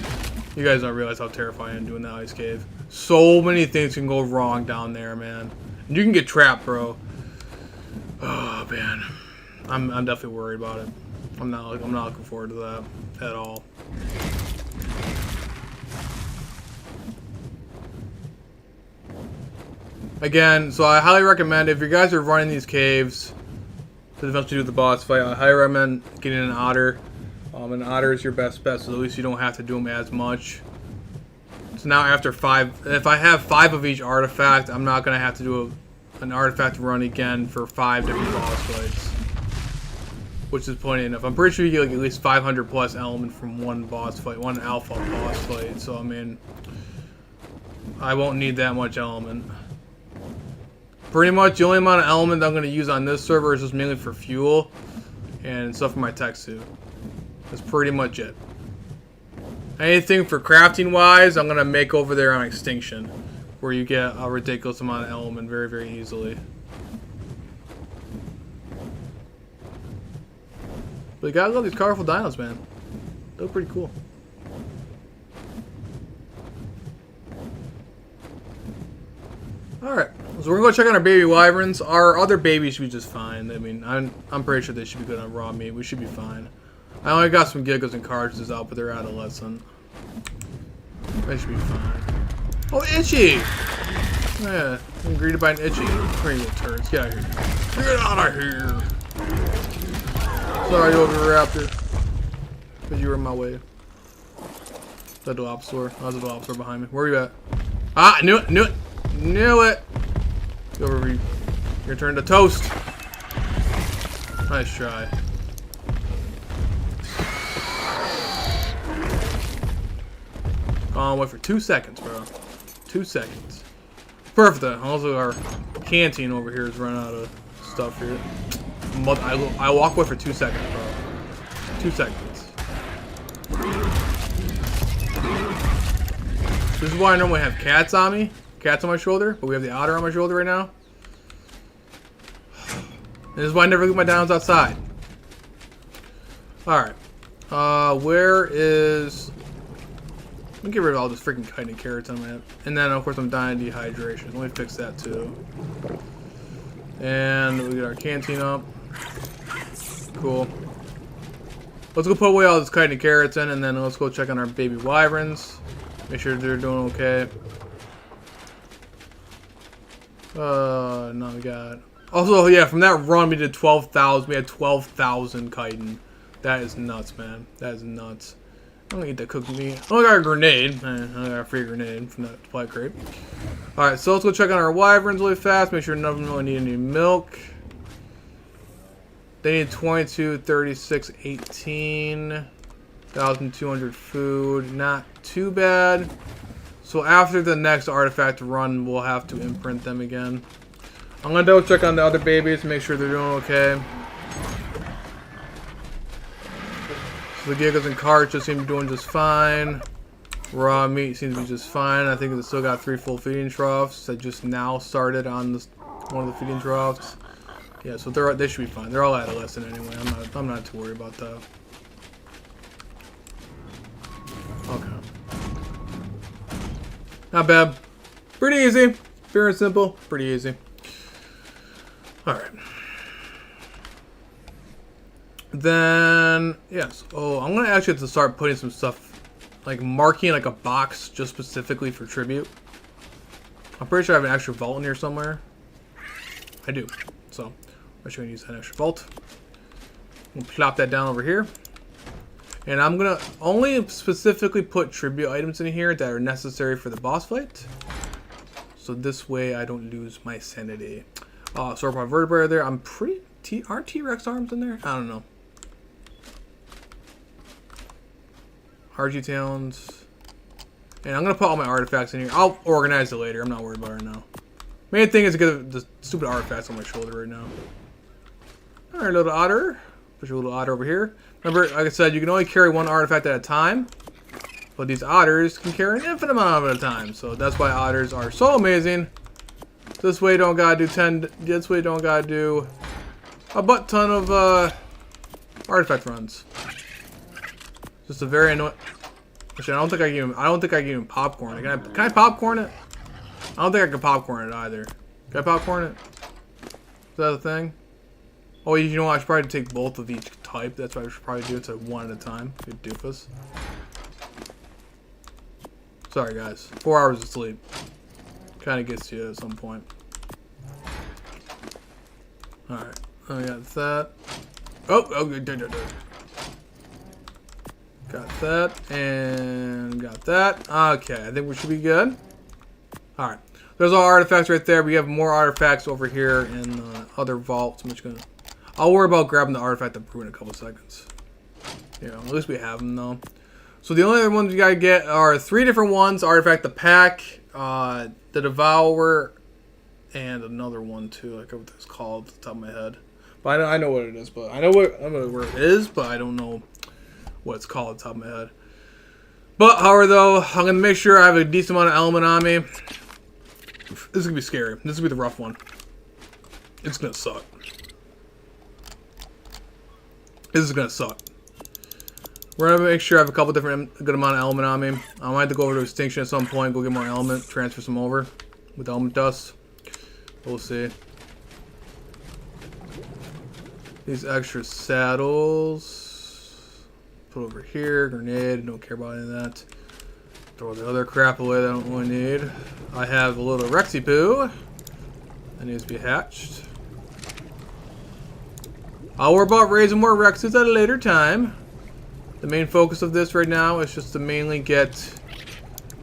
You guys don't realize how terrified I am doing that ice cave. So many things can go wrong down there, man. And you can get trapped, bro. Oh man, I'm definitely worried about it. I'm not looking forward to that at all. Again, so I highly recommend if you guys are running these caves to eventually do the boss fight, I highly recommend getting an otter. An otter is your best bet, so at least you don't have to do them as much. So now after 5, if I have 5 of each artifact, I'm not gonna have to do an artifact run again for 5 different boss fights, which is plenty enough. I'm pretty sure you get like at least 500 plus element from one boss fight, one alpha boss fight. So I mean, I won't need that much element. Pretty much the only amount of element I'm going to use on this server is just mainly for fuel and stuff for my tech suit. That's pretty much it. Anything for crafting wise, I'm going to make over there on Extinction, where you get a ridiculous amount of element very, very easily. But you gotta love these colorful dinos, man. They look pretty cool. Alright, so we're gonna go check on our baby wyverns. Our other babies should be just fine. I mean, I'm pretty sure they should be good on raw meat. We should be fine. I only got some gigas and cartridges out, but they're adolescent. They should be fine. Oh, Itchy! Yeah, I'm greeted by an Itchy. Pretty little turds. Get out of here. Get out of here! Sorry, Oviraptor. Because you were in my way. That Dilophosaur. Oh, there's a Dilophosaur behind me. Where are you at? Ah, I knew it! Knew it! Knew it! Go over. Your turn to toast. Nice try. Wait for 2 seconds, bro. 2 seconds. Perfect. Also, our canteen over here is running out of stuff here. I walk away for 2 seconds, bro. 2 seconds. This is why I normally have cats on me. Cats on my shoulder, but we have the otter on my shoulder right now. And this is why I never leave my downs outside. Alright. Where is... Let me get rid of all this freaking chitin carrots on my head. And then, of course, I'm dying of dehydration. Let me fix that, too. And we get our canteen up. Cool. Let's go put away all this chitin carrots in, and then let's go check on our baby wyverns. Make sure they're doing okay. No, we got... Also, yeah, from that run, we did 12,000. We had 12,000 chitin. That is nuts, man. That is nuts. I'm gonna eat that cooked meat. Oh, I got a grenade. I got a free grenade from that supply crate. Alright, so let's go check on our wyverns really fast. Make sure none of them really need any milk. They need 22, 36, 18. 1,200 food. Not too bad. So after the next artifact run, we'll have to imprint them again. I'm gonna double check on the other babies, make sure they're doing okay. So the gigas and carts just seem to be doing just fine. Raw meat seems to be just fine. I think they still got 3 full feeding troughs that just now started on this, one of the feeding troughs. Yeah, so they should be fine. They're all adolescent anyway. I'm not too worried about that. Okay. Not bad. Pretty easy. Fair and simple. Pretty easy. Alright. Then, yes. Oh, I'm going to actually have to start putting some stuff, like marking like a box just specifically for tribute. I'm pretty sure I have an extra vault in here somewhere. I do. So, I'm actually going to use that extra vault. We'll plop that down over here. And I'm going to only specifically put tribute items in here that are necessary for the boss fight. So this way I don't lose my sanity. Sauropod vertebrae there. I'm pretty... Aren't T-Rex arms in there? I don't know. RG talons. And I'm going to put all my artifacts in here. I'll organize it later. I'm not worried about it now. Main thing is to get the stupid artifacts on my shoulder right now. Alright, little otter. Put your little otter over here. Remember, like I said, you can only carry 1 artifact at a time. But these otters can carry an infinite amount at a time. So that's why otters are so amazing. This way you don't gotta do 10... This way you don't gotta do a butt ton of artifact runs. Just a very annoying... Actually, I don't think I can even popcorn it. Can I popcorn it? I don't think I can popcorn it either. Can I popcorn it? Is that a thing? Oh, you know what? I should probably take both of each type. That's what I should probably do. It's like one at a time. Good doofus. Sorry, guys. 4 hours of sleep. Kind of gets to you at some point. Alright. I got that. Oh, good. Got that. And got that. Okay, I think we should be good. Alright. There's all artifacts right there. We have more artifacts over here in the other vault. I'll worry about grabbing the artifact and brew in a couple seconds. You know, at least we have them though. So the only other ones we gotta get are 3 different ones: artifact, the pack, the devourer, and another one too. I forget what it's called off the top of my head. But I know what it is. But I know where it is, but I don't know what it's called off the top of my head. But however, though, I'm gonna make sure I have a decent amount of element on me. This is gonna be scary. This is gonna be the rough one. It's gonna suck. This is gonna suck. We're gonna make sure I have a couple different good amount of element on me. I might have to go over to extinction at some point, go get more element, transfer some over with element dust. We'll see. These extra saddles. Put over here. Grenade. Don't care about any of that. Throw the other crap away that I don't really need. I have a little Rexy Poo that needs to be hatched. I'll worry about raising more Rexes at a later time. The main focus of this right now is just to mainly get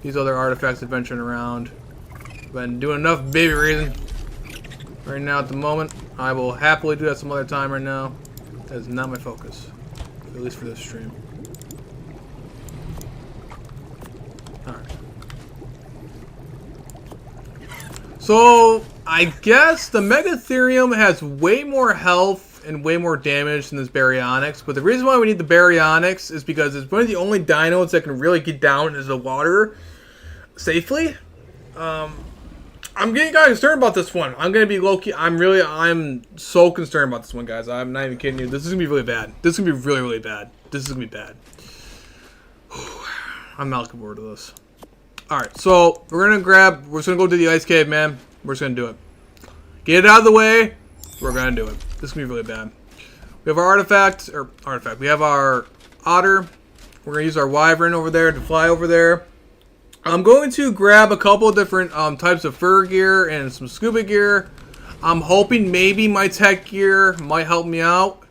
these other artifacts adventuring around. I've been doing enough baby raising right now at the moment. I will happily do that some other time right now. That is not my focus, at least for this stream. Alright. So, I guess the Megatherium has way more health and way more damage than this Baryonyx, but the reason why we need the Baryonyx is because it's one of the only dinos that can really get down into the water safely. I'm getting kind of concerned about this one. I'm gonna be low-key. I'm so concerned about this one, guys. I'm not even kidding you. This is gonna be really bad. This is gonna be really, really bad. This is gonna be bad. I'm not looking forward to this. Alright, so we're just gonna go to the ice cave, man. We're just gonna do it. Get it out of the way. We're gonna do it. This is gonna be really bad. We have our artifact. We have our otter. We're gonna use our wyvern over there to fly over there. I'm going to grab a couple different types of fur gear and some scuba gear. I'm hoping maybe my tech gear might help me out.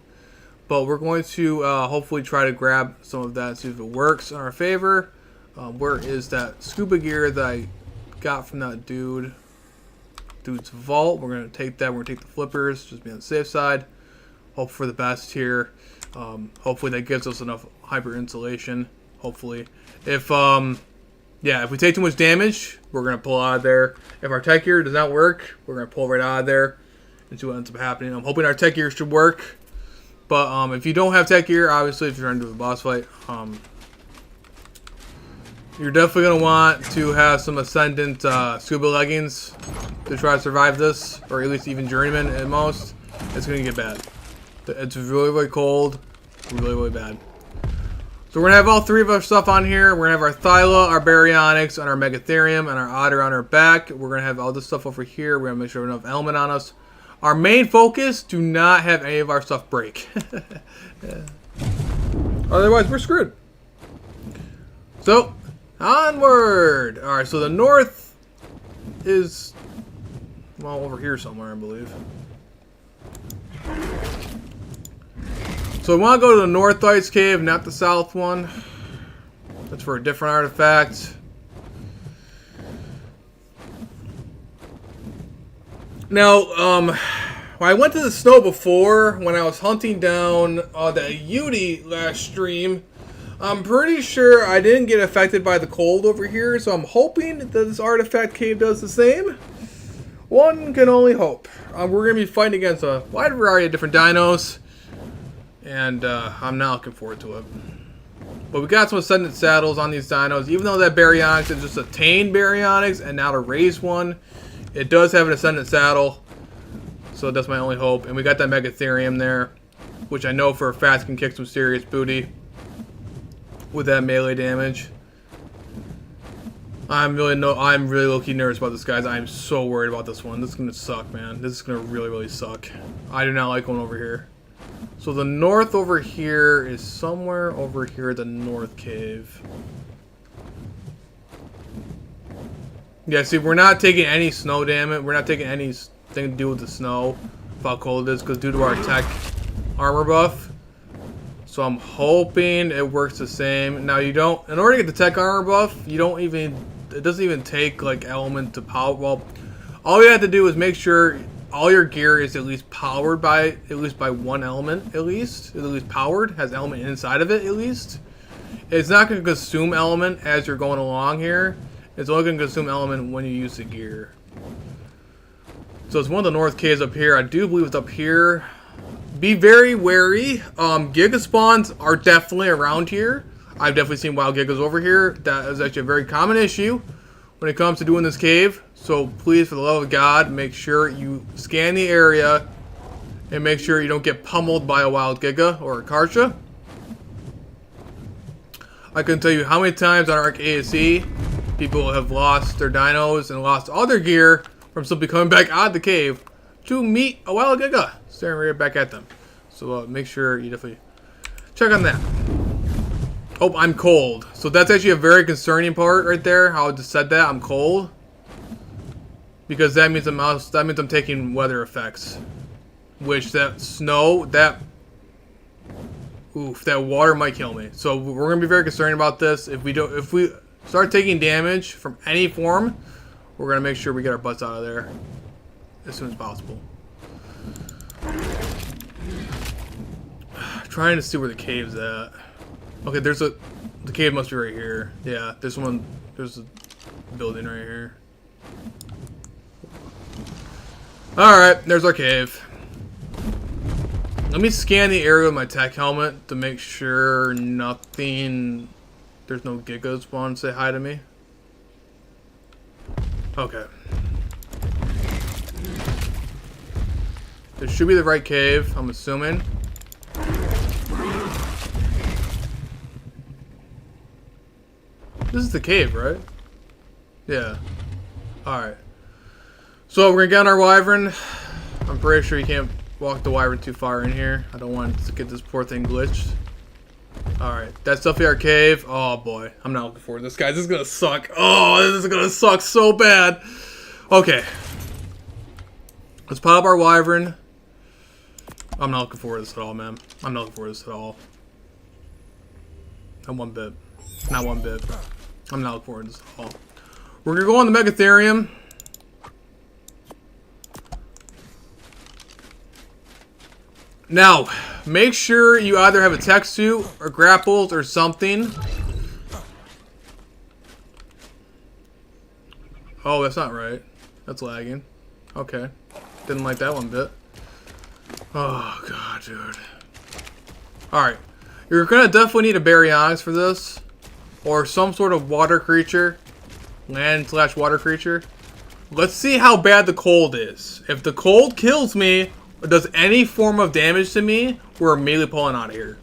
But we're going to hopefully try to grab some of that and see if it works in our favor. Where is that scuba gear that I got from that dude's vault? We're going to take that. We're going to take the flippers. Just be on the safe side. Hope for the best here. Hopefully that gives us enough hyper insulation. Hopefully. If we take too much damage, we're going to pull out of there. If our tech gear does not work, we're going to pull right out of there and see what ends up happening. I'm hoping our tech gear should work. But if you don't have tech gear, obviously, if you're trying to do a boss fight, you're definitely going to want to have some Ascendant scuba leggings to try to survive this. Or at least even Journeyman at most. It's going to get bad. It's really, really cold. Really, really bad. So we're going to have all 3 of our stuff on here. We're going to have our Thyla, our Baryonyx, and our Megatherium, and our Otter on our back. We're going to have all this stuff over here. We're going to make sure we have enough element on us. Our main focus, do not have any of our stuff break. Yeah. Otherwise, we're screwed. So, onward! Alright, so the north is, well, over here somewhere, I believe. So we want to go to the North Ice Cave, not the South one. That's for a different artifact. Now, when I went to the snow before, when I was hunting down the Yudi last stream, I'm pretty sure I didn't get affected by the cold over here, so I'm hoping that this artifact cave does the same. One can only hope. We're going to be fighting against a wide variety of different dinos. And I'm not looking forward to it. But we got some Ascendant saddles on these dinos. Even though that Baryonyx is just a tame Baryonyx and not a raised one, it does have an Ascendant saddle. So that's my only hope. And we got that Megatherium there, which I know for a fact can kick some serious booty with that melee damage. I'm really low-key nervous about this, guys. I'm so worried about this one. This is gonna suck, man. This is gonna really suck. I do not like going over here. So the north over here is somewhere over here at the north cave. Yeah, see, we're not taking any snow damage. We're not taking anything to do with the snow. Of how cold it is, because due to our tech armor buff. So I'm hoping it works the same. Now you don't, in order to get the tech armor buff, you don't even, it doesn't even take like element to power. Well, all you have to do is make sure all your gear is at least powered by, one element, at least powered, has element inside of it at least. It's not going to consume element as you're going along here. It's only going to consume element when you use the gear. So it's one of the north caves up here. I do believe it's up here. Be very wary. Giga spawns are definitely around here. I've definitely seen wild gigas over here. That is actually a very common issue when it comes to doing this cave. So please, for the love of God, make sure you scan the area and make sure you don't get pummeled by a wild giga or a Karcha. I couldn't tell you how many times on Ark ASE people have lost their dinos and lost all their gear from simply coming back out of the cave to meet a wild giga staring right back at them. So make sure you definitely check on that. Oh, I'm cold. So that's actually a very concerning part right there. How I just said that I'm cold, because that means I'm taking weather effects, which that snow, that water might kill me. So we're gonna be very concerned about this. If we start taking damage from any form, we're gonna make sure we get our butts out of there as soon as possible. Trying to see where the cave's at. Okay, the cave must be right here. Yeah, there's a building right here. Alright, there's our cave. Let me scan the area with my tech helmet to make sure there's no gigas spawn to say hi to me. Okay. This should be the right cave, I'm assuming. This is the cave, right? Yeah. Alright. So we're gonna get on our wyvern. I'm pretty sure you can't walk the wyvern too far in here. I don't want to get this poor thing glitched. Alright. That's Stuffy Our Cave. Oh boy. I'm not looking forward to this, guys. This is gonna suck. Oh, this is gonna suck so bad. Okay. Let's pop up our wyvern. I'm not looking forward to this at all, man. I'm not looking forward to this at all. Not one bit. Not one bit. I'm not looking forward to this at all. We're gonna go on the Megatherium. Now, make sure you either have a tech suit or grapples or something. Oh, that's not right. That's lagging. Okay. Didn't like that one bit. Oh, God, dude. Alright. You're gonna definitely need a Baryonyx for this. Or some sort of water creature. Land/water creature. Let's see how bad the cold is. If the cold kills me, or does any form of damage to me, we're immediately pulling out of here.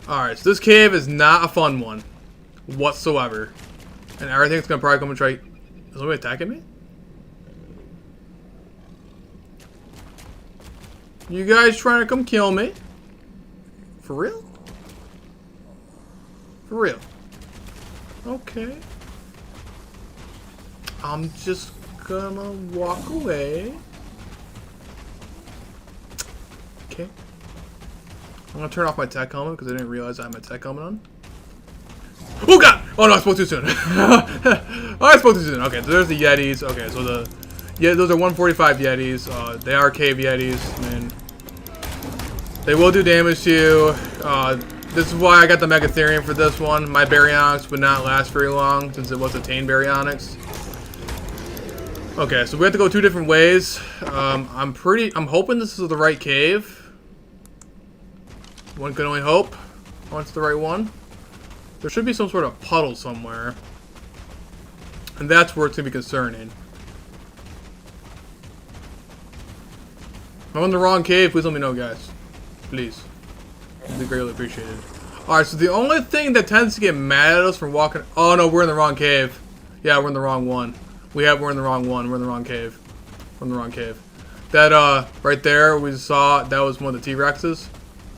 Alright, so this cave is not a fun one. Whatsoever. And everything's gonna probably come and try... Is somebody attacking me? You guys trying to come kill me? For real? For real? Okay. I'm just gonna walk away. Okay. I'm gonna turn off my tech helmet because I didn't realize I had my tech helmet on. Oh god! Oh no, I spoke too soon. Oh, I spoke too soon. Okay, so there's the Yetis. Okay, so those are 145 Yetis. They are cave Yetis. I mean, they will do damage to you. This is why I got the Megatherium for this one. My Baryonyx would not last very long since it was a Tane Baryonyx. Okay, so we have to go two different ways. I'm hoping this is the right cave. One can only hope. Oh, it's the right one. There should be some sort of puddle somewhere. And that's where it's going to be concerning. If I'm in the wrong cave, please let me know, guys. Please. It'd be greatly appreciated. Alright, so the only thing that tends to get mad at us from walking... Oh no, we're in the wrong cave. Yeah, we're in the wrong one. We're in the wrong one. We're in the wrong cave. We're in the wrong cave. That, right there, we saw, that was one of the T-Rexes.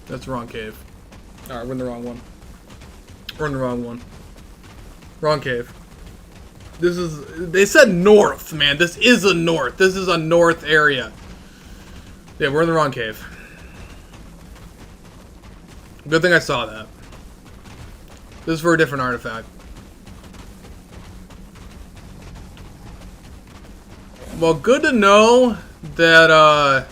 That's the wrong cave. Alright, we're in the wrong one. We're in the wrong one. Wrong cave. This is... They said north, man. This is a north. This is a north area. Yeah, we're in the wrong cave. Good thing I saw that. This is for a different artifact. Well, good to know that,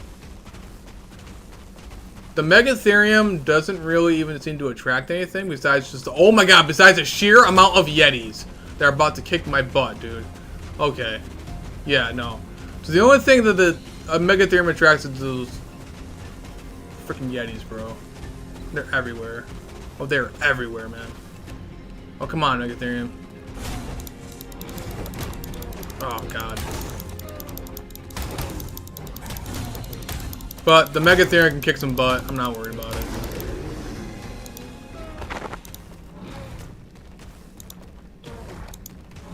the Megatherium doesn't really even seem to attract anything besides just... Oh my god, besides the sheer amount of Yetis that are about to kick my butt, dude. Okay. Yeah, no. So the only thing that the Megatherium attracts is those freaking Yetis, bro. They're everywhere. Oh, they're everywhere, man. Oh, come on, Megatherium. Oh, God. But the Megatherium can kick some butt. I'm not worried about it.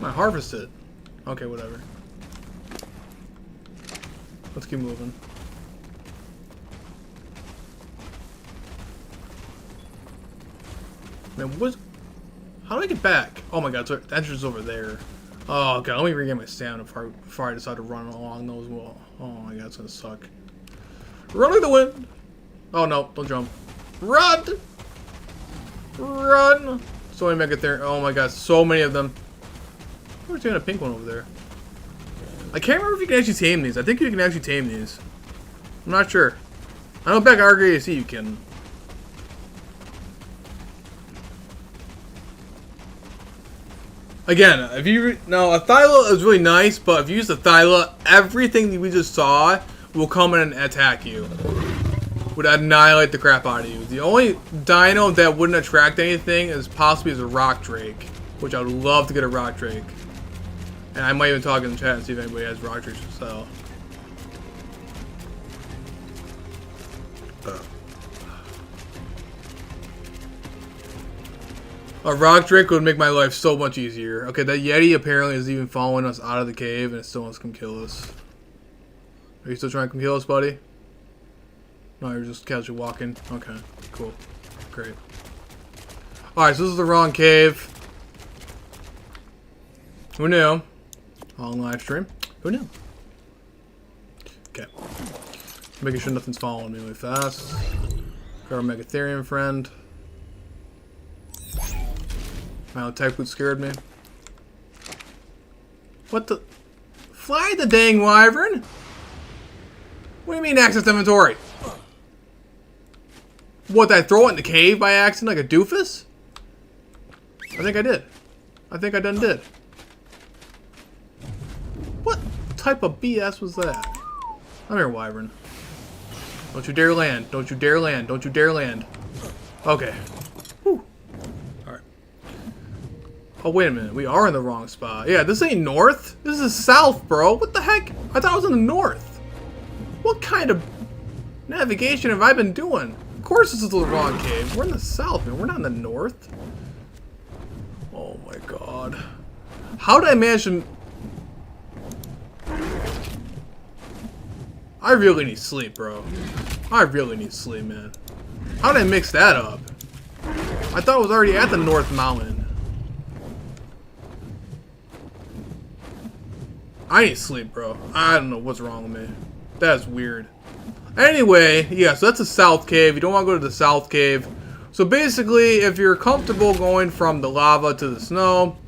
I harvested. Okay, whatever. Let's keep moving. Man, what? How do I get back? Oh my god, so the entrance is over there. Oh god, let me regain my stamina before I decide to run along those walls. Oh my god, it's gonna suck. Run like the wind! Oh no, don't jump. Run! Run! So many Megatherium. Oh my god, so many of them. Where's a pink one over there? I can't remember if you can actually tame these. I think you can actually tame these. I'm not sure. I know back at RKC you can. Again, if you now a Thyla is really nice, but if you use the Thyla, everything that we just saw will come in and attack you. Would annihilate the crap out of you. The only dino that wouldn't attract anything is possibly a Rock Drake, which I would love to get a Rock Drake. And I might even talk in the chat and see if anybody has Rock Drakes to sell. A Rock Drake would make my life so much easier. Okay, that Yeti apparently is even following us out of the cave and it still wants to come kill us. Are you still trying to come kill us, buddy? No, you're just casually walking. Okay, cool. Great. Alright, so this is the wrong cave. Who knew? On live stream. Who knew? Okay. Making sure nothing's following me really fast. Got our Megatherium friend. Wow, Type Boot scared me. What the? Fly the dang wyvern! What do you mean access inventory? What, did I throw it in the cave by accident like a doofus? I think I did. I think I done did. What type of BS was that? Come here, wyvern. Don't you dare land. Don't you dare land. Don't you dare land. Okay. Whew. Alright. Oh, wait a minute. We are in the wrong spot. Yeah, this ain't north. This is south, bro. What the heck? I thought I was in the north. What kind of navigation have I been doing? Of course this is the wrong cave. We're in the south, man. We're not in the north. Oh my god. How did I manage to... I really need sleep, bro. I really need sleep, man. How did I mix that up? I thought I was already at the North Mountain. I need sleep, bro. I don't know what's wrong with me. That's weird. Anyway, yeah, so that's the South Cave. You don't want to go to the South Cave. So basically, if you're comfortable going from the lava to the snow,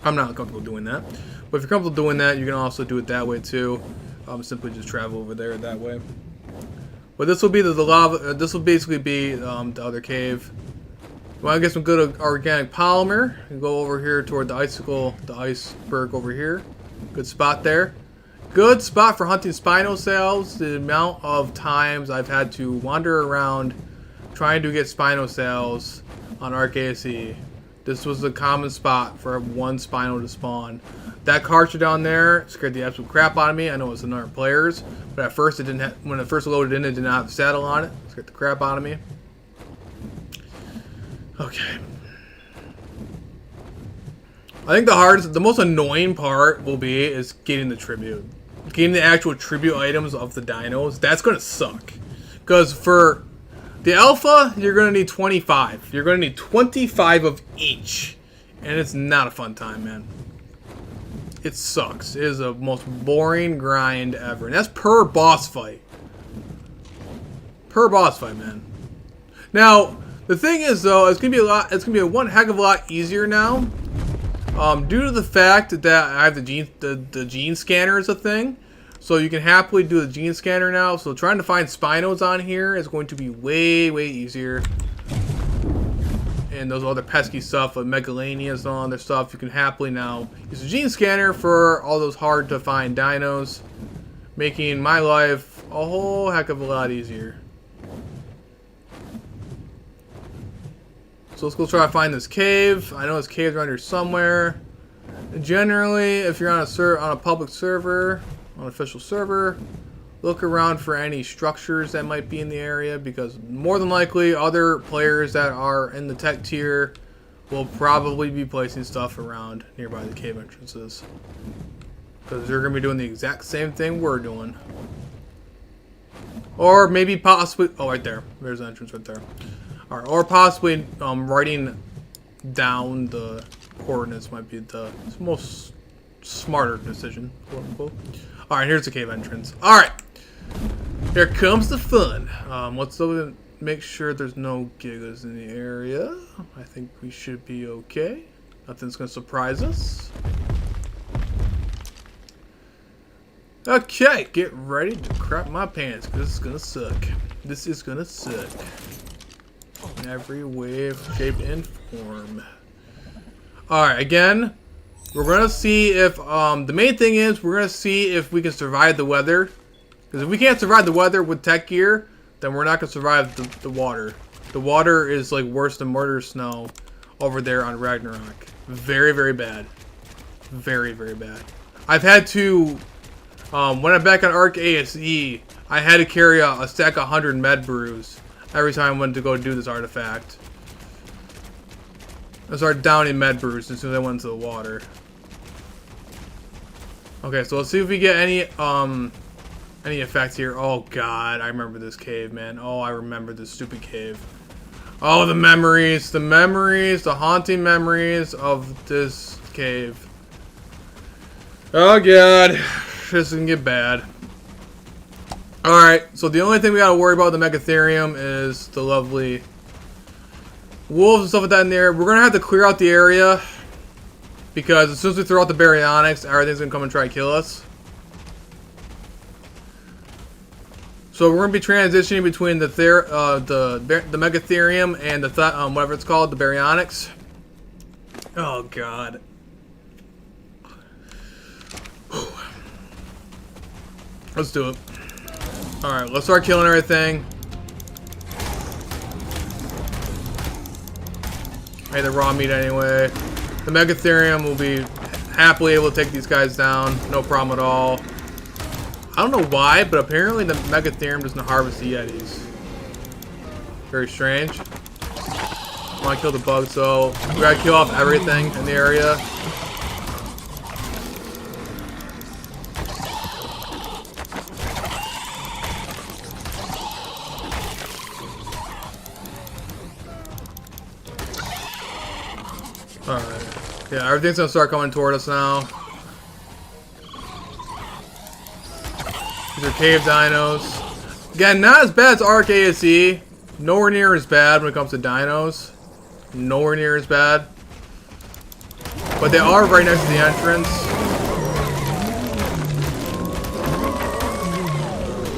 I'm not comfortable doing that. But if you're comfortable doing that, you can also do it that way too. Simply just travel over there that way. But this will be the lava. This will basically be the other cave. You want to get some good organic polymer? You go over here toward the iceberg over here. Good spot there. Good spot for hunting Spinosaurs. The amount of times I've had to wander around trying to get Spinosaurs on ArkASE. This was a common spot for one Spino to spawn. That cartridge down there scared the absolute crap out of me. I know it's another players, but at first it didn't when it first loaded in, it did not have the saddle on it. Scared the crap out of me. Okay. I think the most annoying part will be is getting the tribute. Getting the actual tribute items of the dinos. That's gonna suck. Because for the alpha, you're gonna need 25. You're gonna need 25 of each. And it's not a fun time, man. It sucks. It is the most boring grind ever. And that's per boss fight. Per boss fight, man. Now, the thing is though, it's gonna be a one heck of a lot easier now. Due to the fact that I have the gene scanner is a thing. So you can happily do the gene scanner now. So trying to find Spinos on here is going to be way, way easier. And those other pesky stuff like Megalanias and all other stuff, you can happily now use the gene scanner for all those hard to find dinos, making my life a whole heck of a lot easier. So let's go try to find this cave. I know this cave's around here somewhere. Generally, if you're on a public server, on an official server, look around for any structures that might be in the area, because more than likely other players that are in the tech tier will probably be placing stuff around nearby the cave entrances, because they're going to be doing the exact same thing we're doing. Or maybe possibly, oh, right there, there's an entrance right there. Alright, or possibly writing down the coordinates might be the most smarter decision, quote unquote. Alright, here's the cave entrance. Alright, here comes the fun. Let's make sure there's no gigas in the area. I think we should be okay. Nothing's gonna surprise us. Okay, get ready to crap my pants, because this is gonna suck. This is gonna suck. In every way, shape, and form. Alright, again, we're gonna see if, the main thing is, we're gonna see if we can survive the weather. Because if we can't survive the weather with tech gear, then we're not gonna survive the water. The water is like worse than murder snow over there on Ragnarok. Very, very bad. Very, very bad. I've had to, when I'm back on Arc ASE, I had to carry a stack of 100 med brews every time I went to go do this artifact. I started downing med brews as soon as I went into the water. Okay, so let's see if we get any effect here. Oh god, I remember this cave, man. Oh, I remember this stupid cave. Oh, the memories, the haunting memories of this cave. Oh god, this is gonna get bad. Alright, so the only thing we gotta worry about with the Megatherium is the lovely wolves and stuff like that in there. We're gonna have to clear out the area, because as soon as we throw out the Baryonyx, everything's gonna come and try to kill us. So we're gonna be transitioning between the Megatherium and the whatever it's called, the Baryonyx. Oh god. Let's do it. Alright, let's start killing everything. I had the raw meat anyway. The Megatherium will be happily able to take these guys down. No problem at all. I don't know why, but apparently the Megatherium doesn't harvest the Yetis. Very strange. I want to kill the bugs though. We gotta kill off everything in the area. Alright. Yeah, everything's gonna start coming toward us now. These are cave dinos. Again, not as bad as Arc ASE. Nowhere near as bad when it comes to dinos. Nowhere near as bad. But they are right next to the entrance.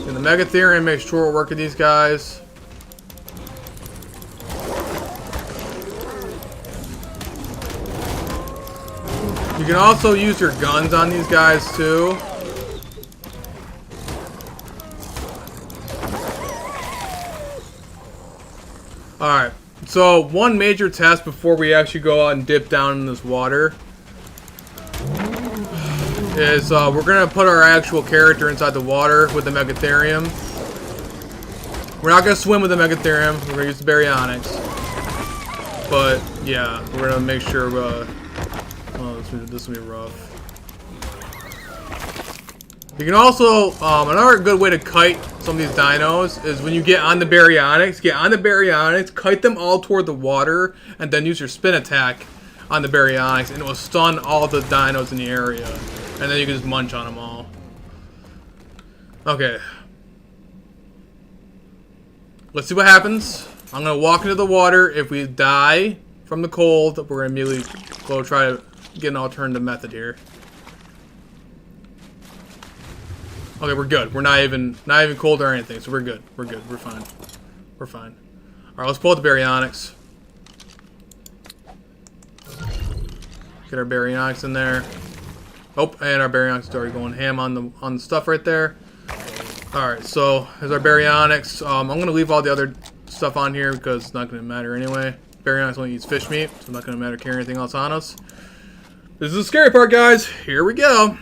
And the Megatherium makes short work of these guys. You can also use your guns on these guys too. Alright, so one major test before we actually go out and dip down in this water is we're going to put our actual character inside the water with the Megatherium. We're not going to swim with the Megatherium, we're going to use the Baryonyx. But yeah, we're gonna make sure. Oh, this will be rough. You can also another good way to kite some of these dinos is when you get on the baryonyx. Get on the baryonyx, kite them all toward the water, and then use your spin attack on the baryonyx, and it will stun all the dinos in the area, and then you can just munch on them all. Okay. Let's see what happens. I'm gonna walk into the water. If we die from the cold, we're gonna immediately go try to get an alternative method here. Okay, we're good. We're not even cold or anything, so we're good. We're good. We're fine. We're fine. All right, let's pull out the baryonyx. Get our baryonyx in there. Oh, and our baryonyx is already going ham on the stuff right there. All right, so there's our baryonyx. I'm gonna leave all the other stuff on here because it's not gonna matter anyway. Baryonyx only eats fish meat, so it's not gonna matter carrying anything else on us. This is the scary part, guys. Here we go.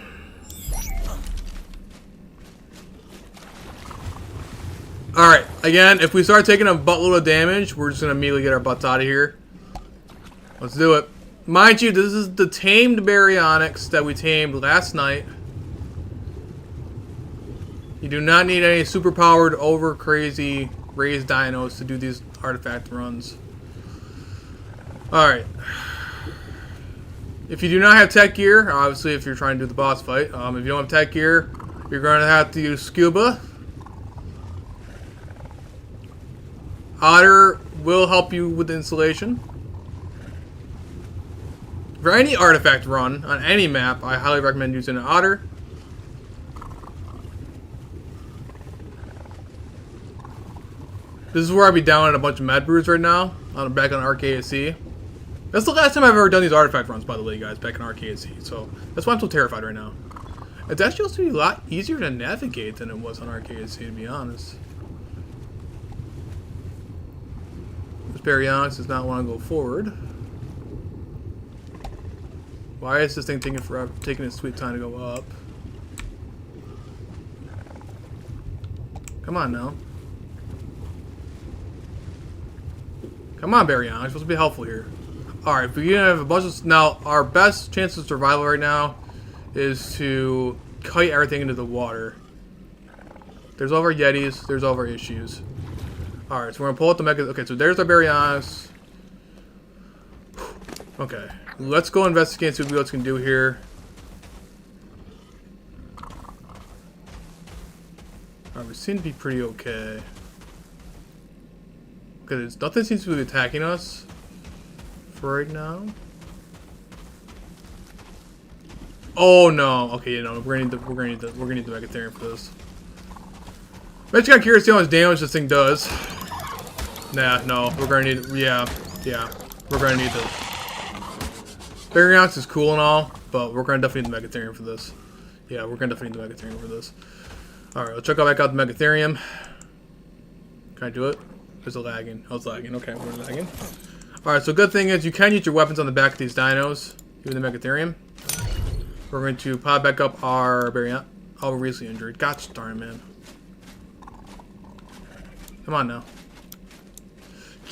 Alright, again, if we start taking a buttload of damage, we're just going to immediately get our butts out of here. Let's do it. Mind you, this is the tamed baryonyx that we tamed last night. You do not need any super-powered, over-crazy raised dinos to do these artifact runs. Alright. If you do not have tech gear, obviously if you're trying to do the boss fight, if you don't have tech gear, you're going to have to use scuba. Otter will help you with insulation. For any artifact run on any map, I highly recommend using an otter. This is where I'd be down at a bunch of med brews right now, back on RKSC. That's the last time I've ever done these artifact runs, by the way, guys, back in RKSC. So that's why I'm so terrified right now. It's actually supposed to be a lot easier to navigate than it was on RKSC, to be honest. Baryonyx does not want to go forward. Why is this thing taking forever, taking its sweet time to go up? Come on now. Come on, Baryonyx. You're supposed to be helpful here. Alright, we're gonna have a bunch of... Now, our best chance of survival right now is to kite everything into the water. There's all of our Yetis. There's all of our issues. Alright, so we're gonna pull out the mega. Okay, so there's our baryonyx. Okay, let's go investigate and see what we else can do here. Alright, we seem to be pretty okay. Because nothing seems to be attacking us for right now. Oh no! Okay, you know we're gonna need the Megatherium for this. I'm actually kind of curious to see how much damage this thing does. Nah, no, we're gonna need, yeah, we're gonna need this. Baryonyx is cool and all, but we're gonna definitely need the Megatherium for this. Yeah, we're gonna definitely need the Megatherium for this. Alright, let's check back out the Megatherium. Can I do it? Is it lagging? Oh, it's lagging. Okay, we're lagging. Alright, so good thing is you can use your weapons on the back of these dinos, even the Megatherium. We're going to pop back up our Baryonyx. Oh, we're recently injured. Gosh darn, man. Come on now.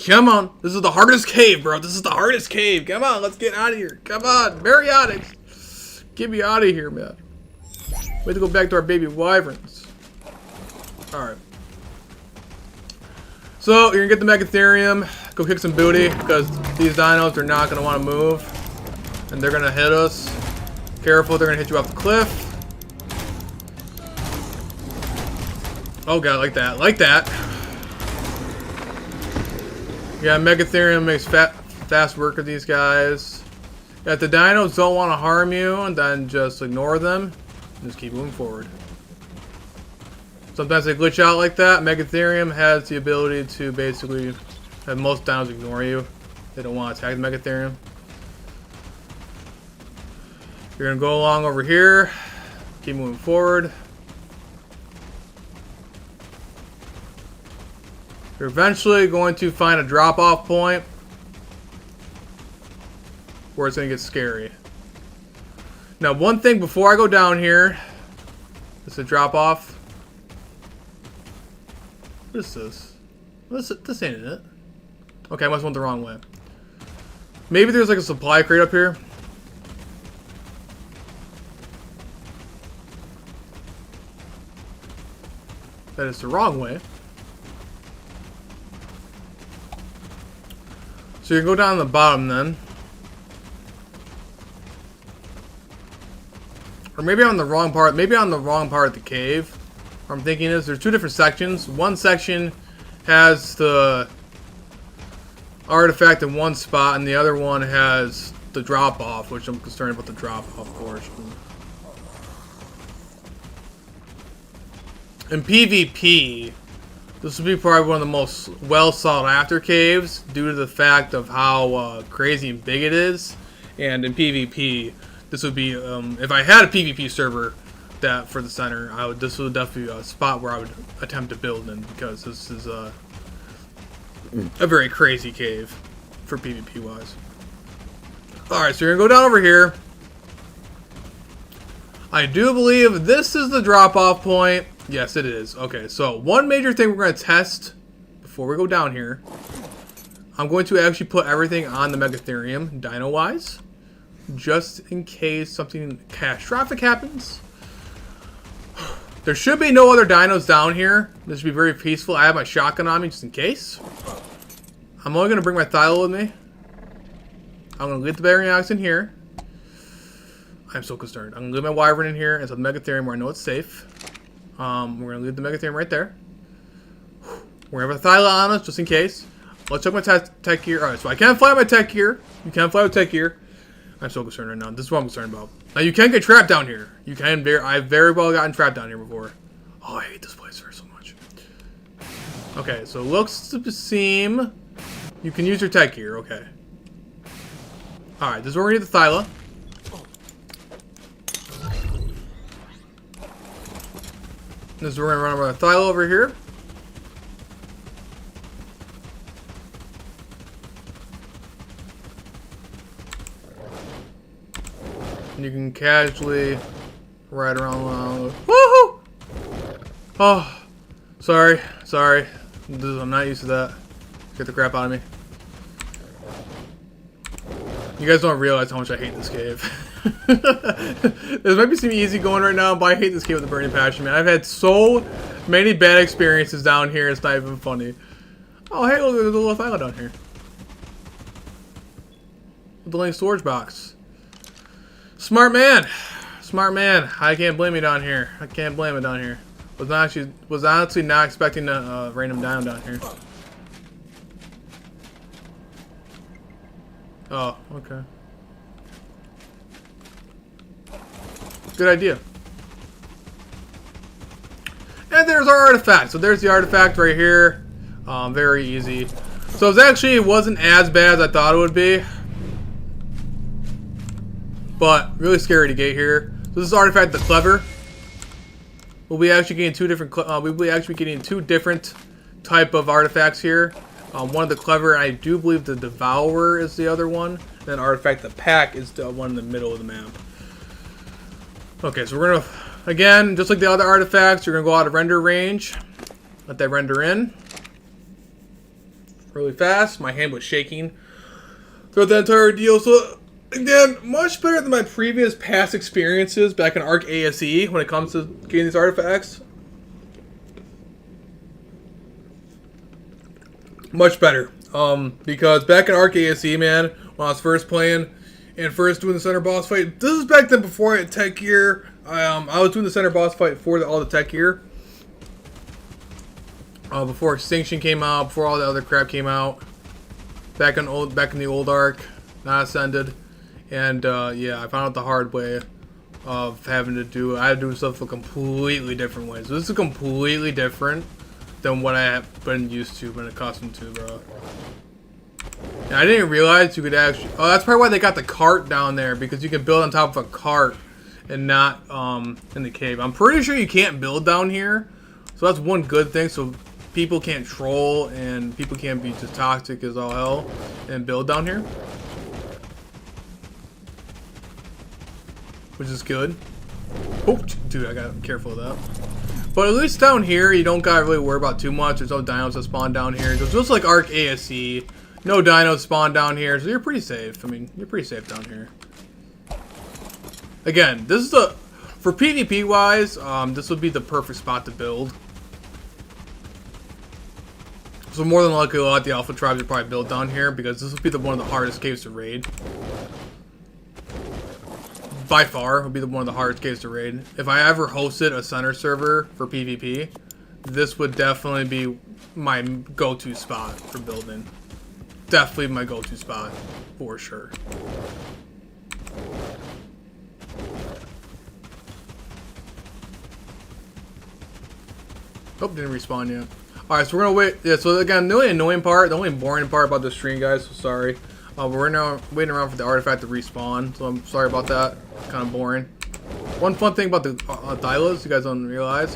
Come on. This is the hardest cave, bro. This is the hardest cave. Come on, let's get out of here. Come on, Baryonyx. Get me out of here, man. We have to go back to our baby wyverns. Alright. So, you're going to get the Megatherium. Go kick some booty, because these dinos are not going to want to move. And they're going to hit us. Careful, they're going to hit you off the cliff. Oh god, like that. Like that. Yeah, Megatherium makes fast work of these guys. If the dinos don't want to harm you, then just ignore them. And just keep moving forward. Sometimes they glitch out like that. Megatherium has the ability to basically have most dinos ignore you. They don't want to attack the Megatherium. You're going to go along over here. Keep moving forward. You're eventually going to find a drop-off point where it's going to get scary. Now, one thing before I go down here, it's a drop-off. What is this? This ain't it. Okay, I must have went the wrong way. Maybe there's like a supply crate up here. That is the wrong way. So you go down the bottom then. Or maybe on the wrong part. Maybe on the wrong part of the cave. What I'm thinking is there's two different sections. One section has the artifact in one spot, and the other one has the drop-off, which I'm concerned about the drop-off portion. In PvP, this would be probably one of the most well-sought-after caves due to the fact of how crazy and big it is. And in PvP, this would be, if I had a PvP server that for the center, this would definitely be a spot where I would attempt to build in, because this is a very crazy cave for PvP wise. Alright, so you're gonna go down over here. I do believe this is the drop-off point. Yes, it is. Okay, so one major thing we're going to test before we go down here. I'm going to actually put everything on the Megatherium, dino-wise. Just in case something catastrophic happens. There should be no other dinos down here. This should be very peaceful. I have my shotgun on me just in case. I'm only going to bring my Thyla with me. I'm going to leave the Baryonyx in here. I'm so concerned. I'm going to leave my Wyvern in here and so the Megatherium where I know it's safe. We're going to leave the Megatherium right there. We're going to have a Thyla on us just in case. Let's check my tech gear. Alright, so I can't fly with my tech gear. You can't fly with tech gear. I'm so concerned right now. This is what I'm concerned about. Now, you can get trapped down here. You can. I've very well gotten trapped down here before. Oh, I hate this place very so much. Okay, so looks to seem you can use your tech gear. Okay. Alright, this is where we're going to get the Thyla. This is where we're going to run over the Thyla over here. And you can casually ride around. Woohoo! Oh, sorry. I'm not used to that. Get the crap out of me. You guys don't realize how much I hate this cave. This might be seem easy going right now, but I hate this cave with a burning passion, man. I've had so many bad experiences down here, it's not even funny. Oh, hey, look, there's a little Thyla down here. The link storage box. Smart man. Smart man. I can't blame you down here. I can't blame it down here. Was honestly not expecting a random dino down here. Oh, okay. Good idea. And there's our artifact. So there's the artifact right here. Very easy. So it wasn't as bad as I thought it would be. But really scary to get here. So this is artifact the Clever. We'll be actually getting two different type of artifacts here. One of the Clever, and I do believe the Devourer is the other one. And then artifact the Pack is the one in the middle of the map. Okay, so we're gonna, again, just like the other artifacts, you're gonna go out of render range. Let that render in. Really fast. My hand was shaking throughout the entire deal. So again, much better than my previous past experiences back in Ark ASE when it comes to getting these artifacts. Much better. Because back in Ark ASE, man, when I was first playing and first doing the center boss fight, this is back then before I had tech gear. I was doing the center boss fight for all the tech gear. Before Extinction came out, before all the other crap came out. Back in the old Ark, not Ascended. And yeah, I found out the hard way of having to do. I had to do stuff a completely different way. So this is completely different than what I have been used to, been accustomed to, bro. And I didn't realize you could actually. Oh, that's probably why they got the cart down there, because you can build on top of a cart and not in the cave. I'm pretty sure you can't build down here, so that's one good thing. So people can't troll and people can't be just toxic as all hell and build down here, which is good. Oh, dude, I gotta be careful of that. But at least down here, you don't gotta really worry about too much. There's no dinos that spawn down here. It's just like Ark ASE. No dinos spawn down here, so you're pretty safe. I mean, you're pretty safe down here. Again, this is the... For PvP wise, this would be the perfect spot to build. So more than likely, a lot of the Alpha tribes are probably built down here because this would be one of the hardest caves to raid. By far, would be one of the hardest caves to raid. If I ever hosted a center server for PvP, this would definitely be my go-to spot for building. Definitely my go-to spot, for sure. Oh, didn't respawn yet. Alright, so we're gonna wait. Yeah, so again, the only annoying part, the only boring part about this stream, guys, so sorry. We're now waiting around for the artifact to respawn, so I'm sorry about that. Kind of boring. One fun thing about the Thylas, you guys don't realize,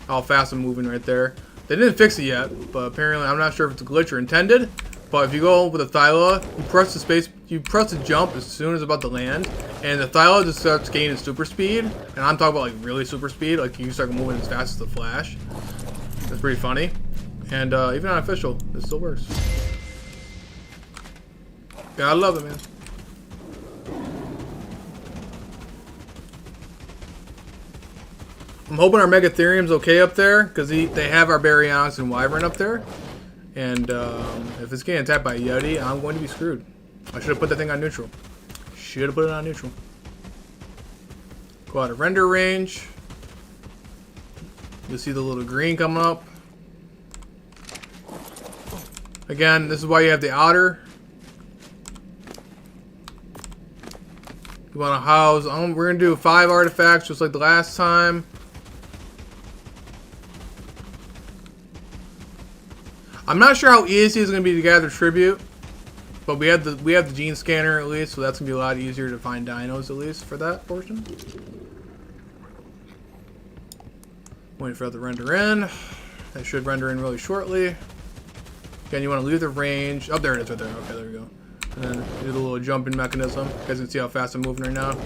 how fast I'm moving right there. They didn't fix it yet, but apparently, I'm not sure if it's a glitch or intended. But if you go with a Thyla, you press the space, you press the jump as soon as it's about to land, and the Thyla just starts gaining super speed. And I'm talking about like really super speed, like you start moving as fast as the Flash. That's pretty funny. And even unofficial, it still works. Yeah, I love it, man. I'm hoping our Megatherium's okay up there, because they have our Baryonyx and Wyvern up there. And if it's getting attacked by a Yeti, I'm going to be screwed. I should have put that thing on neutral. Should have put it on neutral. Go out of render range. You'll see the little green coming up. Again, this is why you have the otter. You want to house. We're going to do 5 artifacts just like the last time. I'm not sure how easy it's going to be to gather tribute, but we have the gene scanner at least, so that's going to be a lot easier to find dinos at least for that portion. Waiting for that to render in. That should render in really shortly. Again, you want to leave the range. Oh, there it is right there. Okay, there we go. And then do the little jumping mechanism. You guys can see how fast I'm moving right now.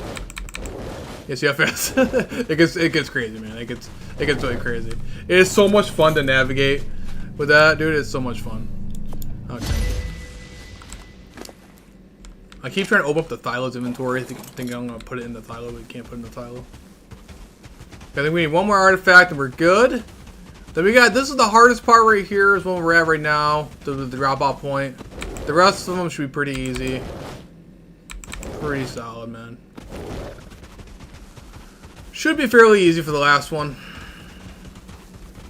You see how fast it gets crazy, man. It gets really crazy. It is so much fun to navigate with that, dude. It's so much fun. Okay. I keep trying to open up the Thyla's inventory, thinking I'm gonna put it in the Thyla, but you can't put it in the Thyla. I think we need one more artifact and we're good. Then we got, this is the hardest part right here, is when we're at right now, the drop off point. The rest of them should be pretty easy. Pretty solid, man. Should be fairly easy for the last one.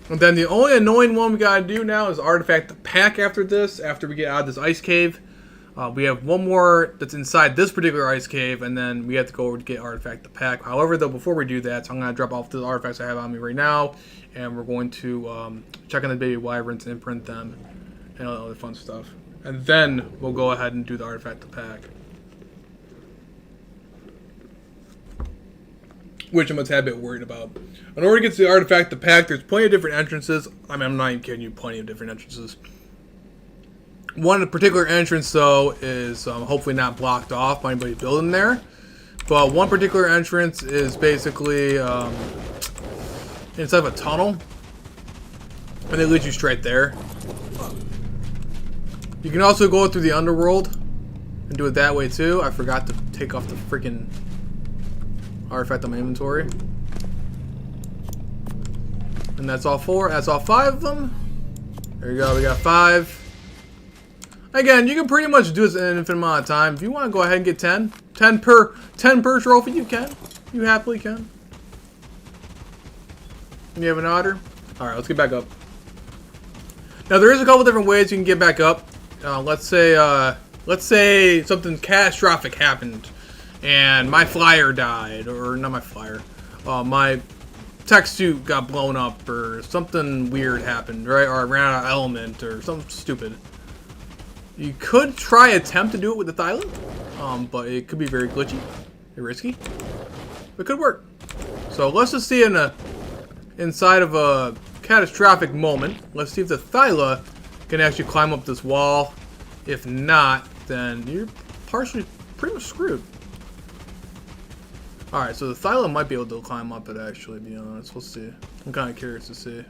And then the only annoying one we gotta do now is artifact the pack after this, after we get out of this ice cave. We have one more that's inside this particular ice cave, and then we have to go over to get artifact the pack. However, though, before we do that, so I'm going to drop off the artifacts I have on me right now, and we're going to check on the baby wyverns and imprint them, and all the other fun stuff. And then we'll go ahead and do the artifact the pack. Which I'm a tad bit worried about. In order to get to the artifact the pack, there's plenty of different entrances. I mean, I'm not even kidding you, plenty of different entrances. One particular entrance, though, is hopefully not blocked off by anybody building there. But one particular entrance is basically inside of a tunnel. And it leads you straight there. You can also go through the underworld and do it that way, too. I forgot to take off the freaking artifact on my inventory. And that's all 4. That's all 5 of them. There you go. We got 5. Again, you can pretty much do this in an infinite amount of time. If you want to go ahead and get 10 per trophy, you can. You happily can. And you have an otter. All right, let's get back up. Now there is a couple different ways you can get back up. Let's say something catastrophic happened, and my flyer died, or not my flyer. My tech suit got blown up, or something weird happened, right? Or I ran out of element, or something stupid. You could try attempt to do it with the Thyla, but it could be very glitchy, very risky. It could work. So let's just see inside of a catastrophic moment. Let's see if the Thyla can actually climb up this wall. If not, then you're partially pretty much screwed. All right, so the Thyla might be able to climb up it. Actually, to be honest, we'll see. I'm kind of curious to see.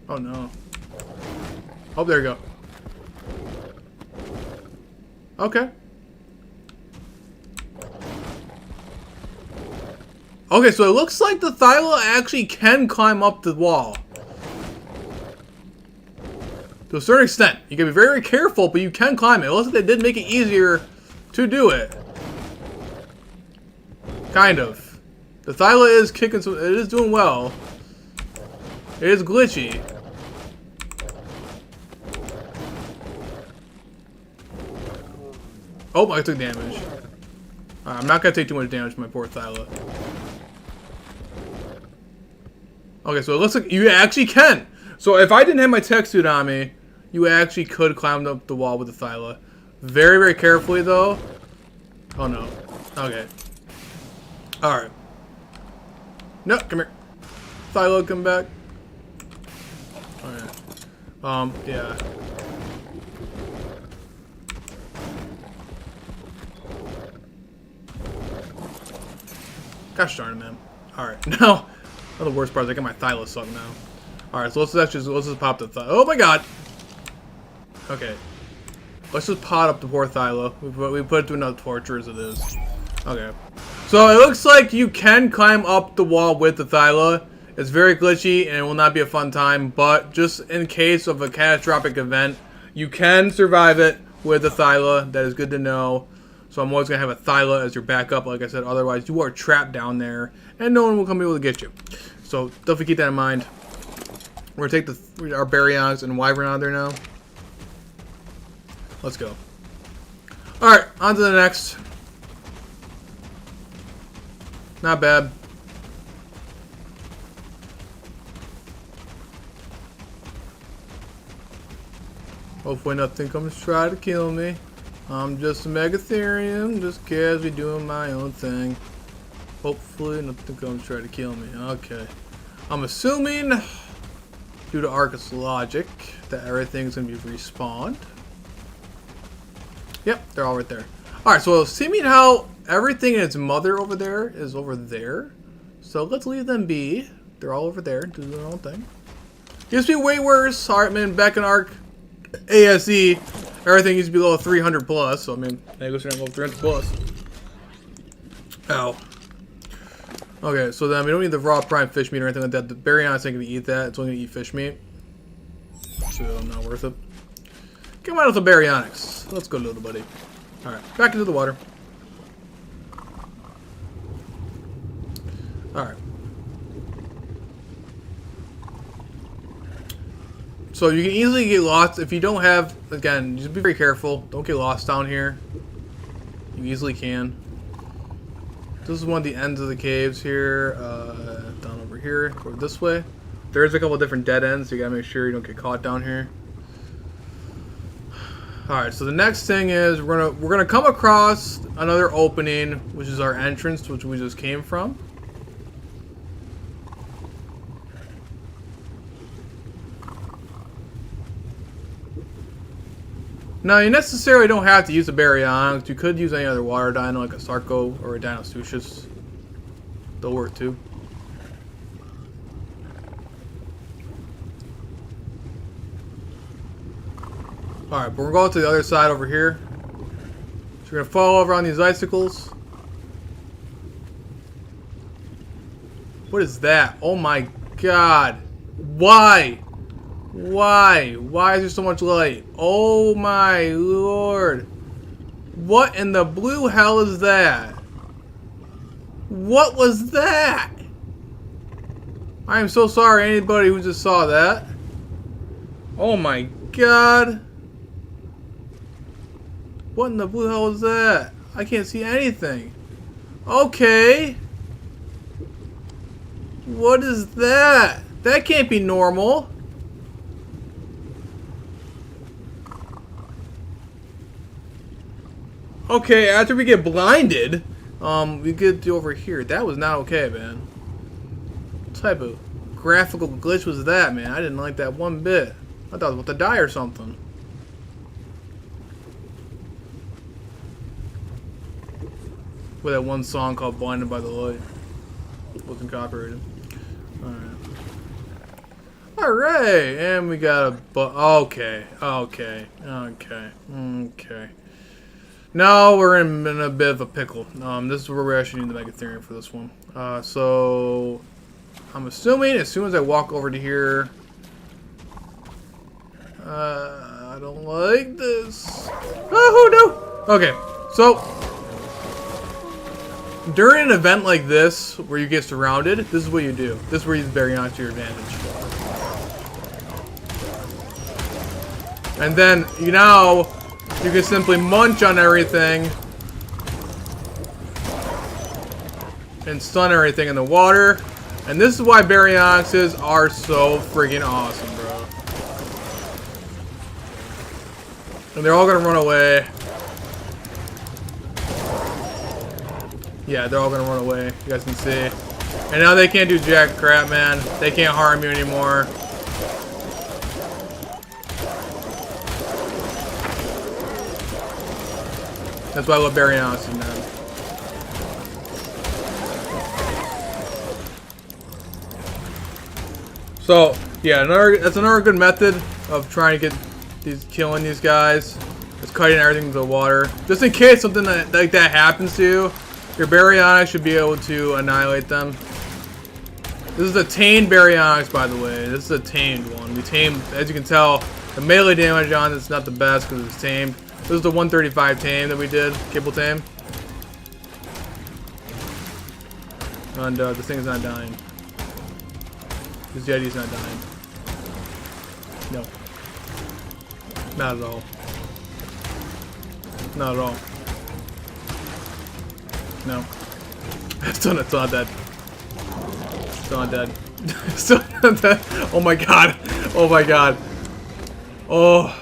Oh no. Oh, there you go. Okay. Okay, so it looks like the Thyla actually can climb up the wall. To a certain extent. You can be very, very careful, but you can climb it. It looks like they did make it easier to do it. Kind of. The Thyla is kicking some... It is doing well. It is glitchy. Oh, I took damage. Alright, I'm not gonna take too much damage from my poor Thyla. Okay, so it looks like you actually can. So if I didn't have my tech suit on me, you actually could climb up the wall with the Thyla. Very, very carefully, though. Oh, no. Okay. Alright. No, come here. Thyla, come back. Okay. Yeah. Gosh darn it, man. Alright, now... One of the worst parts, I got my Thyla sucked now. Alright, so let's just pop the Thyla. Oh my god! Okay. Let's just pot up the poor Thyla. We put it to enough torture as it is. Okay. So it looks like you can climb up the wall with the Thyla. It's very glitchy and it will not be a fun time, but just in case of a catastrophic event, you can survive it with the Thyla. That is good to know. So I'm always going to have a Thyla as your backup, like I said. Otherwise, you are trapped down there, and no one will come able to get you. So definitely keep that in mind. We're going to take our Baryonyx and Wyvern out of there now. Let's go. Alright, on to the next. Not bad. Hopefully nothing comes to try to kill me. I'm just a Megatherium, just casually doing my own thing. Hopefully nothing comes to try to kill me. Okay. I'm assuming, due to Arcus logic, that everything's going to be respawned. Yep, they're all right there. Alright, so seeming how everything in its mother over there is over there. So let's leave them be. They're all over there, doing their own thing. Used to be way worse. Alright, man, back in Arc ASE, everything used to be below 300 plus. So, I mean, I guess we're not below 300 plus. Ow. Okay, so then we don't need the raw prime fish meat or anything like that. The Baryonyx ain't gonna eat that. It's only gonna eat fish meat. So, not worth it. Come on with the Baryonyx. Let's go, little buddy. Alright, back into the water. Alright. So you can easily get lost if you don't have, again, just be very careful. Don't get lost down here. You easily can. This is one of the ends of the caves here. Down over here, or this way. There's a couple different dead ends, so you gotta make sure you don't get caught down here. Alright, so the next thing is we're gonna come across another opening, which is our entrance, which we just came from. Now, you necessarily don't have to use a Baryonyx. You could use any other water dino, like a Sarco or a Dinosuchus. They'll work too. Alright, but we're going to the other side over here. So we're going to follow over on these icicles. What is that? Oh my god. Why? Why? Why is there so much light? Oh my lord. What in the blue hell is that? What was that? I am so sorry anybody who just saw that. Oh my god. What in the blue hell is that? I can't see anything. Okay. What is that? That can't be normal. Okay, after we get blinded, we get to over here. That was not okay, man. What type of graphical glitch was that, man? I didn't like that one bit. I thought I was about to die or something. With that one song called Blinded by the Light. Wasn't copyrighted. Alright. Alright, and we got a okay. Now we're in a bit of a pickle. This is where we actually need the Megatherium for this one. So I'm assuming as soon as I walk over to here, I don't like this. Oh no! Okay, so during an event like this, where you get surrounded, this is what you do. This is where you use Baryonyx to your advantage. And then, you can simply munch on everything and stun everything in the water. And this is why Baryonyxes are so freaking awesome, bro. And they're all gonna run away. Yeah, they're all gonna run away. You guys can see. And now they can't do jack crap, man. They can't harm you anymore. That's why I love Baryonyx, man. So, yeah, that's another good method of trying to get killing these guys. Is cutting everything to the water. Just in case something like that happens to you, your Baryonyx should be able to annihilate them. This is a tamed Baryonyx, by the way. This is a tamed one. We tamed, as you can tell, the melee damage on it's not the best because it's tamed. This is the 135 tame that we did, kibble tame. And this thing is not dying. This Yeti's not dying. No. Not at all. Not at all. No. Still not dead. Still not dead. Still not dead. Oh my god. Oh my god. Oh.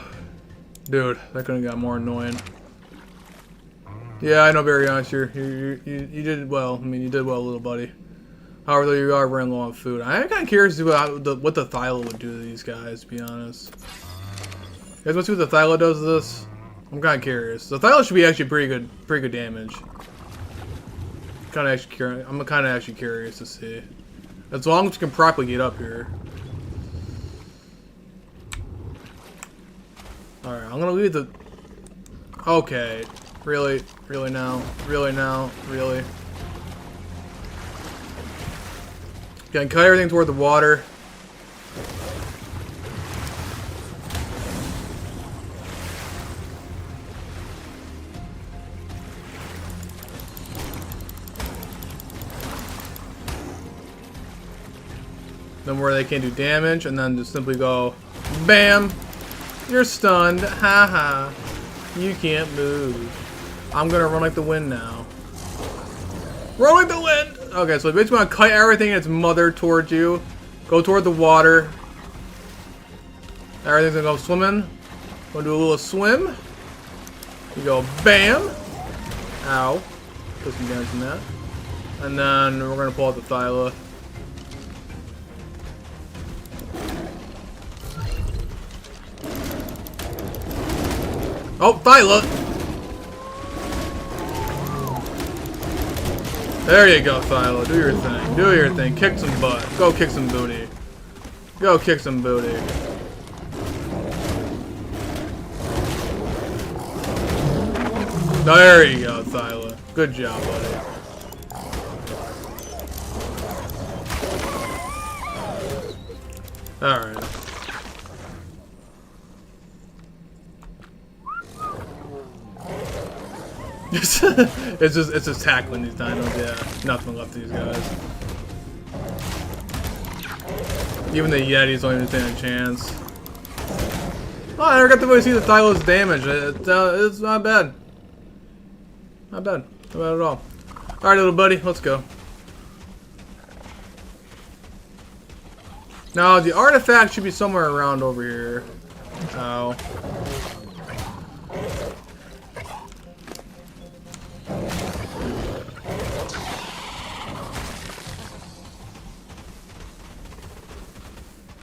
Dude, that could have got more annoying. Yeah, I know, Baryonyx, you did well. I mean, you did well, little buddy. However, though, you are running low on food. I'm kind of curious what the Thyla would do to these guys, to be honest. You guys want to see what the Thyla does to this? I'm kind of curious. The Thyla should be actually pretty good damage. I'm kind of actually curious to see. As long as you can properly get up here. Alright, I'm gonna leave the... Okay. Really? Really now? Really now? Really? Gonna cut everything toward the water. Then where they can't do damage, and then just simply go, BAM! You're stunned. Haha. You can't move. I'm gonna run like the wind now. Run like the wind! Okay, so basically want to cut everything in its mother towards you. Go toward the water. Everything's gonna go swimming. Gonna do a little swim. You go BAM! Ow. Put some damage in that. And then we're gonna pull out the Thyla. Oh, Thyla! There you go, Thyla. Do your thing. Do your thing. Kick some butt. Go kick some booty. Go kick some booty. There you go, Thyla. Good job, buddy. Alright. it's just tackling these dinos, yeah. Nothing left of these guys. Even the Yetis don't even stand a chance. Oh, I never got to really see the Thyla's damage. It's not bad. Not bad. Not bad at all. Alright, little buddy, let's go. Now, the artifact should be somewhere around over here. Oh.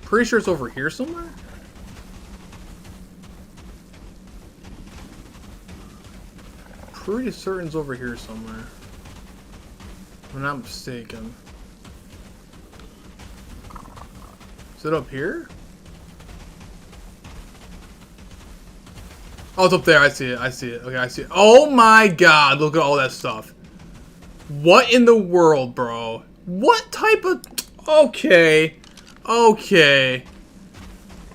Pretty sure it's over here somewhere. Pretty certain it's over here somewhere. If I'm not mistaken. Is it up here? Oh, it's up there. I see it. I see it. Okay, I see it. Oh my god, look at all that stuff. What in the world, bro? What type of... Okay. Okay.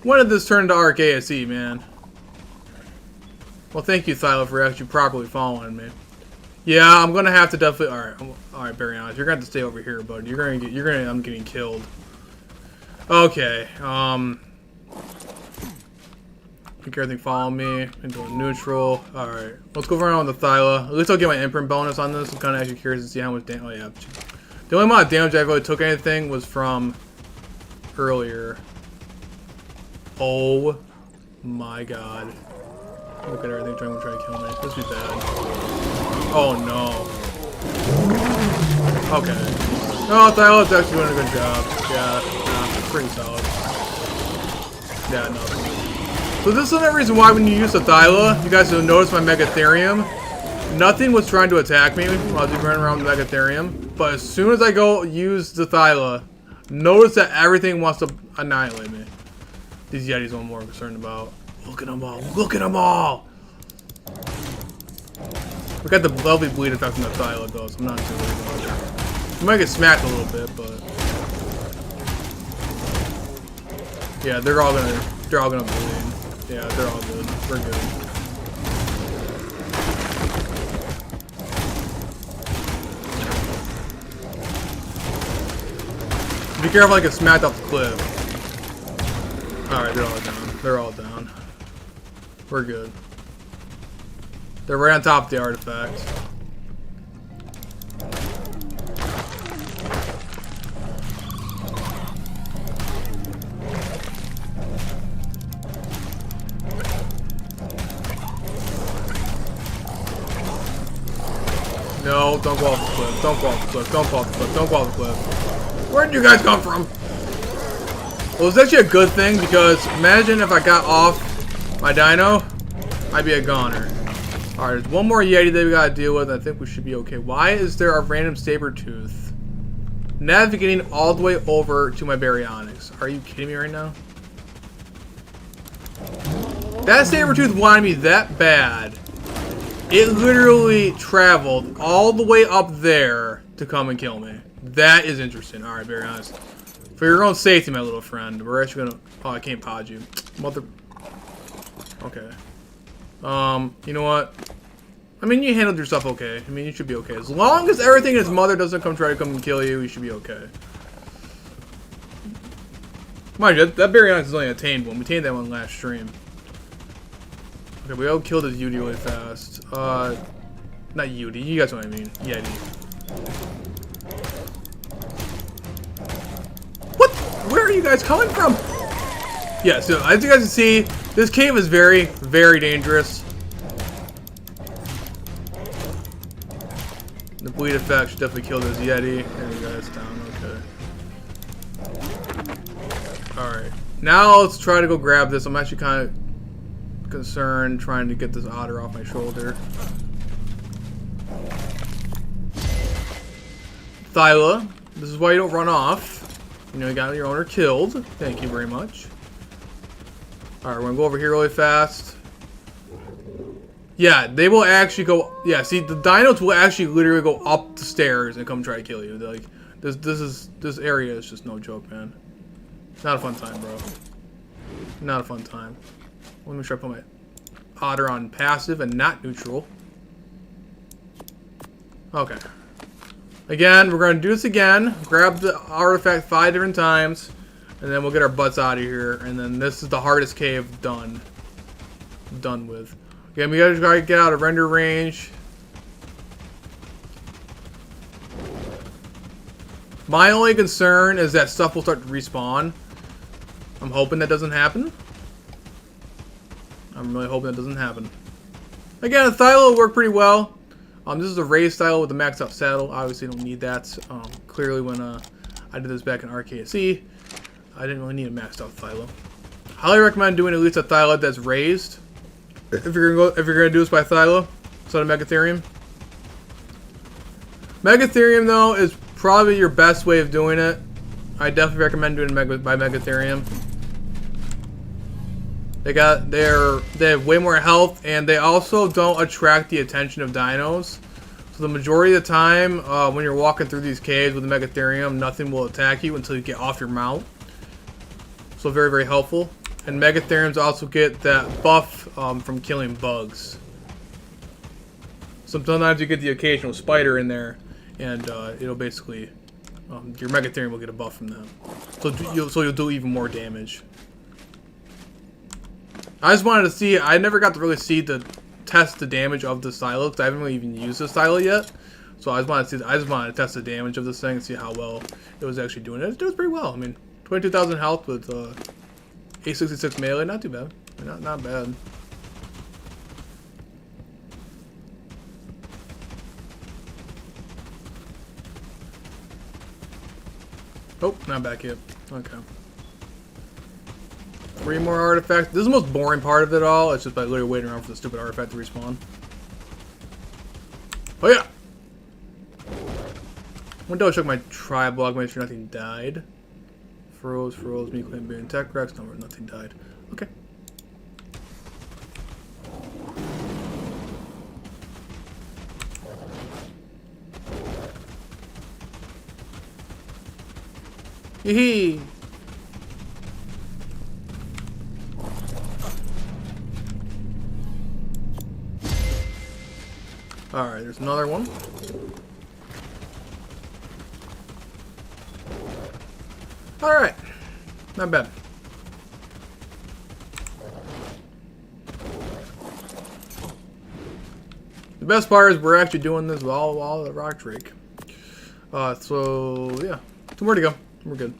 When did this turn into Arc ASE, man? Well, thank you, Thyla, for actually properly following me. Yeah, I'm gonna have to definitely... Alright, Baryonyx, you're gonna have to stay over here, bud. I'm getting killed. Okay, Make everything follow me into a neutral. Alright, let's go around with the Thyla. At least I'll get my imprint bonus on this. I'm kind of actually curious to see how much damage. Oh, yeah. The only amount of damage I really took anything was from earlier. Oh my god. Look at everything trying to kill me. This would be bad. Oh no. Okay. No, Thyla's actually doing a good job. Yeah, pretty solid. Yeah, no. So this is another reason why when you use the Thyla, you guys will notice my Megatherium. Nothing was trying to attack me while I was running around with Megatherium. But as soon as I go use the Thyla, notice that everything wants to annihilate me. These Yetis I'm more concerned about. Look at them all. Look at them all! We got the lovely bleed effect from the Thyla though, so I'm not too worried about it. We might get smacked a little bit, but... Yeah, they're all gonna bleed. Yeah, they're all good. We're good. Be careful I get smacked off the cliff. Alright, they're all down. They're all down. We're good. They're right on top of the artifact. No, don't go off the cliff. Don't go off the cliff. Don't go off the cliff. Don't go off the cliff. Where did you guys come from? Well, it's actually a good thing because imagine if I got off my dino, I'd be a goner. Alright, there's one more Yeti that we gotta deal with. I think we should be okay. Why is there a random Sabertooth navigating all the way over to my Baryonyx? Are you kidding me right now? That Sabertooth wanted me that bad. It literally traveled all the way up there to come and kill me. That is interesting. Alright, Baryonyx. For your own safety, my little friend, we're actually gonna... Oh, I can't pod you. Mother... Okay. You know what? I mean, you handled yourself okay. I mean, you should be okay. As long as everything in his mother doesn't try to come and kill you, you should be okay. Mind you, that Baryonyx is only a tamed one. We tamed that one last stream. Okay, we all killed his Yeti really fast. Not Yeti. You guys know what I mean. Yeti. What? Where are you guys coming from? Yeah, so as you guys can see, this cave is very, very dangerous. The bleed effect should definitely kill this Yeti. There you guys down. Okay. Alright. Now let's try to go grab this. I'm actually kind of concerned trying to get this otter off my shoulder. Thyla, this is why you don't run off. You know, you got your owner killed. Thank you very much. Alright, we're gonna go over here really fast. Yeah, they will actually go... Yeah, see, the dinos will actually literally go up the stairs and come try to kill you. They're like, this area is just no joke, man. Not a fun time, bro. Not a fun time. Let me make sure I put my otter on passive and not neutral. Okay. Again, we're gonna do this again. Grab the artifact 5 different times. And then we'll get our butts out of here. And then this is the hardest cave done. Done with. Again, we gotta get out of render range. My only concern is that stuff will start to respawn. I'm hoping that doesn't happen. I'm really hoping that doesn't happen. Again, the Thyla will work pretty well. This is a raised style with a maxed out saddle. Obviously, don't need that. Clearly, when I did this back in RKSE, I didn't really need a maxed out Thyla. Highly recommend doing at least a Thyla that's raised. If you're gonna do this by Thyla, instead of Megatherium. Megatherium though is probably your best way of doing it. I definitely recommend doing by Megatherium. They have way more health, and they also don't attract the attention of dinos. So the majority of the time, when you're walking through these caves with the Megatherium, nothing will attack you until you get off your mount. So very, very helpful. And Megatheriums also get that buff from killing bugs. Sometimes you get the occasional spider in there, and it'll basically, your Megatherium will get a buff from that. So you'll do even more damage. I just wanted to see, I never got to really see the test the damage of the silo, because I haven't really even used the silo yet. So I just wanted to test the damage of this thing and see how well it was actually doing. It was pretty well. I mean, 22,000 health with 866 melee, not too bad. Not bad. Oh, not back yet. Okay. 3 more artifacts. This is the most boring part of it all. It's just by literally waiting around for the stupid artifact to respawn. Oh yeah! I'm gonna double check my tribe log, make sure nothing died. Froze, me claim being tech Rex. No, nothing died. Okay. Yee-hee! Alright, there's another one. Alright. Not bad. The best part is we're actually doing this with all the rock drake. So, yeah. 2 more to go. We're good.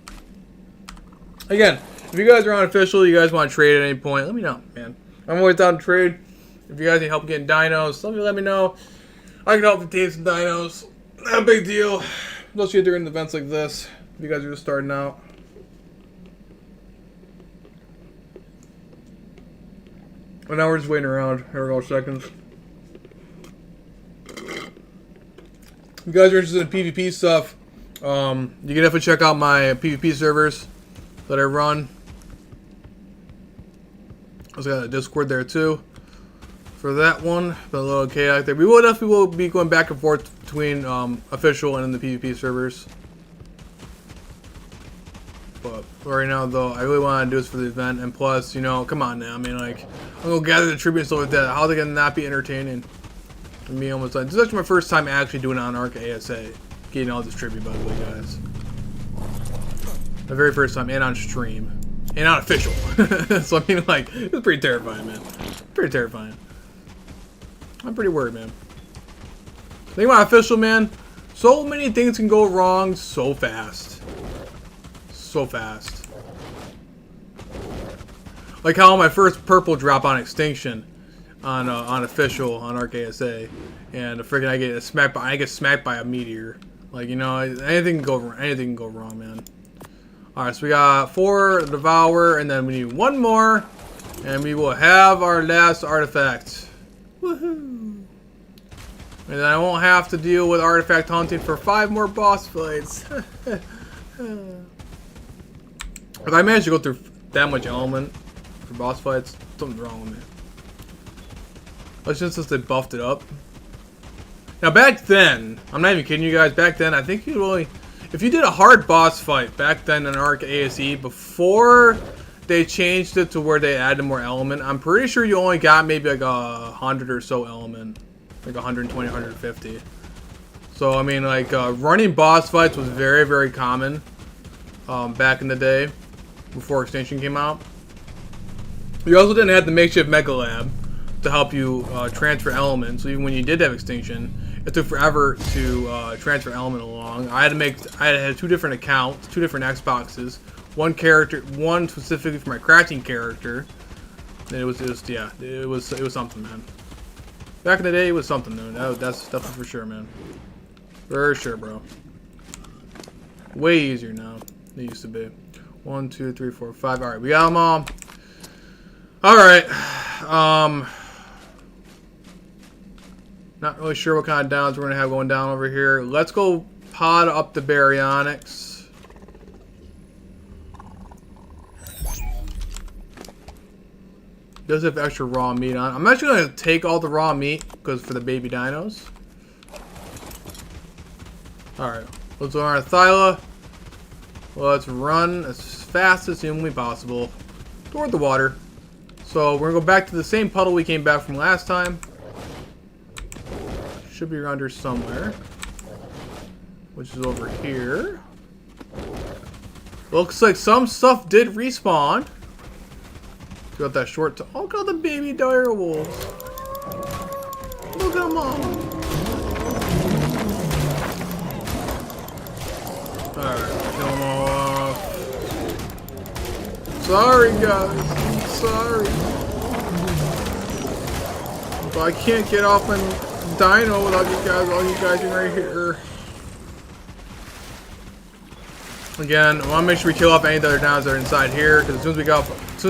Again, if you guys are unofficial, you guys want to trade at any point, let me know, man. I'm always down to trade. If you guys need help getting dinos, let me know. I can help obtain some dinos. Not a big deal. Especially during events like this. If you guys are just starting out. And now we're just waiting around. Here we go, seconds. If you guys are interested in PvP stuff, you can definitely check out my PvP servers that I run. I also got a Discord there too. For that one, been a little chaotic there. We will definitely be going back and forth between official and the PvP servers. But right now, though, I really want to do this for the event, and plus, you know, come on now. I mean, like, I'm gonna gather the tribute and stuff like that. How are they gonna not be entertaining? For me, almost like this is actually my first time actually doing it on Ark ASA, getting all this tribute, by the way, guys. My very first time, and on stream, and on official. So I mean, like, it's pretty terrifying, man. Pretty terrifying. I'm pretty worried, man. Think about official, man. So many things can go wrong so fast. So fast. Like how my first purple drop on extinction on official on Ark ASA, and freaking I get smacked by a meteor. Like, you know, anything can go wrong. Anything can go wrong, man. All right, so we got 4 Devour, and then we need 1 more, and we will have our last artifact. Woohoo! And then I won't have to deal with artifact hunting for 5 more boss fights. If I managed to go through that much element for boss fights, something's wrong with me. That's just since they buffed it up. Now back then, I'm not even kidding you guys, back then I think you really, if you did a hard boss fight back then in Ark ASE, before they changed it to where they added more element, I'm pretty sure you only got maybe like 100 or so element. Like 120, 150. So I mean, like, running boss fights was very, very common back in the day, before Extinction came out. You also didn't have the makeshift Mega Lab to help you transfer elements. So even when you did have Extinction, it took forever to transfer element along. I had 2 different accounts, 2 different Xboxes, one specifically for my crafting character. And it was something, man. Back in the day, it was something, man. That's definitely for sure, man. For sure, bro. Way easier now than it used to be. 1, 2, 3, 4, 5. All right, we got them all. All right. Not really sure what kind of downs we're gonna have going down over here. Let's go pod up the baryonyx. does have extra raw meat on. I'm actually gonna take all the raw meat because for the baby dinos. All right, let's go on our Thyla. Let's run as fast as humanly possible toward the water. So we're gonna go back to the same puddle we came back from last time. Should be around here somewhere, which is over here. Looks like some stuff did respawn. Got that short. Oh, look at all the baby dire wolves. Look at them all. Alright, kill them all off. Sorry, guys. I'm sorry. But I can't get off my dino without you guys, all you guys are right here. Again, I want to make sure we kill off any of the other dinos that are inside here, because as soon as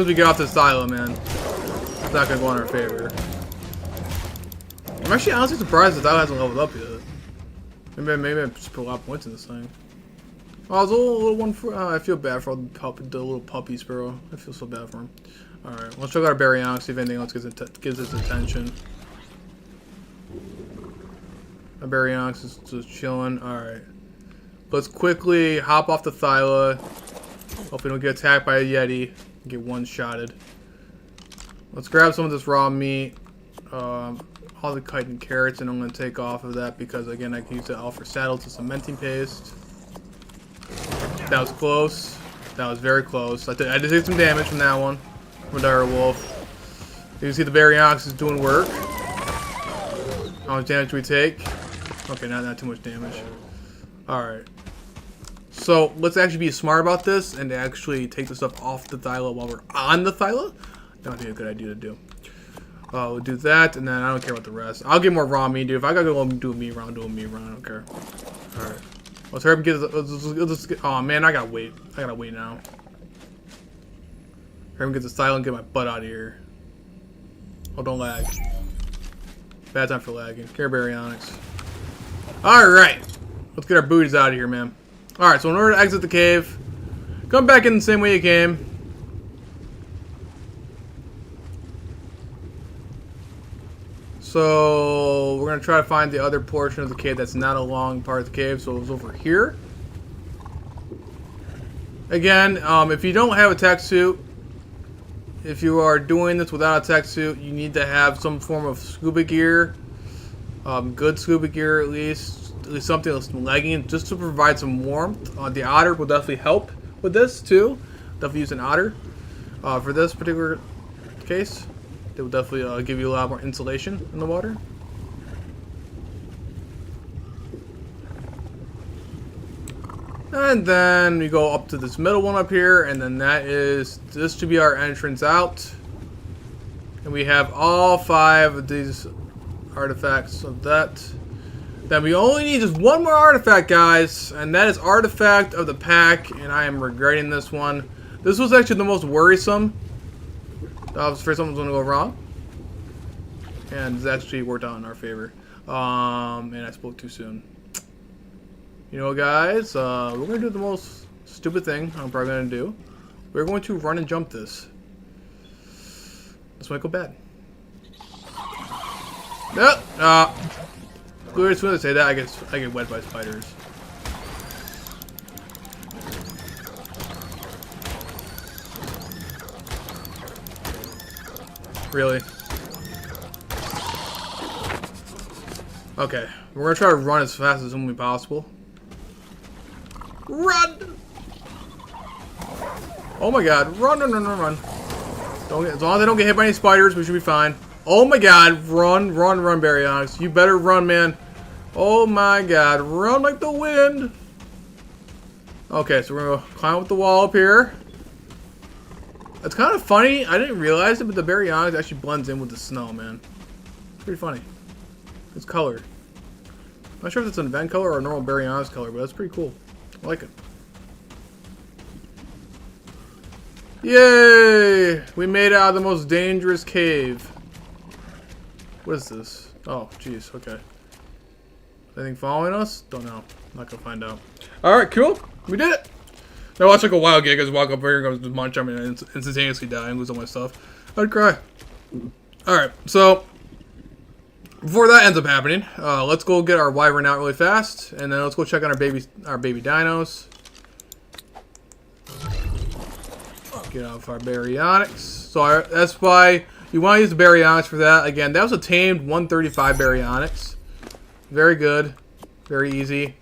we get off this silo, man, it's not gonna go in our favor. I'm actually honestly surprised that Thyla hasn't leveled up yet. Maybe I just put a lot of points in this thing. Oh, there's a little one for. I feel bad for all the little puppies, bro. I feel so bad for him. All right, let's check out our Baryonyx, see if anything else gives its attention. Our Baryonyx is just chilling. All right, let's quickly hop off the Thyla. Hope we don't get attacked by a Yeti. Get one-shotted. Let's grab some of this raw meat. All the chitin carrots, and I'm going to take off of that because, again, I can use that all for saddles and cementing paste. That was close. That was very close. I did take some damage from that one. From Dire Wolf. You can see the Baryonyx is doing work. How much damage do we take? Okay, not too much damage. Alright. So, let's actually be smart about this and actually take the stuff off the Thyla while we're on the Thyla. That would be a good idea to do. We'll do that, and then I don't care about the rest. I'll get more raw meat, dude. If I gotta go do a meat run, do a meat run. I don't care. Alright. Let's hurry up and get this. Oh man, I gotta wait. I gotta wait now. Hurry up and get this Thyla and get my butt out of here. Oh, don't lag. Bad time for lagging. Care Baryonyx. Alright. Let's get our booties out of here, man. Alright, so in order to exit the cave, come back in the same way you came. So we're going to try to find the other portion of the cave that's not a long part of the cave, so it was over here. Again, if you don't have a tech suit, if you are doing this without a tech suit, you need to have some form of scuba gear. Good scuba gear at least something that's legging, just to provide some warmth. The otter will definitely help with this too. Definitely use an otter for this particular case. They will definitely give you a lot more insulation in the water. And then we go up to this middle one up here, and then this should be our entrance out. And we have all 5 of these artifacts of that. Then we only need just one more artifact, guys, and that is Artifact of the Pack, and I am regretting this one. This was actually the most worrisome. I was afraid something was going to go wrong, and it's actually worked out in our favor. And I spoke too soon. You know, guys, we're going to do the most stupid thing I'm probably going to do. We're going to run and jump this. This might go bad. Nope. As soon as I say that, I get wet by spiders. Really? Okay, we're gonna try to run as fast as humanly possible. Run! Oh my god, run, run, run, run, run. As long as I don't get hit by any spiders, we should be fine. Oh my god, run, run, run, Baryonyx. You better run, man. Oh my god, run like the wind. Okay, so we're gonna climb up the wall up here. It's kind of funny. I didn't realize it, but the Baryonyx actually blends in with the snow, man. It's pretty funny. It's colored. I'm not sure if it's an event color or a normal Baryonyx color, but that's pretty cool. I like it. Yay! We made it out of the most dangerous cave. What is this? Oh, jeez. Okay. Anything following us? Don't know. Not gonna find out. Alright, cool. We did it! Now watch like a wild gig as I walk up here and goes to munch on me and instantaneously die and lose all my stuff. I'd cry. Alright, so before that ends up happening, let's go get our wyvern out really fast, and then let's go check on our baby dinos. Get off our baryonyx. So that's why you want to use the baryonyx for that. Again, that was a tamed 135 baryonyx. Very good. Very easy.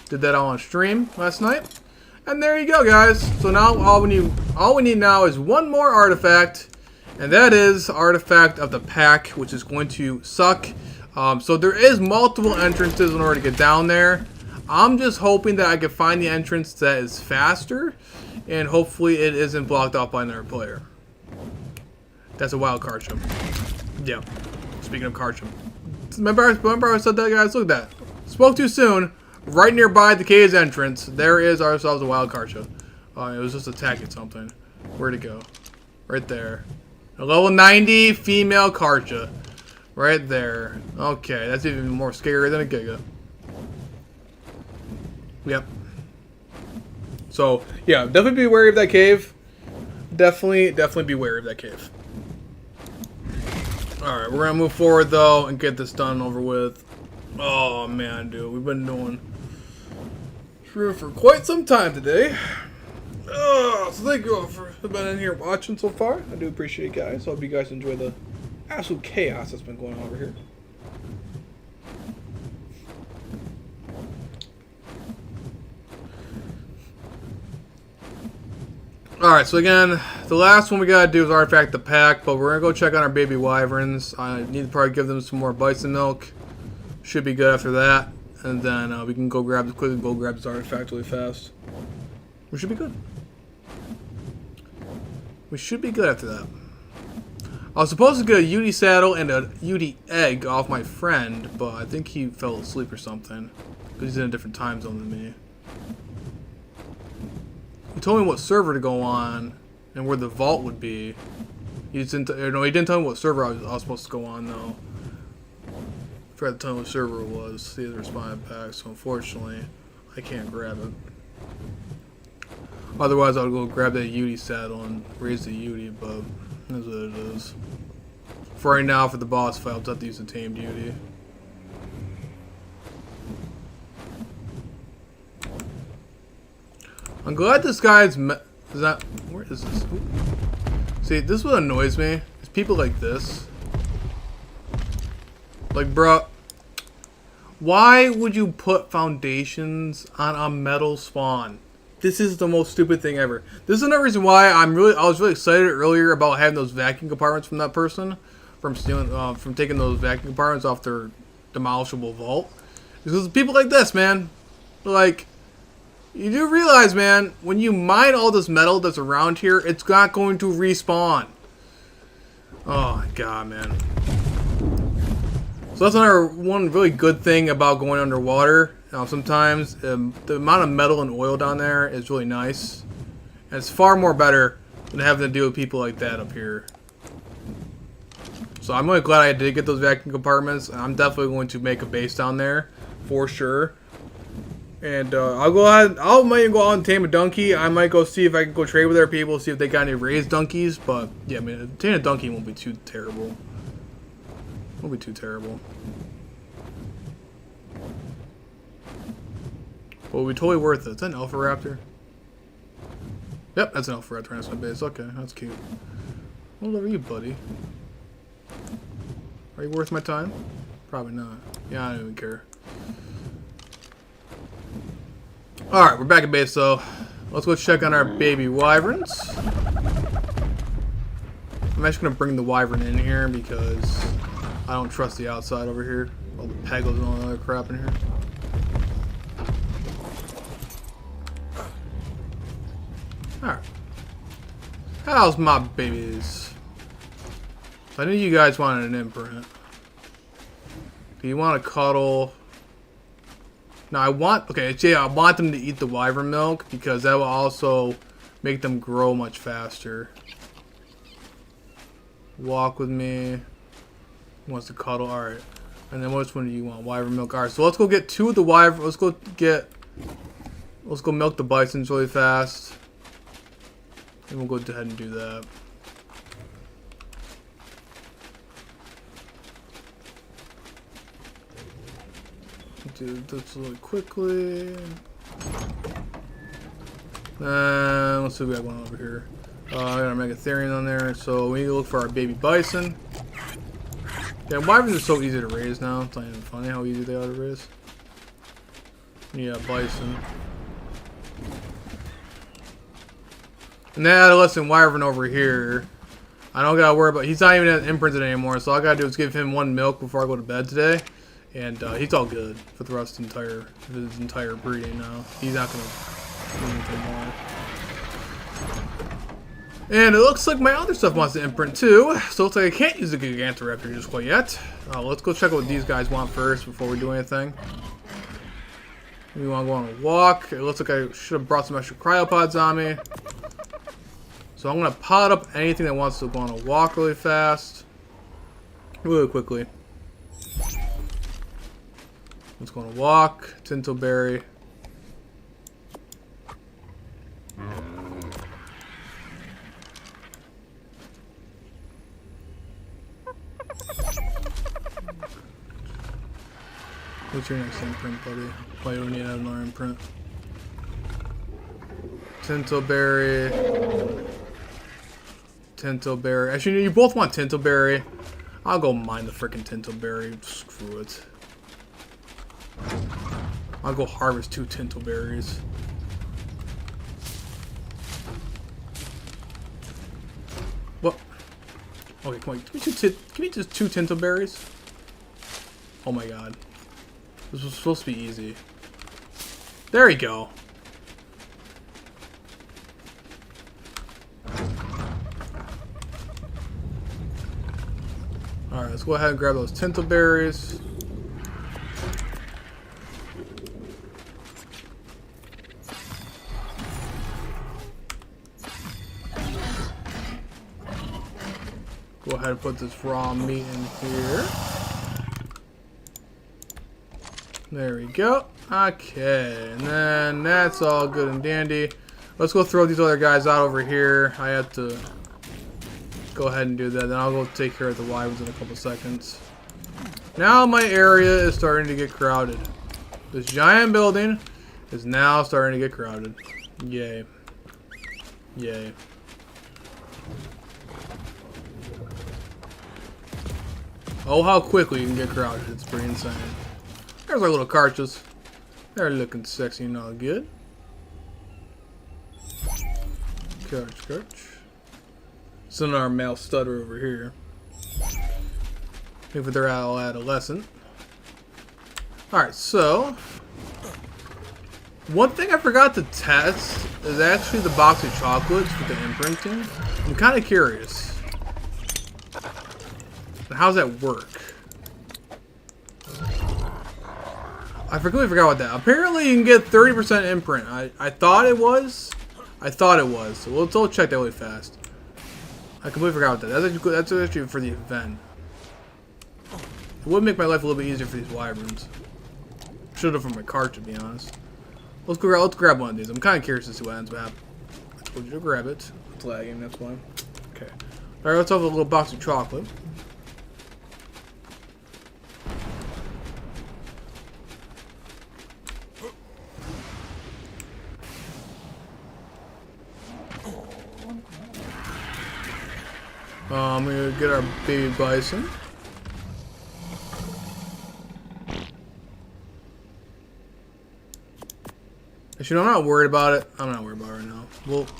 Did that all on stream last night. And there you go, guys. So now all we need now is one more artifact. And that is Artifact of the Pack, which is going to suck. So there is multiple entrances in order to get down there. I'm just hoping that I can find the entrance that is faster. And hopefully it isn't blocked off by another player. That's a wild Karcham. Yeah. Speaking of Karcham. Remember I said that, guys? Look at that. Spoke too soon. Right nearby the cave's entrance, there is ourselves a wild Karcham. It was just attacking something. Where'd it go? Right there. A level 90 female Karcha. Right there. Okay, that's even more scary than a Giga. Yep. So, yeah, definitely be wary of that cave. Definitely be wary of that cave. Alright, we're gonna move forward, though, and get this done over with. Oh, man, dude. We've been doing for quite some time today. So thank you all for being in here watching so far. I do appreciate you guys. I hope you guys enjoy the absolute chaos that's been going on over here. Alright, so again, the last one we gotta do is Artifact the Pack, but we're gonna go check on our baby wyverns. I need to probably give them some more bison milk. Should be good after that. And then we can go quickly go grab this artifact really fast. We should be good. We should be good after that. I was supposed to get a Yudi saddle and a Yudi egg off my friend, but I think he fell asleep or something. Because he's in a different time zone than me. He told me what server to go on and where the vault would be. He didn't tell me what server I was supposed to go on, though. I forgot to tell him what server it was. The other spawn pack, so unfortunately, I can't grab it. Otherwise, I would go grab that Yudi saddle and raise the Yudi, but that's what it is. For right now, for the boss fight, I'll have to use the tamed Yudi. I'm glad this guy's where is this? Ooh. See, this is what annoys me. Is people like this. Like, bruh, why would you put foundations on a metal spawn? This is the most stupid thing ever. This is another reason why I was really excited earlier about having those vacuum compartments from that person, from taking those vacuum compartments off their demolishable vault. Because people like this, man, like, you do realize, man, when you mine all this metal that's around here, it's not going to respawn. Oh my god, man. So that's another one really good thing about going underwater. Sometimes the amount of metal and oil down there is really nice. And it's far more better than having to deal with people like that up here. So I'm really glad I did get those vacuum compartments. I'm definitely going to make a base down there for sure. And I'll go ahead. I might even go out and tame a donkey. I might go see if I can go trade with their people, see if they got any raised donkeys. But yeah, I mean, taming a donkey won't be too terrible. Won't be too terrible. But it'll be totally worth it. Is that an Alpha Raptor? Yep, that's an Alpha Raptor. That's my base. Okay, that's cute. What are you, buddy? Are you worth my time? Probably not. Yeah, I don't even care. Alright, we're back at base, though. Let's go check on our baby wyverns. I'm actually going to bring the wyvern in here because I don't trust the outside over here. All the pegos and all that other crap in here. Alright. How's my babies? I knew you guys wanted an imprint. Do you want to cuddle? No, I want them to eat the wyvern milk because that will also make them grow much faster. Walk with me. Wants to cuddle. Alright. And then which one do you want? Wyvern milk. Alright, so let's go get 2 of the wyvern. Let's go milk the bisons really fast. And we'll go ahead and do that. do this really quickly. Let's see what we got going over here. I got our Megatherium on there, so we need to look for our baby bison. Yeah, wyverns are so easy to raise now. It's not even funny how easy they are to raise. Yeah, bison. And that adolescent wyvern over here, I don't gotta worry about. He's not even imprinted anymore, so all I gotta do is give him 1 milk before I go to bed today, and he's all good for the rest of his entire breeding now. He's not gonna do anything more. And it looks like my other stuff wants to imprint too, so it looks like I can't use the Gigantoraptor just quite yet. Let's go check out what these guys want first before we do anything. We want to go on a walk. It looks like I should have brought some extra cryopods on me. So I'm going to pot up anything that wants to go on a walk really fast. Really quickly. Let's go on a walk. Tintleberry. What's your next imprint, buddy? Why do we need to have another imprint? Tintleberry. Tintleberry. Actually, you both want Tintleberry. I'll go mine the freaking Tintleberry. Screw it. I'll go harvest 2 Tintleberries. What? Okay, come on. Give me just 2 Tintleberries. Oh my god. This was supposed to be easy. There we go. Alright, let's go ahead and grab those Tintleberries. Go ahead and put this raw meat in here. There we go. Okay, and then that's all good and dandy. Let's go throw these other guys out over here. I have to go ahead and do that. Then I'll go take care of the wyverns in a couple seconds. Now my area is starting to get crowded. This giant building is now starting to get crowded. Yay. Yay. Oh, how quickly you can get crowded. It's pretty insane. There's our little carches. They're looking sexy and all good. Carch. It's in our male stutter over here. If they're all adolescent. Alright, so one thing I forgot to test is actually the box of chocolates with the imprinting. I'm kind of curious. How's that work? I completely forgot about that. Apparently you can get 30% imprint. I thought it was. So we'll check that really fast. I completely forgot about that. That's actually for the event. It would make my life a little bit easier for these wyverns. Should have for my cart, to be honest. Let's grab one of these. I'm kind of curious to see what ends up. I told you to grab it. It's lagging, that's why. Okay. Alright, let's have a little box of chocolate. I'm gonna get our baby bison. Actually, I'm not worried about it. I'm not worried about it right now. We'll do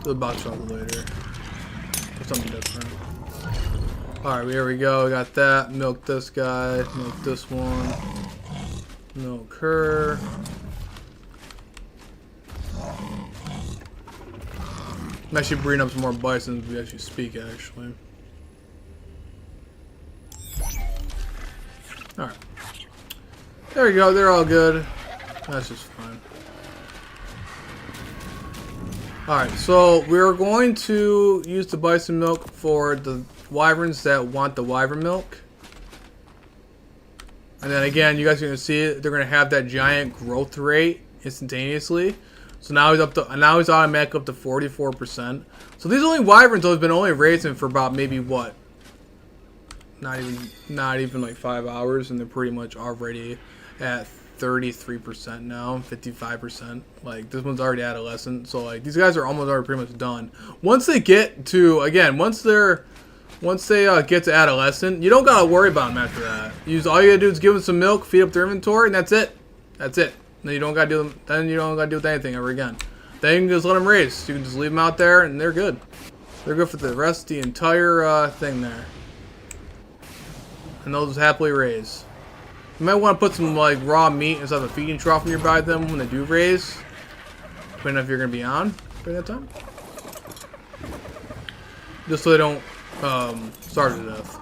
the box chocolate later. Or something different. Alright, here we go. We got that. Milk this guy. Milk this one. Milk her. I'm actually breeding up some more bison as we actually speak, actually. Alright. There we go, they're all good. That's just fine. Alright, so we're going to use the bison milk for the wyverns that want the wyvern milk. And then again, you guys are going to see it, they're going to have that giant growth rate instantaneously. So now he's automatic up to 44%. So these only wyverns have been only raising for about maybe what? Not even like 5 hours, and they're pretty much already at 33% now, 55%. Like, this one's already adolescent, so like these guys are almost already pretty much done. Once they get to, again, once they get to adolescent, you don't gotta worry about them after that. All you gotta do is give them some milk, feed up their inventory, and that's it. That's it. Then you don't gotta deal with anything ever again. Then you can just let them raise. You can just leave them out there, and they're good. They're good for the rest of the entire thing there. And they'll just happily raise. You might want to put some like raw meat inside the feeding trough nearby them when they do raise. Depending on if you're going to be on during that time. Just so they don't starve to death.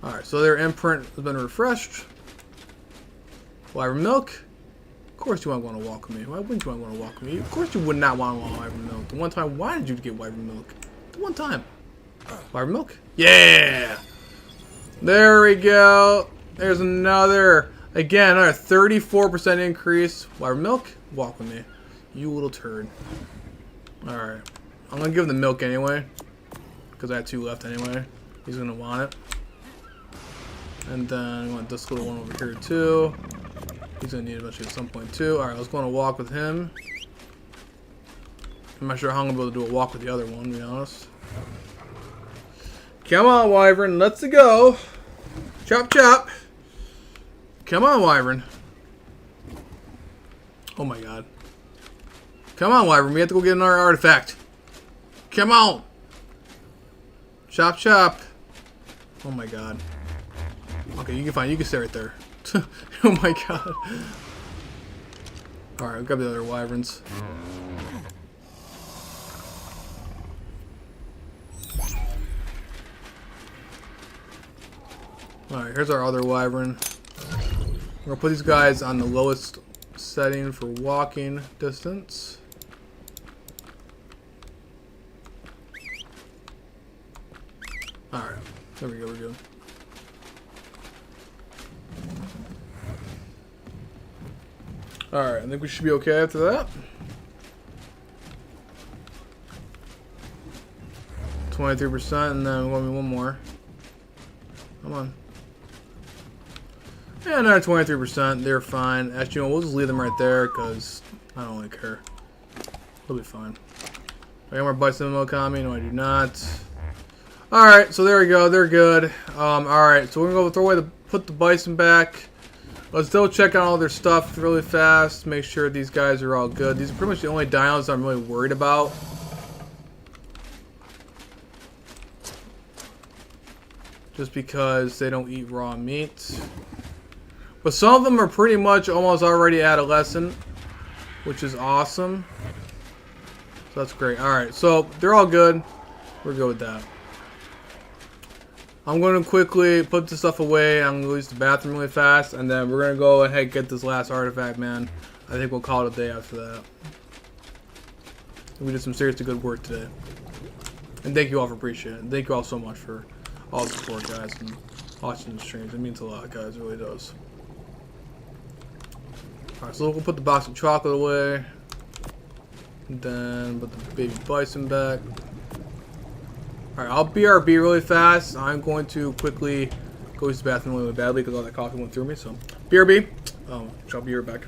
Alright, so their imprint has been refreshed. Wyvern milk. Of course you want to walk with me. Why wouldn't you want to walk with me? Of course you would not want to Wyvern milk. The one time, why did you get Wyvern milk? The one time. Wyvern milk? Yeah! There we go. There's another. Again, another 34% increase. Wyvern milk? Walk with me. You little turd. Alright. I'm going to give him the milk anyway. Because I had 2 left anyway. He's going to want it. And then we want this little one over here too. He's going to need it eventually at some point too. Alright, let's go on a walk with him. I'm not sure how I'm going to be able to do a walk with the other one, to be honest. Come on, Wyvern. Let's go. Chop, chop. Come on, Wyvern. Oh, my God. Come on, Wyvern. We have to go get another artifact. Come on. Chop, chop. Oh, my God. Okay, you can find. You can stay right there. Oh, my God. All right, I'll grab the other Wyverns. Alright, here's our other Wyvern. We're going to put these guys on the lowest setting for walking distance. Alright, there we go, we're good. Alright, I think we should be okay after that. 23%, and then we're going to be one more. Come on. Yeah, another 23%. They're fine. Actually, we'll just leave them right there because I don't really care. They'll be fine. I got more bison milk on me. No, I do not. Alright, so there we go. They're good. Alright, so we're going to go put the bison back. Let's double check on all their stuff really fast. Make sure these guys are all good. These are pretty much the only dinos I'm really worried about. Just because they don't eat raw meat. But some of them are pretty much almost already adolescent, which is awesome. So that's great. Alright, so they're all good. We're good with that. I'm going to quickly put this stuff away. I'm going to use the bathroom really fast. And then we're going to go ahead and get this last artifact, man. I think we'll call it a day after that. We did some seriously good work today. And thank you all for appreciating it. Thank you all so much for all the support, guys, and watching the streams. It means a lot, guys. It really does. Alright, so we'll put the box of chocolate away. And then put the baby bison back. Alright, I'll BRB really fast. I'm going to quickly go use the bathroom really badly because all that coffee went through me. So, BRB. I'll be right back.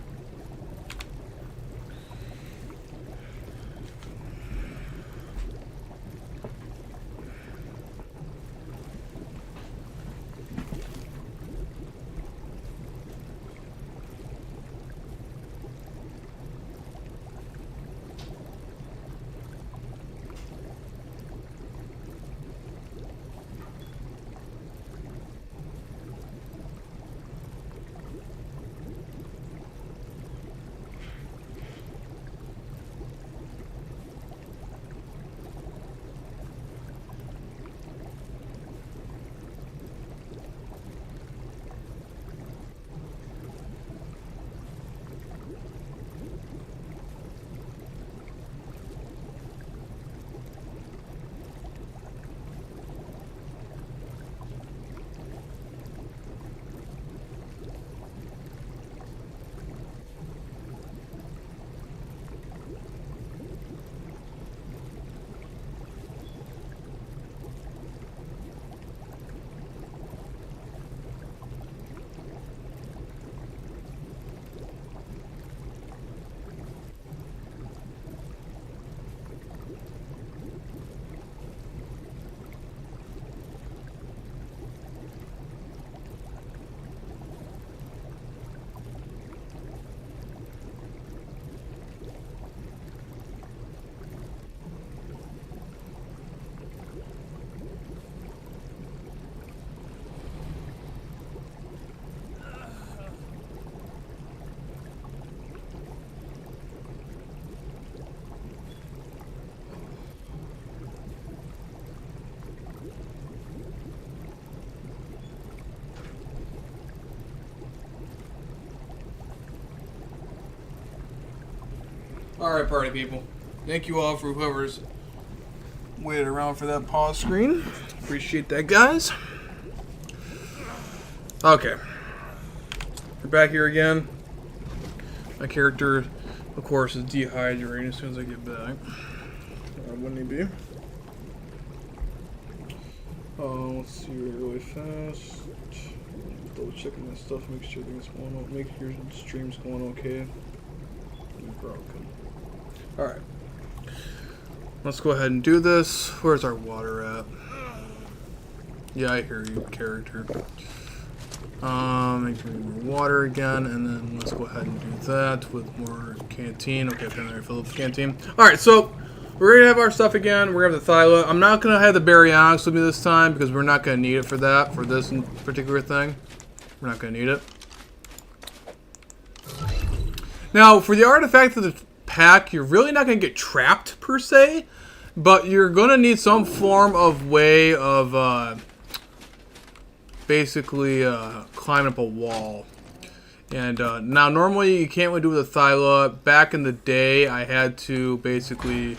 Alright, party people. Thank you all for whoever's waited around for that pause screen. Appreciate that, guys. Okay. We're back here again. My character, of course, is dehydrating as soon as I get back. Wouldn't he be? Let's see really fast. Double checking that stuff, make sure things going on, make sure your stream's going okay. Broken. Alright. Let's go ahead and do this. Where's our water at? Yeah, I hear you, character. Make sure we need more water again, and then let's go ahead and do that with more canteen. Okay, apparently I filled up the canteen. Alright, so we're gonna have our stuff again. We're gonna have the Thyla. I'm not gonna have the Baryonyx with me this time because we're not gonna need it for that, for this particular thing. We're not gonna need it. Now, for the artifact of the pack, you're really not gonna get trapped per se, but you're gonna need some form of way of basically climbing up a wall. And now normally you can't really do with a Thyla. Back in the day I had to basically,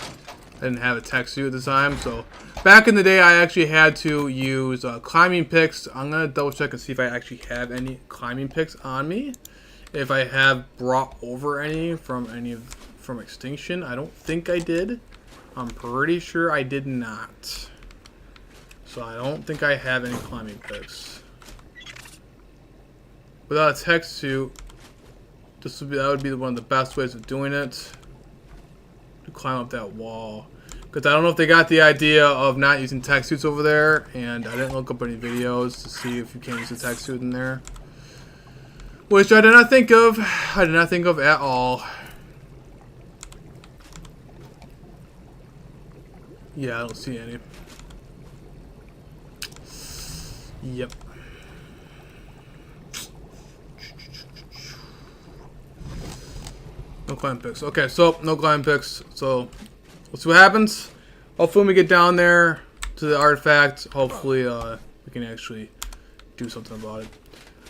I didn't have a tech suit at the time, so back in the day I actually had to use climbing picks. I'm gonna double check and see if I actually have any climbing picks on me. If I have brought over any from Extinction. I don't think I did. I'm pretty sure I did not. So I don't think I have any climbing picks. Without a tech suit, that would be one of the best ways of doing it. To climb up that wall. Because I don't know if they got the idea of not using tech suits over there, and I didn't look up any videos to see if you can use a tech suit in there. Which I did not think of. I did not think of at all. Yeah, I don't see any. Yep. No climb picks. Okay, so no climb picks. So we'll see what happens. Hopefully when we get down there to the artifact, hopefully we can actually do something about it.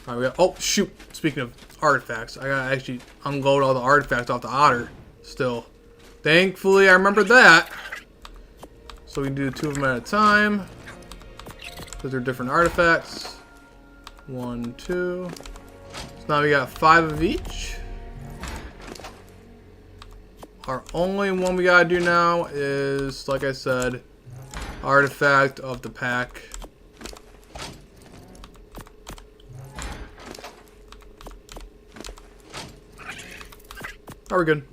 Alright, we got, oh shoot, speaking of artifacts, I gotta actually unload all the artifacts off the otter still. Thankfully I remembered that. So we can do 2 of them at a time. Because they're different artifacts. 1, 2. So now we got 5 of each. Our only one we gotta do now is, like I said, artifact of the pack. Are we good?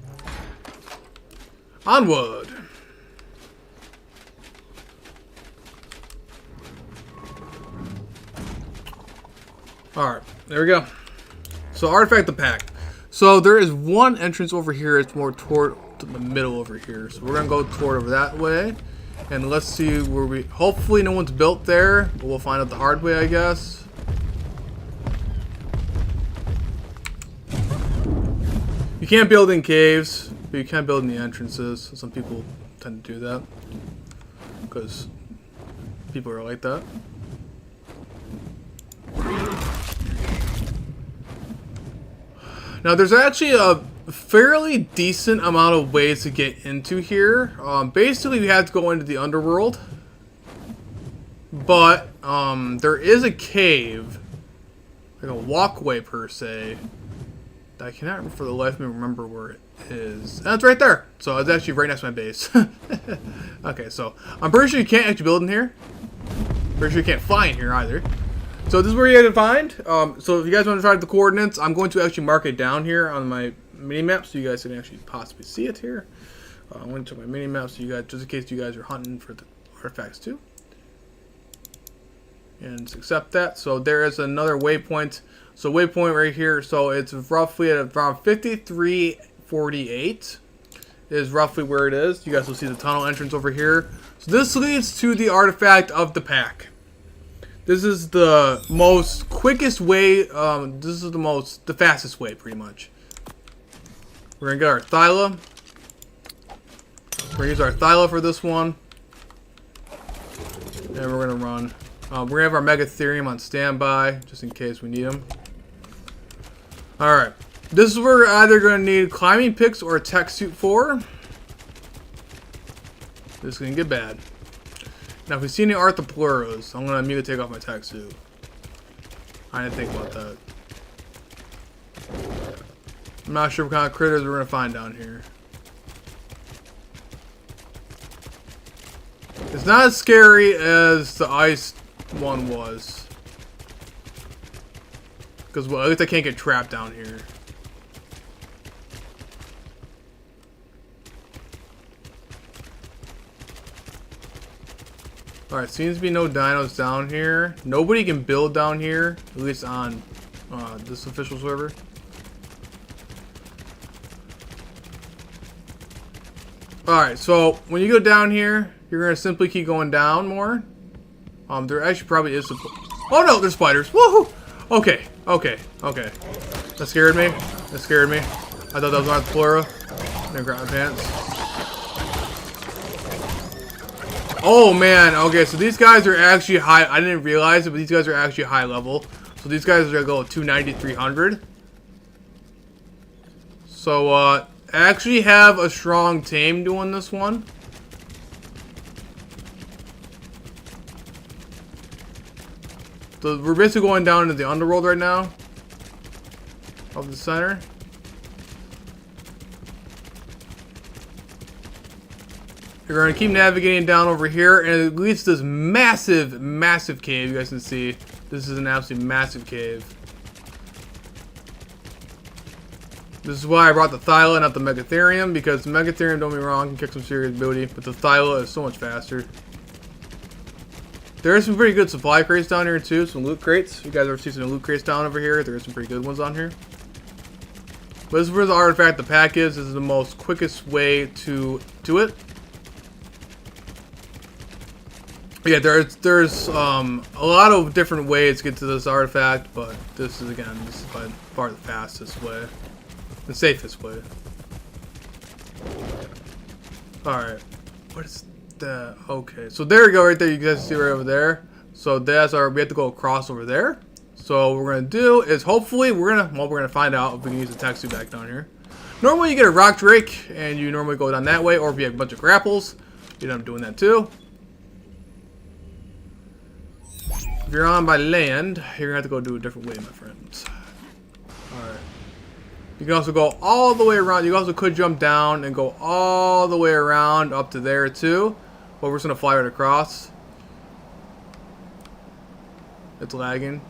Onward! Alright, there we go. So, artifact the pack. So, there is one entrance over here. It's more toward the middle over here. So, we're going to go toward over that way. And let's see where we... Hopefully, no one's built there. But we'll find out the hard way, I guess. You can't build in caves, but you can build in the entrances. Some people tend to do that. Because people are like that. Now, there's actually a fairly decent amount of ways to get into here. Basically, we have to go into the underworld. But, there is a cave. Like a walkway, per se. I cannot, for the life of me, remember where it is. And it's right there. So, it's actually right next to my base. Okay, so, I'm pretty sure you can't actually build in here. Pretty sure you can't fly in here, either. So this is where you have to find. So if you guys want to try the coordinates, I'm going to actually mark it down here on my mini map so you guys can actually possibly see it here. I'm going to my mini map so you guys, just in case you guys are hunting for the artifacts too. And just accept that. So there is another waypoint. So waypoint right here. So it's roughly at around 5348 is roughly where it is. You guys will see the tunnel entrance over here. So this leads to the artifact of the pack. This is the most quickest way, this is the fastest way, pretty much. We're gonna get our Thyla. We're gonna use our Thyla for this one. And we're gonna run. We're gonna have our Megatherium on standby, just in case we need them. Alright. This is where we're either going to need climbing picks or a tech suit for. This is going to get bad. Now, if we see any Arthropluros, I'm going to immediately take off my tech suit. I didn't think about that. I'm not sure what kind of critters we're going to find down here. It's not as scary as the ice one was. Because, well, at least I can't get trapped down here. Alright, seems to be no dinos down here. Nobody can build down here, at least on this official server. Alright, so when you go down here, you're going to simply keep going down more. There actually probably is some... Oh no, there's spiders. Woohoo! Okay, okay, okay. That scared me. That scared me. I thought that was not the Flora. I'm gonna grab my pants. Oh man, okay, so these guys are actually high. I didn't realize it, but these guys are actually high level. So these guys are gonna go 290, 300. So, actually have a strong team doing this one. So we're basically going down into the underworld right now. Of the center. You're going to keep navigating down over here, and it leads to this massive, massive cave. You guys can see this is an absolutely massive cave. This is why I brought the Thyla, not the Megatherium, because the Megatherium, don't be wrong, can kick some serious booty, but the Thyla is so much faster. There are some pretty good supply crates down here too, some loot crates. You guys ever see some loot crates down over here? There are some pretty good ones on here. But this is where the artifact the pack is. This is the most quickest way to it. Yeah, there's a lot of different ways to get to this artifact, but this is by far the fastest way, the safest way. All right, what is that? Okay, so there we go, right there. You guys see right over there. So that's our. We have to go across over there. So what we're gonna do is hopefully we're gonna find out if we can use the tech suit back down here. Normally you get a rock drake and you normally go down that way, or if you have a bunch of grapples, you end up doing that too. If you're on by land, you're gonna have to go do a different way, my friends. Alright. You can also go all the way around. You also could jump down and go all the way around up to there too. But we're just gonna fly right across. It's lagging.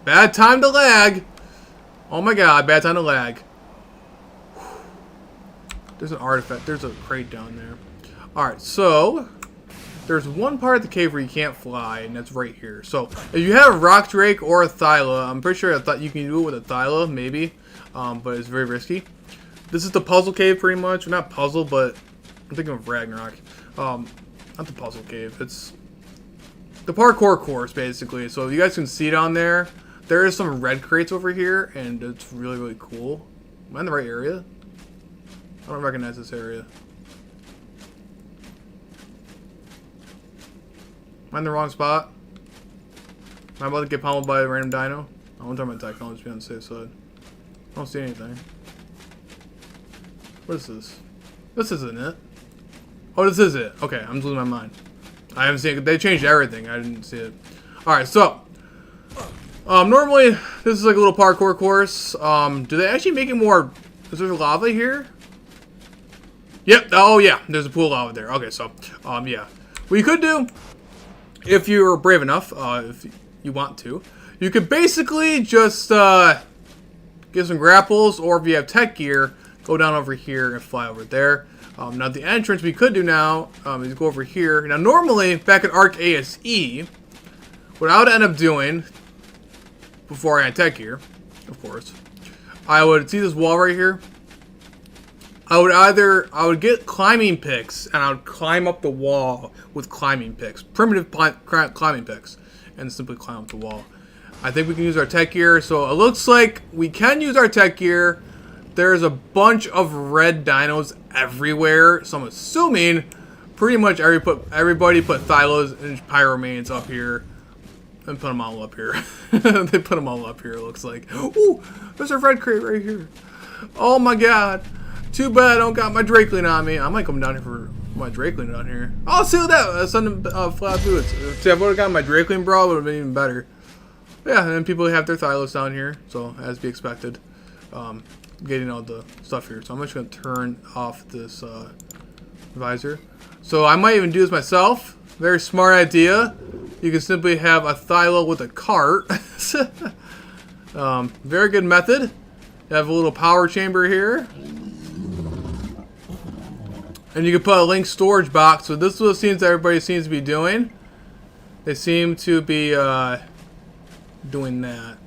Bad time to lag. Oh my god, bad time to lag. There's an artifact. There's a crate down there. Alright, so there's one part of the cave where you can't fly, and that's right here. So if you have a rock drake or a Thyla, I'm pretty sure I thought you can do it with a Thyla, maybe, but it's very risky. This is the puzzle cave, pretty much. Not puzzle, but I'm thinking of Ragnarok. Not the puzzle cave. It's the parkour course, basically. So if you guys can see down there, there is some red crates over here, and it's really, really cool. Am I in the right area? I don't recognize this area. Am I in the wrong spot? Am I about to get pummeled by a random dino? I won't turn my tech, I'll just be on the safe side. I don't see anything. What is this? This isn't it. Oh, this is it. Okay, I'm just losing my mind. I haven't seen it. They changed everything. I didn't see it. Alright, so normally this is like a little parkour course. Do they actually make it more? Is there lava here? Yep. Oh yeah, there's a pool of lava there. Okay, so yeah. What you could do, if you're brave enough, if you want to, you could basically just get some grapples, or if you have tech gear, go down over here and fly over there. Now the entrance we could do now is go over here. Now normally, back at Arc ASE, what I would end up doing, before I had tech gear, of course, I would see this wall right here. I would get climbing picks, and I would climb up the wall with climbing picks, primitive climbing picks, and simply climb up the wall. I think we can use our tech gear, so it looks like we can use our tech gear. There's a bunch of red dinos everywhere, so I'm assuming pretty much everybody put Thylas and Pyromanes up here and put them all up here. They put them all up here, it looks like. Ooh, there's a red crate right here. Oh my god. Too bad I don't got my Drakeling on me. I might come down here for my Drakeling down here. Oh, see that. Send them flat boots. See, if I would have got my Drakeling, bro, it would have been even better. Yeah, and then people have their Thylos down here, so as be expected. Getting all the stuff here. So I'm just going to turn off this visor. So I might even do this myself. Very smart idea. You can simply have a Thylo with a cart. Very good method. You have a little power chamber here. And you can put a link storage box. So this is what it seems everybody seems to be doing. They seem to be doing that,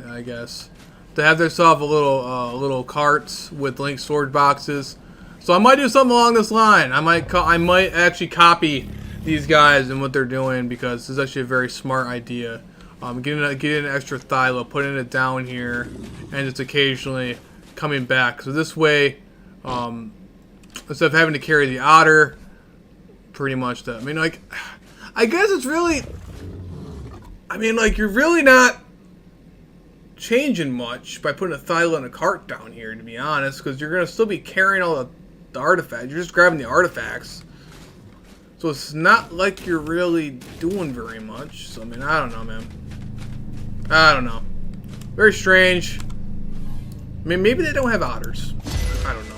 I guess. To have themselves a little carts with link storage boxes. So I might do something along this line. I might actually copy these guys and what they're doing, because this is actually a very smart idea. Getting an extra Thylo, putting it down here, and just occasionally coming back. So this way, instead of having to carry the otter, pretty much that. I mean, like, I guess it's really, I mean, like, you're really not changing much by putting a Thylo in a cart down here, to be honest, because you're going to still be carrying all the artifacts. You're just grabbing the artifacts. So it's not like you're really doing very much. So, I mean, I don't know, man. I don't know. Very strange. I mean, maybe they don't have otters. I don't know.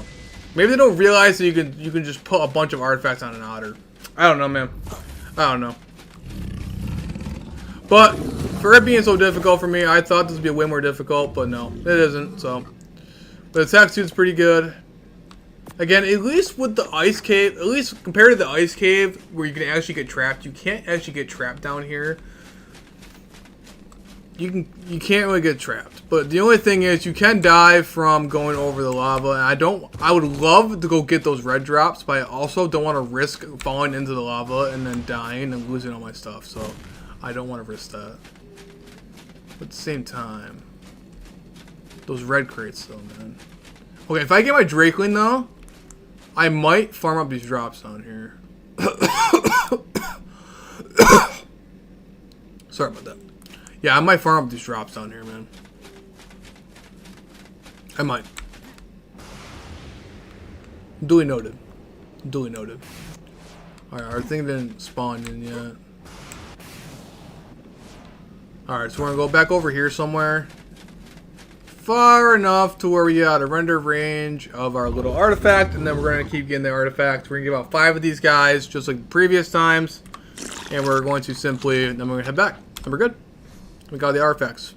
Maybe they don't realize that you can just put a bunch of artifacts on an otter. I don't know, man. I don't know. But for it being so difficult for me, I thought this would be way more difficult, but no, it isn't. So, but the attack suit's pretty good. Again, at least with the ice cave, at least compared to the ice cave where you can actually get trapped, you can't actually get trapped down here. You can't really get trapped. But the only thing is you can die from going over the lava. And I would love to go get those red drops, but I also don't want to risk falling into the lava and then dying and losing all my stuff. So I don't want to risk that. But at the same time, those red crates though, man. Okay, if I get my Drakeling though, I might farm up these drops down here. Sorry about that. Yeah, I might farm up these drops down here, man. I might. Duly noted. Duly noted. Alright, our thing didn't spawn in yet. Alright, so we're gonna go back over here somewhere. Far enough to where we got a render range of our little artifact, and then we're going to keep getting the artifact. We're going to get about 5 of these guys, just like previous times, and we're going to simply, then we're going to head back, and we're good. We got the artifacts.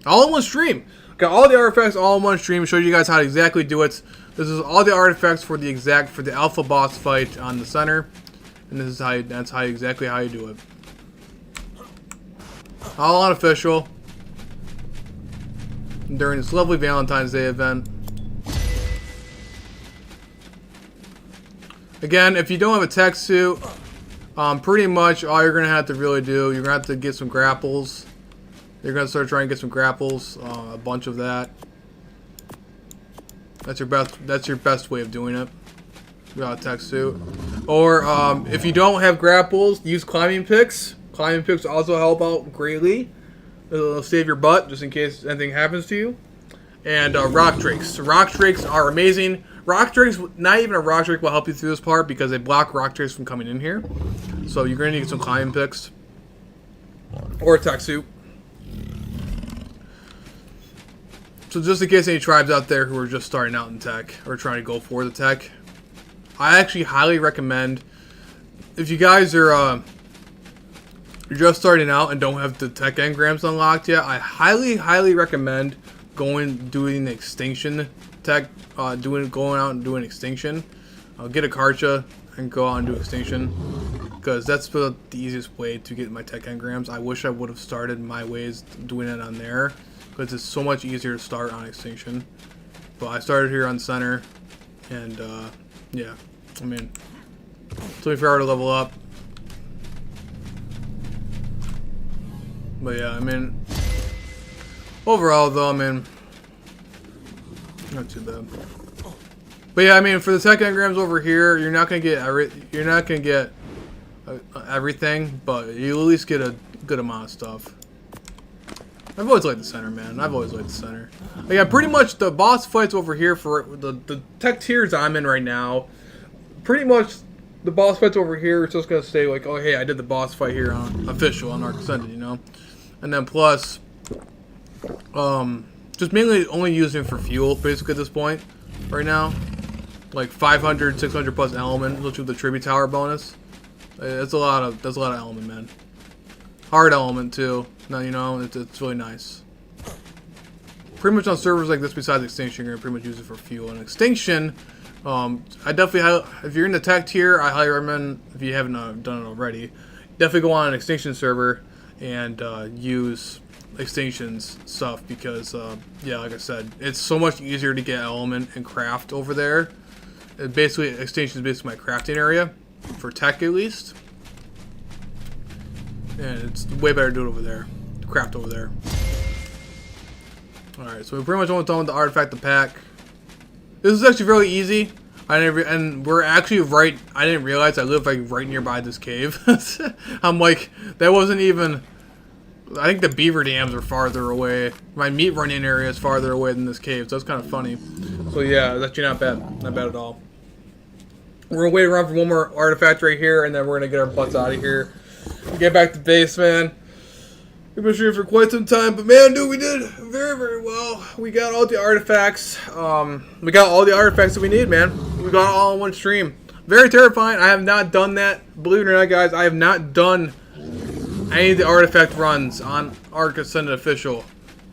All in one stream. Got all the artifacts all in one stream, showed you guys how to exactly do it. This is all the artifacts for the alpha boss fight on the center, and this is exactly how you do it. All unofficial. During this lovely Valentine's Day event. Again, if you don't have a tech suit, pretty much all you're going to have to really do, you're going to have to get some grapples. You're going to start trying to get some grapples, a bunch of that. That's your best way of doing it without a tech suit. Or if you don't have grapples, use climbing picks. Climbing picks also help out greatly. It'll save your butt just in case anything happens to you. And rock drakes. Rock drakes are amazing. Rock drakes, not even a rock drake will help you through this part because they block rock drakes from coming in here. So you're going to need some climbing picks. Or a tech suit. So just in case any tribes out there who are just starting out in tech or trying to go for the tech, I actually highly recommend, if you guys are you're just starting out and don't have the tech engrams unlocked yet, I highly recommend doing the extinction tech, going out and doing extinction. Get a Karcha and go out and do extinction, because that's the easiest way to get my tech engrams. I wish I would have started my ways doing it on there, because it's so much easier to start on extinction. But I started here on center, and yeah, I mean, it took me forever to level up. But yeah, I mean, overall though, I mean, not too bad. But yeah, I mean, for the tech engrams over here, you're not gonna get everything, but you at least get good amount of stuff. I've always liked the center, man. I've always liked the center. Yeah, pretty much the boss fights over here for the tech tiers I'm in right now. Pretty much the boss fights over here. It's just gonna say like, oh hey, I did the boss fight here on official on Ark Ascended, you know. And then plus, just mainly only using it for fuel basically at this point right now. Like 500, 600 plus element, which with the tribute tower bonus. That's a lot of element, man. Hard element too. No, you know, it's really nice. Pretty much on servers like this, besides Extinction, you're gonna pretty much use it for fuel. And Extinction, I definitely, if you're in the tech tier, I highly recommend, if you haven't done it already, definitely go on an Extinction server and use Extinction's stuff because, yeah, like I said, it's so much easier to get element and craft over there. Basically, Extinction is basically my crafting area, for tech at least. And it's way better to do it over there, craft over there. Alright, so we're pretty much almost done with the artifact to pack. This is actually really easy. And we're actually right, I didn't realize I live like right nearby this cave. I'm like, that wasn't even, I think the beaver dams are farther away. My meat running area is farther away than this cave, so that's kind of funny. So yeah, that's actually not bad. Not bad at all. We're gonna wait around for one more artifact right here, and then we're gonna get our butts out of here. Get back to base, man. We've been streaming for quite some time, but man, dude, we did very, very well. We got all the artifacts. We got all the artifacts that we need, man. We got it all in one stream. Very terrifying. I have not done that. Believe it or not, guys, I have not done any of the artifact runs on Ark Ascended Official.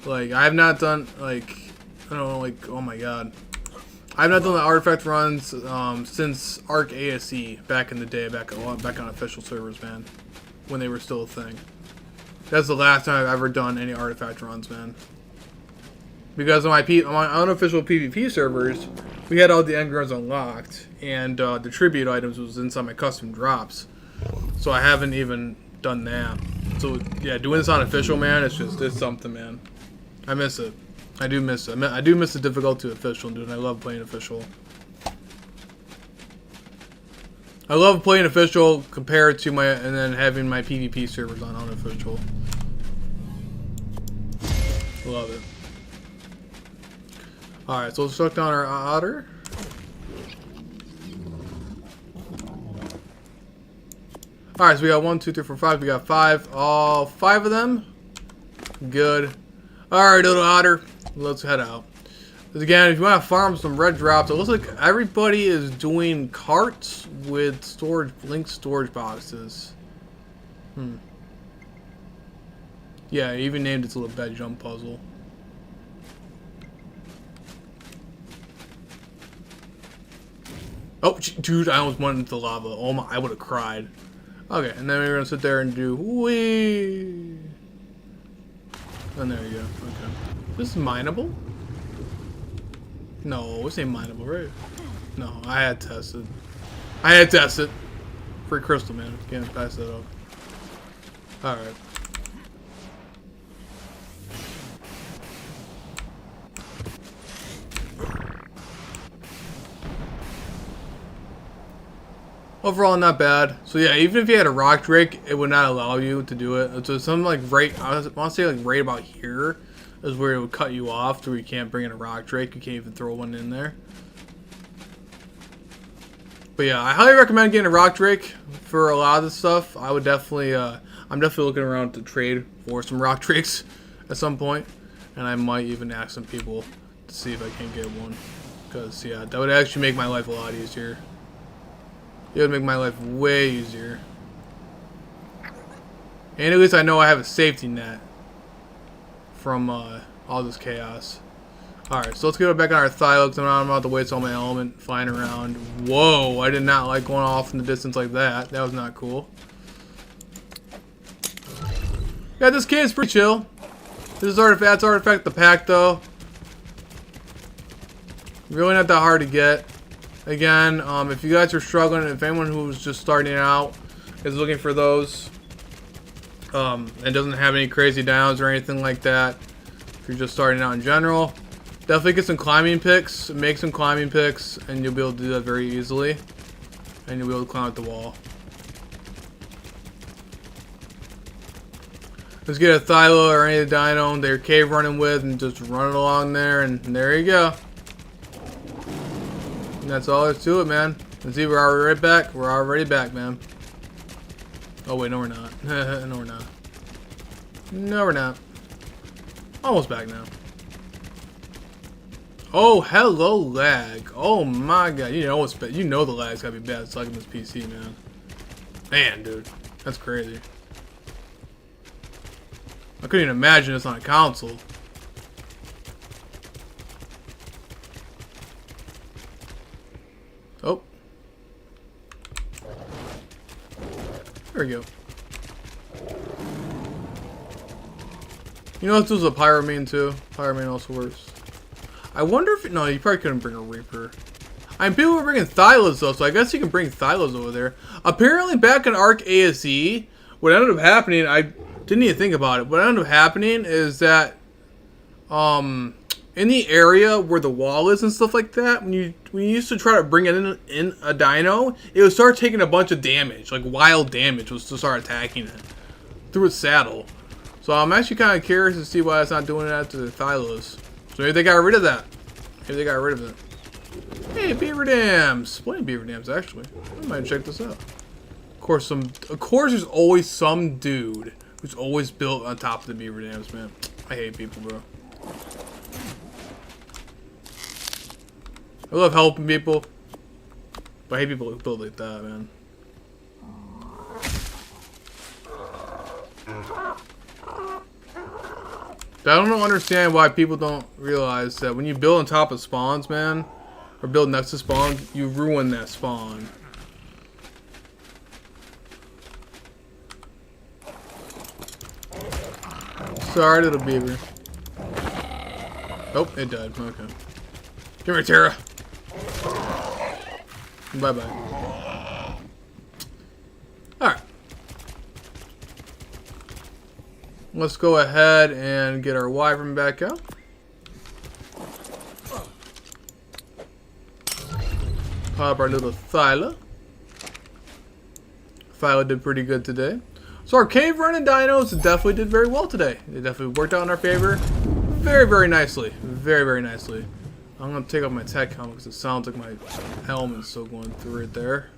Like, I have not done, like, I don't know, like, oh my god. I have not done the artifact runs since Ark ASE back in the day, back on official servers, man, when they were still a thing. That's the last time I've ever done any artifact runs, man. Because on my unofficial PvP servers, we had all the engrams unlocked, and the tribute items was inside my custom drops. So I haven't even done that. So yeah, doing this on official, man, it's something, man. I miss it. I do miss it. I do miss the difficulty of official, dude. And I love playing official. I love playing official compared to my, and then having my PvP servers on unofficial. Love it. Alright, so let's suck down our otter. Alright, so we got 1, 2, 3, 4, 5. We got 5. All 5 of them. Good. Alright, little otter. Let's head out. Again, if you want to farm some red drops, it looks like everybody is doing carts with storage, linked storage boxes. Yeah, he even named its little bed jump puzzle. Oh, dude, I almost went into the lava. Oh my, I would have cried. Okay, and then we're gonna sit there and do wee. And there you go. Okay. This is mineable? No, this ain't mineable, right? No, I had tested. I had tested. Free crystal, man. Can't pass that up. Alright. Overall, not bad. So yeah, even if you had a rock drake, it would not allow you to do it. So something like right, I want to say like right about here is where it would cut you off to where you can't bring in a rock drake. You can't even throw one in there. But yeah, I highly recommend getting a rock drake for a lot of this stuff. I would definitely, I'm definitely looking around to trade for some rock drakes at some point, and I might even ask some people to see if I can get one. Because yeah, that would actually make my life a lot easier. It would make my life way easier. And at least I know I have a safety net from all this chaos. Alright, so let's get back on our Thylox. I'm about to waste all my element flying around. Whoa, I did not like going off in the distance like that. That was not cool. Yeah, this kid is pretty chill. This is artifact the pack though. Really not that hard to get. Again, if you guys are struggling, if anyone who's just starting out is looking for those, and doesn't have any crazy downs or anything like that, if you're just starting out in general, definitely get some climbing picks, make some climbing picks, and you'll be able to do that very easily, and you'll be able to climb up the wall. Let's get a Thyla or any of the dino they're cave running with and just run it along there, and there you go. And that's all there's to it, man. Let's see, we're already right back. We're already back, man. Oh wait, no we're not. No we're not. No we're not. Almost back now. Oh, hello lag. Oh my god, you know the lag's gotta be bad. It's like in this PC, man. Man, dude, that's crazy. I couldn't even imagine this on a console. Oh. There we go. You know, this was a Pyramine too. Pyramine also works. I wonder if... No, you probably couldn't bring a Reaper. I mean, people were bringing Thylas though, so I guess you can bring Thylas over there. Apparently, back in Arc ASE, what ended up happening, I didn't even think about it. What ended up happening is that, in the area where the wall is and stuff like that, when you used to try to bring it in a dino, it would start taking a bunch of damage, like wild damage, was to start attacking it through its saddle. So I'm actually kind of curious to see why it's not doing that to the Thylos. So maybe they got rid of that. Maybe they got rid of it. Hey, beaver dams. Plenty of beaver dams, actually. I might check this out. Of course, there's always some dude who's always built on top of the beaver dams, man. I hate people, bro. I love helping people, but I hate people who build like that, man. But I don't understand why people don't realize that when you build on top of spawns, man, or build next to spawns, you ruin that spawn. Sorry, little beaver. Oh, it died. Okay. Come here, Tara. Bye-bye. Alright. Let's go ahead and get our wyvern back out. Pop our little Thyla. Thyla did pretty good today. So our cave running dinos definitely did very well today. They definitely worked out in our favor. Very, very nicely. Very, very nicely. I'm going to take off my tech helmet because it sounds like my helmet's still going through it there.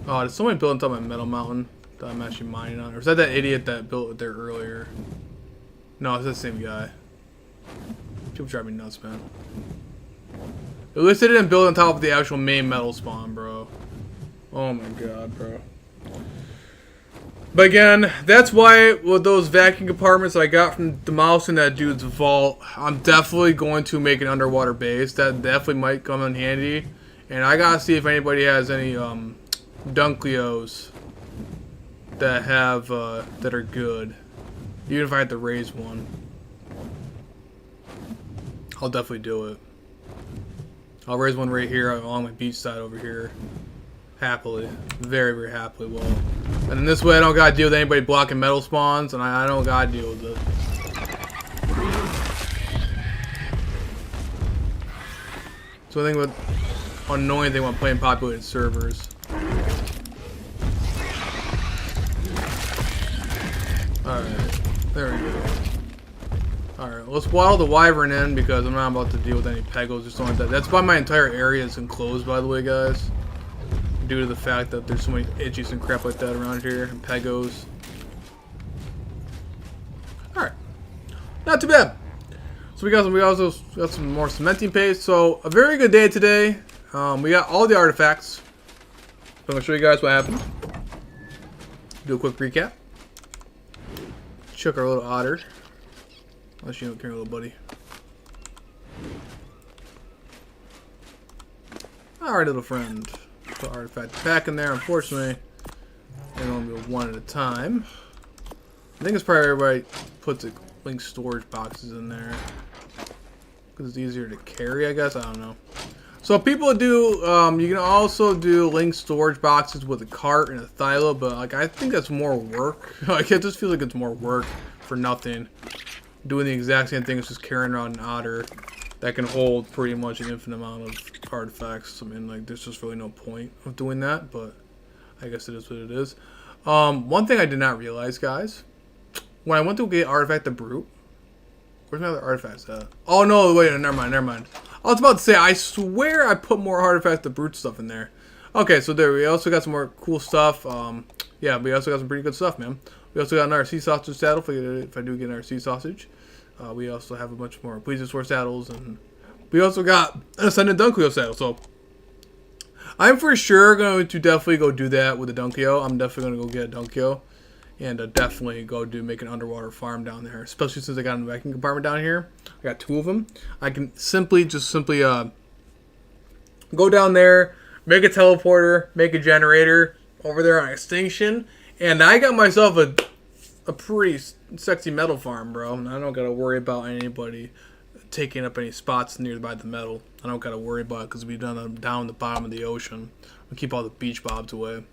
Oh, there's somebody building on top of my metal mountain that I'm actually mining on. Or is that idiot that built it there earlier? No, it's the same guy. People drive me nuts, man. At least they didn't build on top of the actual main metal spawn, bro. Oh my god, bro. But again, that's why with those vacuum compartments that I got from demolishing that dude's vault, I'm definitely going to make an underwater base. That definitely might come in handy. And I gotta see if anybody has any Dunkleos that have that are good. Even if I had to raise one, I'll definitely do it. I'll raise one right here along my beach side over here. Happily. Very, very happily will. And in this way I don't gotta deal with anybody blocking metal spawns, and I don't gotta deal with it. So I think with annoying thing when playing populated servers. Alright. There we go. Alright, let's waddle the wyvern in because I'm not about to deal with any pegos or something like that. That's why my entire area is enclosed, by the way, guys. Due to the fact that there's so many itchies and crap like that around here, and pegos. Alright. Not too bad. So we also got some more cementing paste. So a very good day today. We got all the artifacts. So I'm gonna show you guys what happened. Do a quick recap. Chuck our little otter. Unless you don't care, little buddy. Alright, little friend. Put artifact back in there. Unfortunately, they're going to be one at a time. I think it's probably everybody puts the link storage boxes in there because it's easier to carry, I guess. I don't know. So people do. You can also do link storage boxes with a cart and a Thyla, but like I think that's more work. Like it just feels like it's more work for nothing. Doing the exact same thing as just carrying around an otter that can hold pretty much an infinite amount of artifacts. I mean, like, there's just really no point of doing that, but I guess it is what it is. One thing I did not realize, guys, when I went to get Artifact the Brute, where's my other artifacts at? Oh no, wait, never mind. I was about to say, I swear I put more Artifact the Brute stuff in there. Okay, so there, we also got some more cool stuff. Yeah, we also got some pretty good stuff, man. We also got another Sea Sausage saddle if I do get another Sea Sausage. We also have a bunch more Plesiosaur saddles, and we also got an Ascendant Dunkleyo saddle, so I'm for sure going to definitely go do that with a Dunkleyo. I'm definitely going to go get a Dunkleyo. And definitely go make an underwater farm down there. Especially since I got a vacuum compartment down here. I got 2 of them. I can simply go down there, make a teleporter, make a generator over there on Extinction. And I got myself a pretty sexy metal farm, bro. I don't got to worry about anybody taking up any spots nearby the metal. I don't got to worry about it because we done down the bottom of the ocean. We keep all the beach bobs away.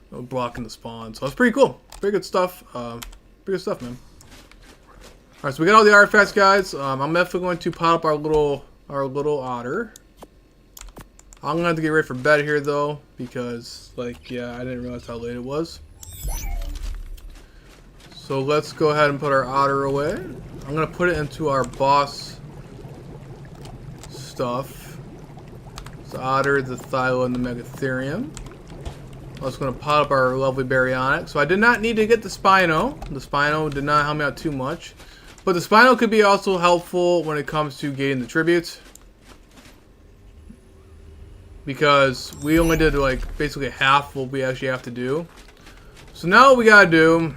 Blocking the spawn. So it's pretty cool. Pretty good stuff. Pretty good stuff, man. Alright, so we got all the artifacts, guys. I'm definitely going to pop up our little otter. I'm gonna have to get ready for bed here though, because like yeah, I didn't realize how late it was. So let's go ahead and put our otter away. I'm gonna put it into our boss stuff. So otter, the Thylo, and the Megatherium. I was going to pot up our lovely Baryonyx. So I did not need to get the Spino. The Spino did not help me out too much. But the Spino could be also helpful when it comes to getting the tributes. Because we only did like basically half what we actually have to do. So now what we got to do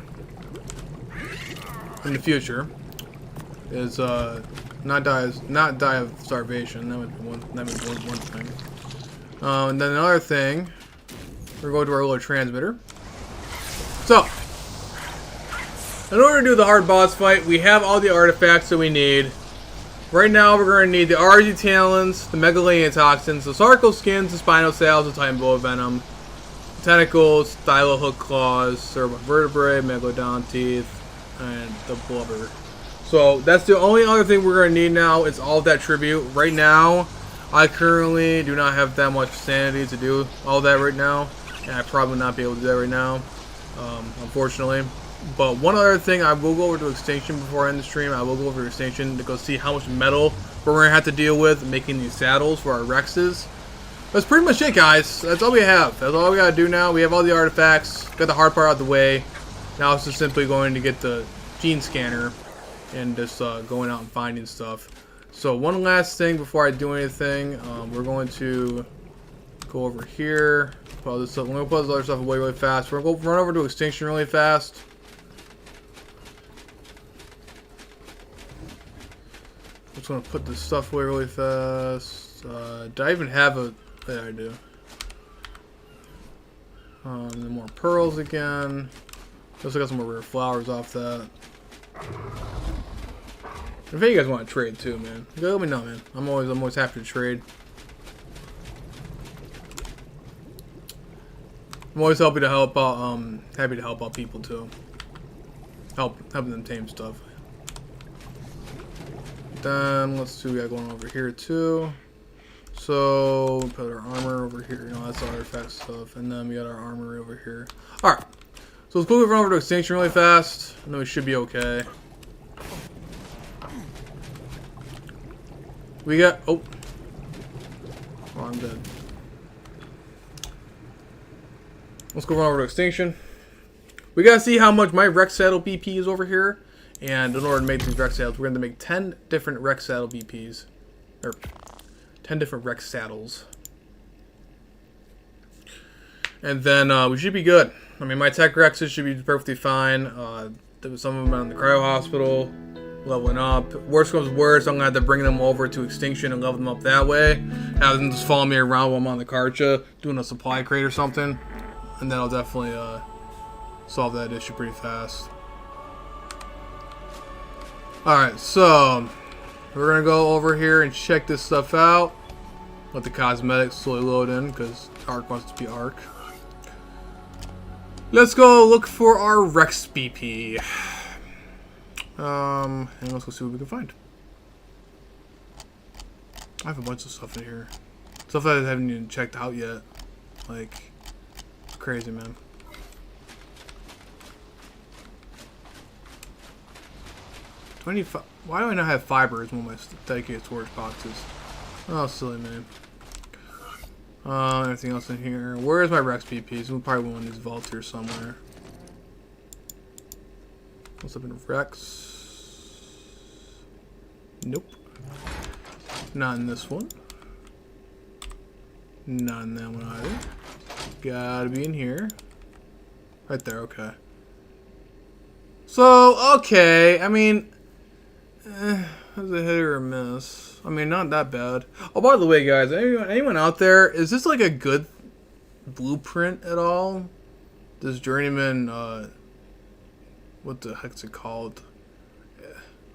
in the future is not die of starvation. That would be one thing. And then another thing, we're going to our little transmitter. So, in order to do the hard boss fight, we have all the artifacts that we need. Right now, we're going to need the RG Talons, the Megalania Toxins, the Sarco Skins, the Spino Sails, the Titan Boa Venom, Tentacles, Thylo Hook Claws, Cerebral Vertebrae, Megalodon Teeth, and the Blubber. So, that's the only other thing we're going to need now. It's all of that tribute. Right now, I currently do not have that much sanity to do all that right now. And I probably will not be able to do that right now, unfortunately. But one other thing, I will go over to Extinction before I end the stream. I will go over to Extinction to go see how much metal we're going to have to deal with making these saddles for our Rexes. That's pretty much it, guys. That's all we have. That's all we got to do now. We have all the artifacts. Got the hard part out of the way. Now it's just simply going to get the gene scanner and just going out and finding stuff. So one last thing before I do anything, we're going to go over here. Put all this stuff. I'm going to put this other stuff away really fast. We're going to go run over to Extinction really fast. Just going to put this stuff away really fast. Do I even have a... Yeah, I do. Then more pearls again. Also got some more rare flowers off that. If you guys want to trade too, man, let me know, man. I'm always happy to trade. I'm always happy to help out people too. Helping them tame stuff. Then let's see what we got going over here too. So put our armor over here. You know, that's artifact stuff, and then we got our armor over here. All right. So let's quickly run over to Extinction really fast, and then we should be okay. We got oh, I'm dead. Let's go run over to Extinction. We gotta see how much my Rex Saddle BP is over here. And in order to make these Rex Saddles, we're going to make 10 different Rex Saddle BPs. Or 10 different Rex Saddles. And then we should be good. I mean, my Tech Rexes should be perfectly fine. Some of them are in the Cryo Hospital, leveling up. Worst comes to worst, I'm going to have to bring them over to Extinction and level them up that way. Have them just follow me around while I'm on the Karcha, doing a supply crate or something. And then I'll definitely solve that issue pretty fast. Alright, so we're going to go over here and check this stuff out. Let the cosmetics slowly load in because Ark wants to be Ark. Let's go look for our Rex BP. And let's go see what we can find. I have a bunch of stuff in here. Stuff that I haven't even checked out yet. Like, it's crazy, man. 25. Why do I not have fibers when my dedicated storage boxes? Oh, silly man. Anything else in here? Where's my Rex PPs? We'll probably one in these vaults here somewhere. What's up in Rex? Nope. Not in this one. Not in that one either. Gotta be in here. Right there, okay. So, okay, I mean, that's a hit or a miss. I mean, not that bad. Oh, by the way, guys, anyone out there, is this like a good blueprint at all? This Journeyman, what the heck's it called?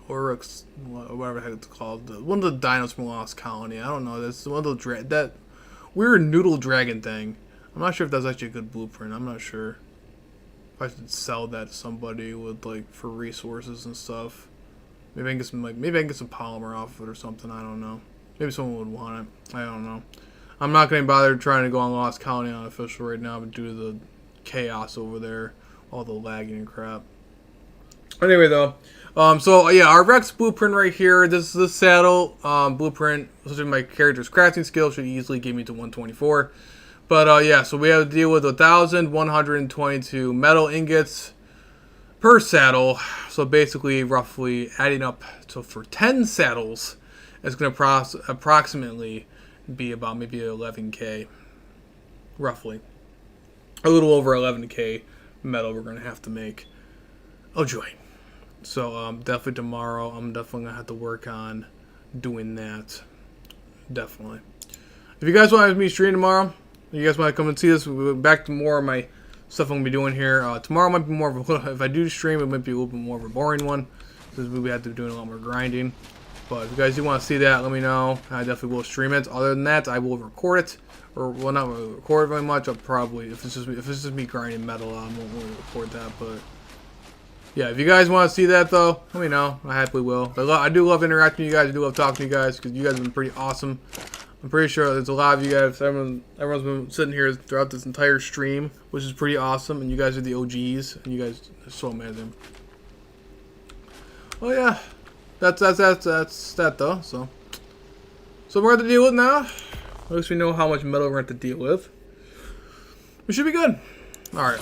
Oryx, whatever the heck it's called. One of the dinos from Lost Colony. I don't know. That's one of the that weird noodle dragon thing. I'm not sure if that's actually a good blueprint. I'm not sure if I should sell that to somebody with like for resources and stuff. Maybe I can get some maybe I can get some polymer off of it or something. I don't know. Maybe someone would want it. I don't know. I'm not going to bother trying to go on Lost Colony unofficial right now, but due to the chaos over there, all the lagging and crap. Anyway, though, so yeah, our Rex blueprint right here. This is the saddle blueprint. Especially my character's crafting skill should easily get me to 124. But yeah, so we have to deal with 1,122 metal ingots per saddle. So basically, roughly adding up to for 10 saddles, it's going to approximately be about maybe 11k, roughly. A little over 11k metal we're going to have to make. Oh joy. So definitely tomorrow, I'm definitely going to have to work on doing that. Definitely. If you guys want me to stream tomorrow, you guys want to come and see this, we'll go back to more of my stuff I'm going to be doing here. Tomorrow might be more of a, if I do stream, it might be a little bit more of a boring one, because we have to be doing a lot more grinding. But if you guys do want to see that, let me know. I definitely will stream it. Other than that, I will record it. Or, well, not really record it very much. I'll probably, if it's just me grinding metal, I won't really record that. But yeah, if you guys want to see that, though, let me know. I happily will. I do love interacting with you guys. I do love talking to you guys, because you guys have been pretty awesome. I'm pretty sure there's a lot of you guys. Everyone's been sitting here throughout this entire stream, which is pretty awesome. And you guys are the OGs, and you guys are so amazing. Oh yeah, that's that though. So we're going to deal with now. At least we know how much metal we're going to deal with. We should be good. All right.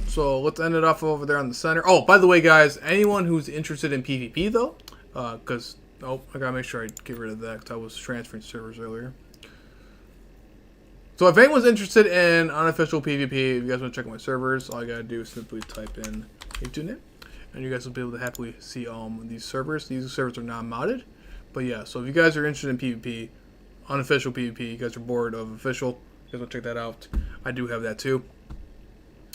So let's end it off over there on the center. Oh, by the way, guys, anyone who's interested in PvP though, because oh, I gotta make sure I get rid of that because I was transferring servers earlier. So if anyone's interested in unofficial PvP, if you guys want to check out my servers, all you gotta do is simply type in HughesNet, and you guys will be able to happily see these servers. These servers are not modded, but yeah. So if you guys are interested in PvP, unofficial PvP, you guys are bored of official, you guys want to check that out. I do have that too.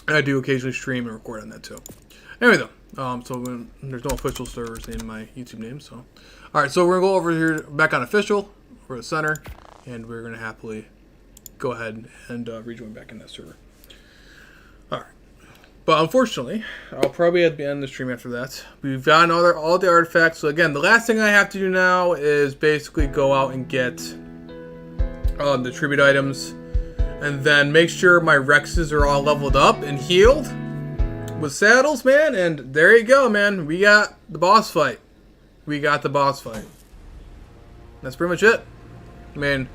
And I do occasionally stream and record on that too. Anyway though, so there's no official servers in my YouTube name, so. Alright, so we're going to go over here, back on official, for the center, and we're going to happily go ahead and rejoin back in that server. Alright. But unfortunately, I'll probably have to end the stream after that. We've gotten all the artifacts, so again, the last thing I have to do now is basically go out and get the tribute items, and then make sure my Rexes are all leveled up and healed with saddles, man, and there you go, man. We got the boss fight. We got the boss fight. That's pretty much it. I mean,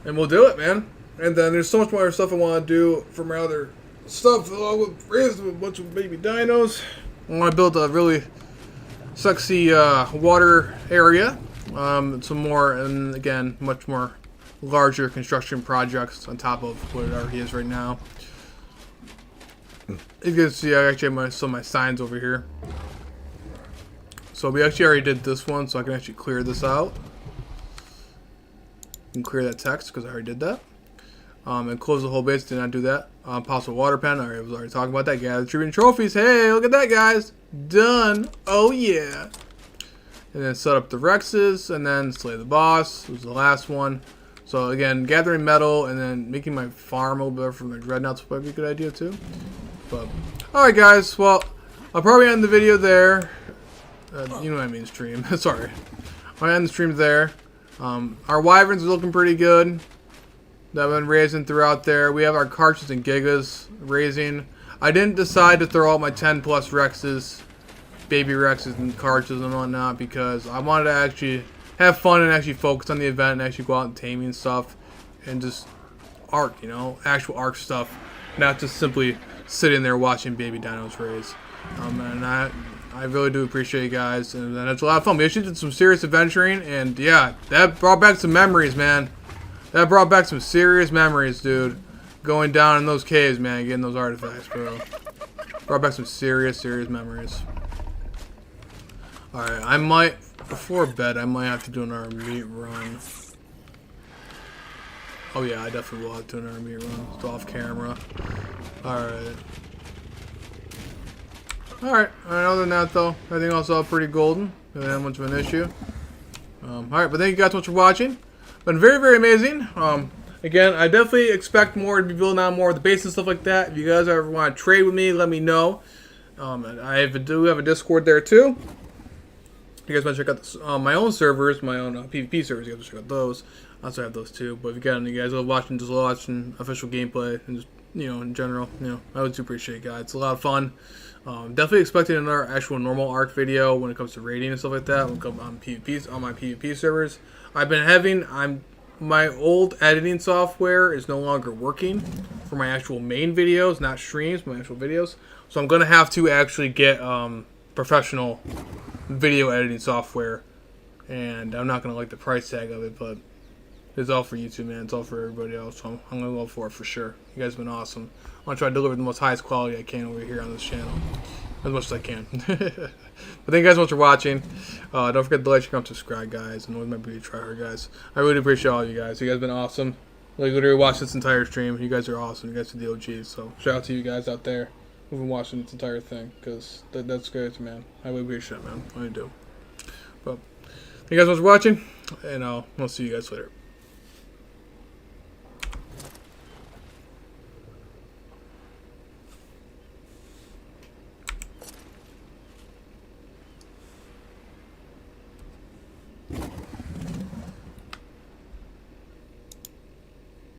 and we'll do it, man. And then there's so much more stuff I want to do for my other stuff, along with raising a bunch of baby dinos. I want to build a really sexy water area. Some more, and again, much more larger construction projects on top of what it already is right now. You can see I actually have some of my signs over here. So we actually already did this one, so I can actually clear this out. And clear that text, because I already did that. And close the whole base, did not do that. Possible water pen, I was already talking about that. Gather tribute trophies, hey, look at that, guys. Done, oh yeah. And then set up the Rexes, and then slay the boss, was the last one. So again, gathering metal, and then making my farm a little better for my dreadnoughts would probably be a good idea too. But, alright guys, well, I'll probably end the video there. You know what I mean, stream. Sorry. I'll end the stream there. Our wyverns are looking pretty good. That have been raising throughout there. We have our Karchs and Gigas raising. I didn't decide to throw out my 10 plus Rexes baby Rexes and cartridges and whatnot, because I wanted to actually have fun and actually focus on the event and actually go out and taming stuff and just Ark, you know, actual Ark stuff, not just simply sitting there watching baby dinos raise. And I really do appreciate you guys, and it's a lot of fun. We actually did some serious adventuring, and yeah, that brought back some memories, man. That brought back some serious memories, dude. Going down in those caves, man, getting those artifacts, bro. Brought back some serious memories. Alright, I might, before bed, I might have to do another meat run. Oh yeah, I definitely will have to do another meat run. It's off camera. Alright. Alright, other than that though, everything else is all pretty golden. Really not much of an issue. Alright, but thank you guys so much for watching. Been very amazing. Again, I definitely expect more to be building out more of the base and stuff like that. If you guys ever want to trade with me, let me know. Do have a Discord there too. You guys want to check out this, my own servers, my own PvP servers. You guys want to check out those. I also have those too. But if you got any guys love watching, just watching official gameplay and just, you know, in general, you know, I would appreciate it, guys. It's a lot of fun. Definitely expecting another actual normal Ark video when it comes to raiding and stuff like that. When it comes on PvPs on my PvP servers. I've been having my old editing software is no longer working for my actual main videos, not streams, my actual videos. So I'm gonna have to actually get professional video editing software, and I'm not gonna like the price tag of it, but it's all for YouTube, man. It's all for everybody else. So I'm gonna go for it for sure. You guys have been awesome. I'm gonna try to deliver the most highest quality I can over here on this channel, as much as I can. But thank you guys so much for watching. Don't forget to like, share, comment, subscribe, guys, and always remember to try hard, guys. I really appreciate all you guys. You guys have been awesome. Like, literally watched this entire stream. You guys are awesome. You guys are the OGs. So shout out to you guys out there who've been watching this entire thing, because that's great, man. I really appreciate it, man. I really do. But thank you guys so much for watching, and I'll see you guys later.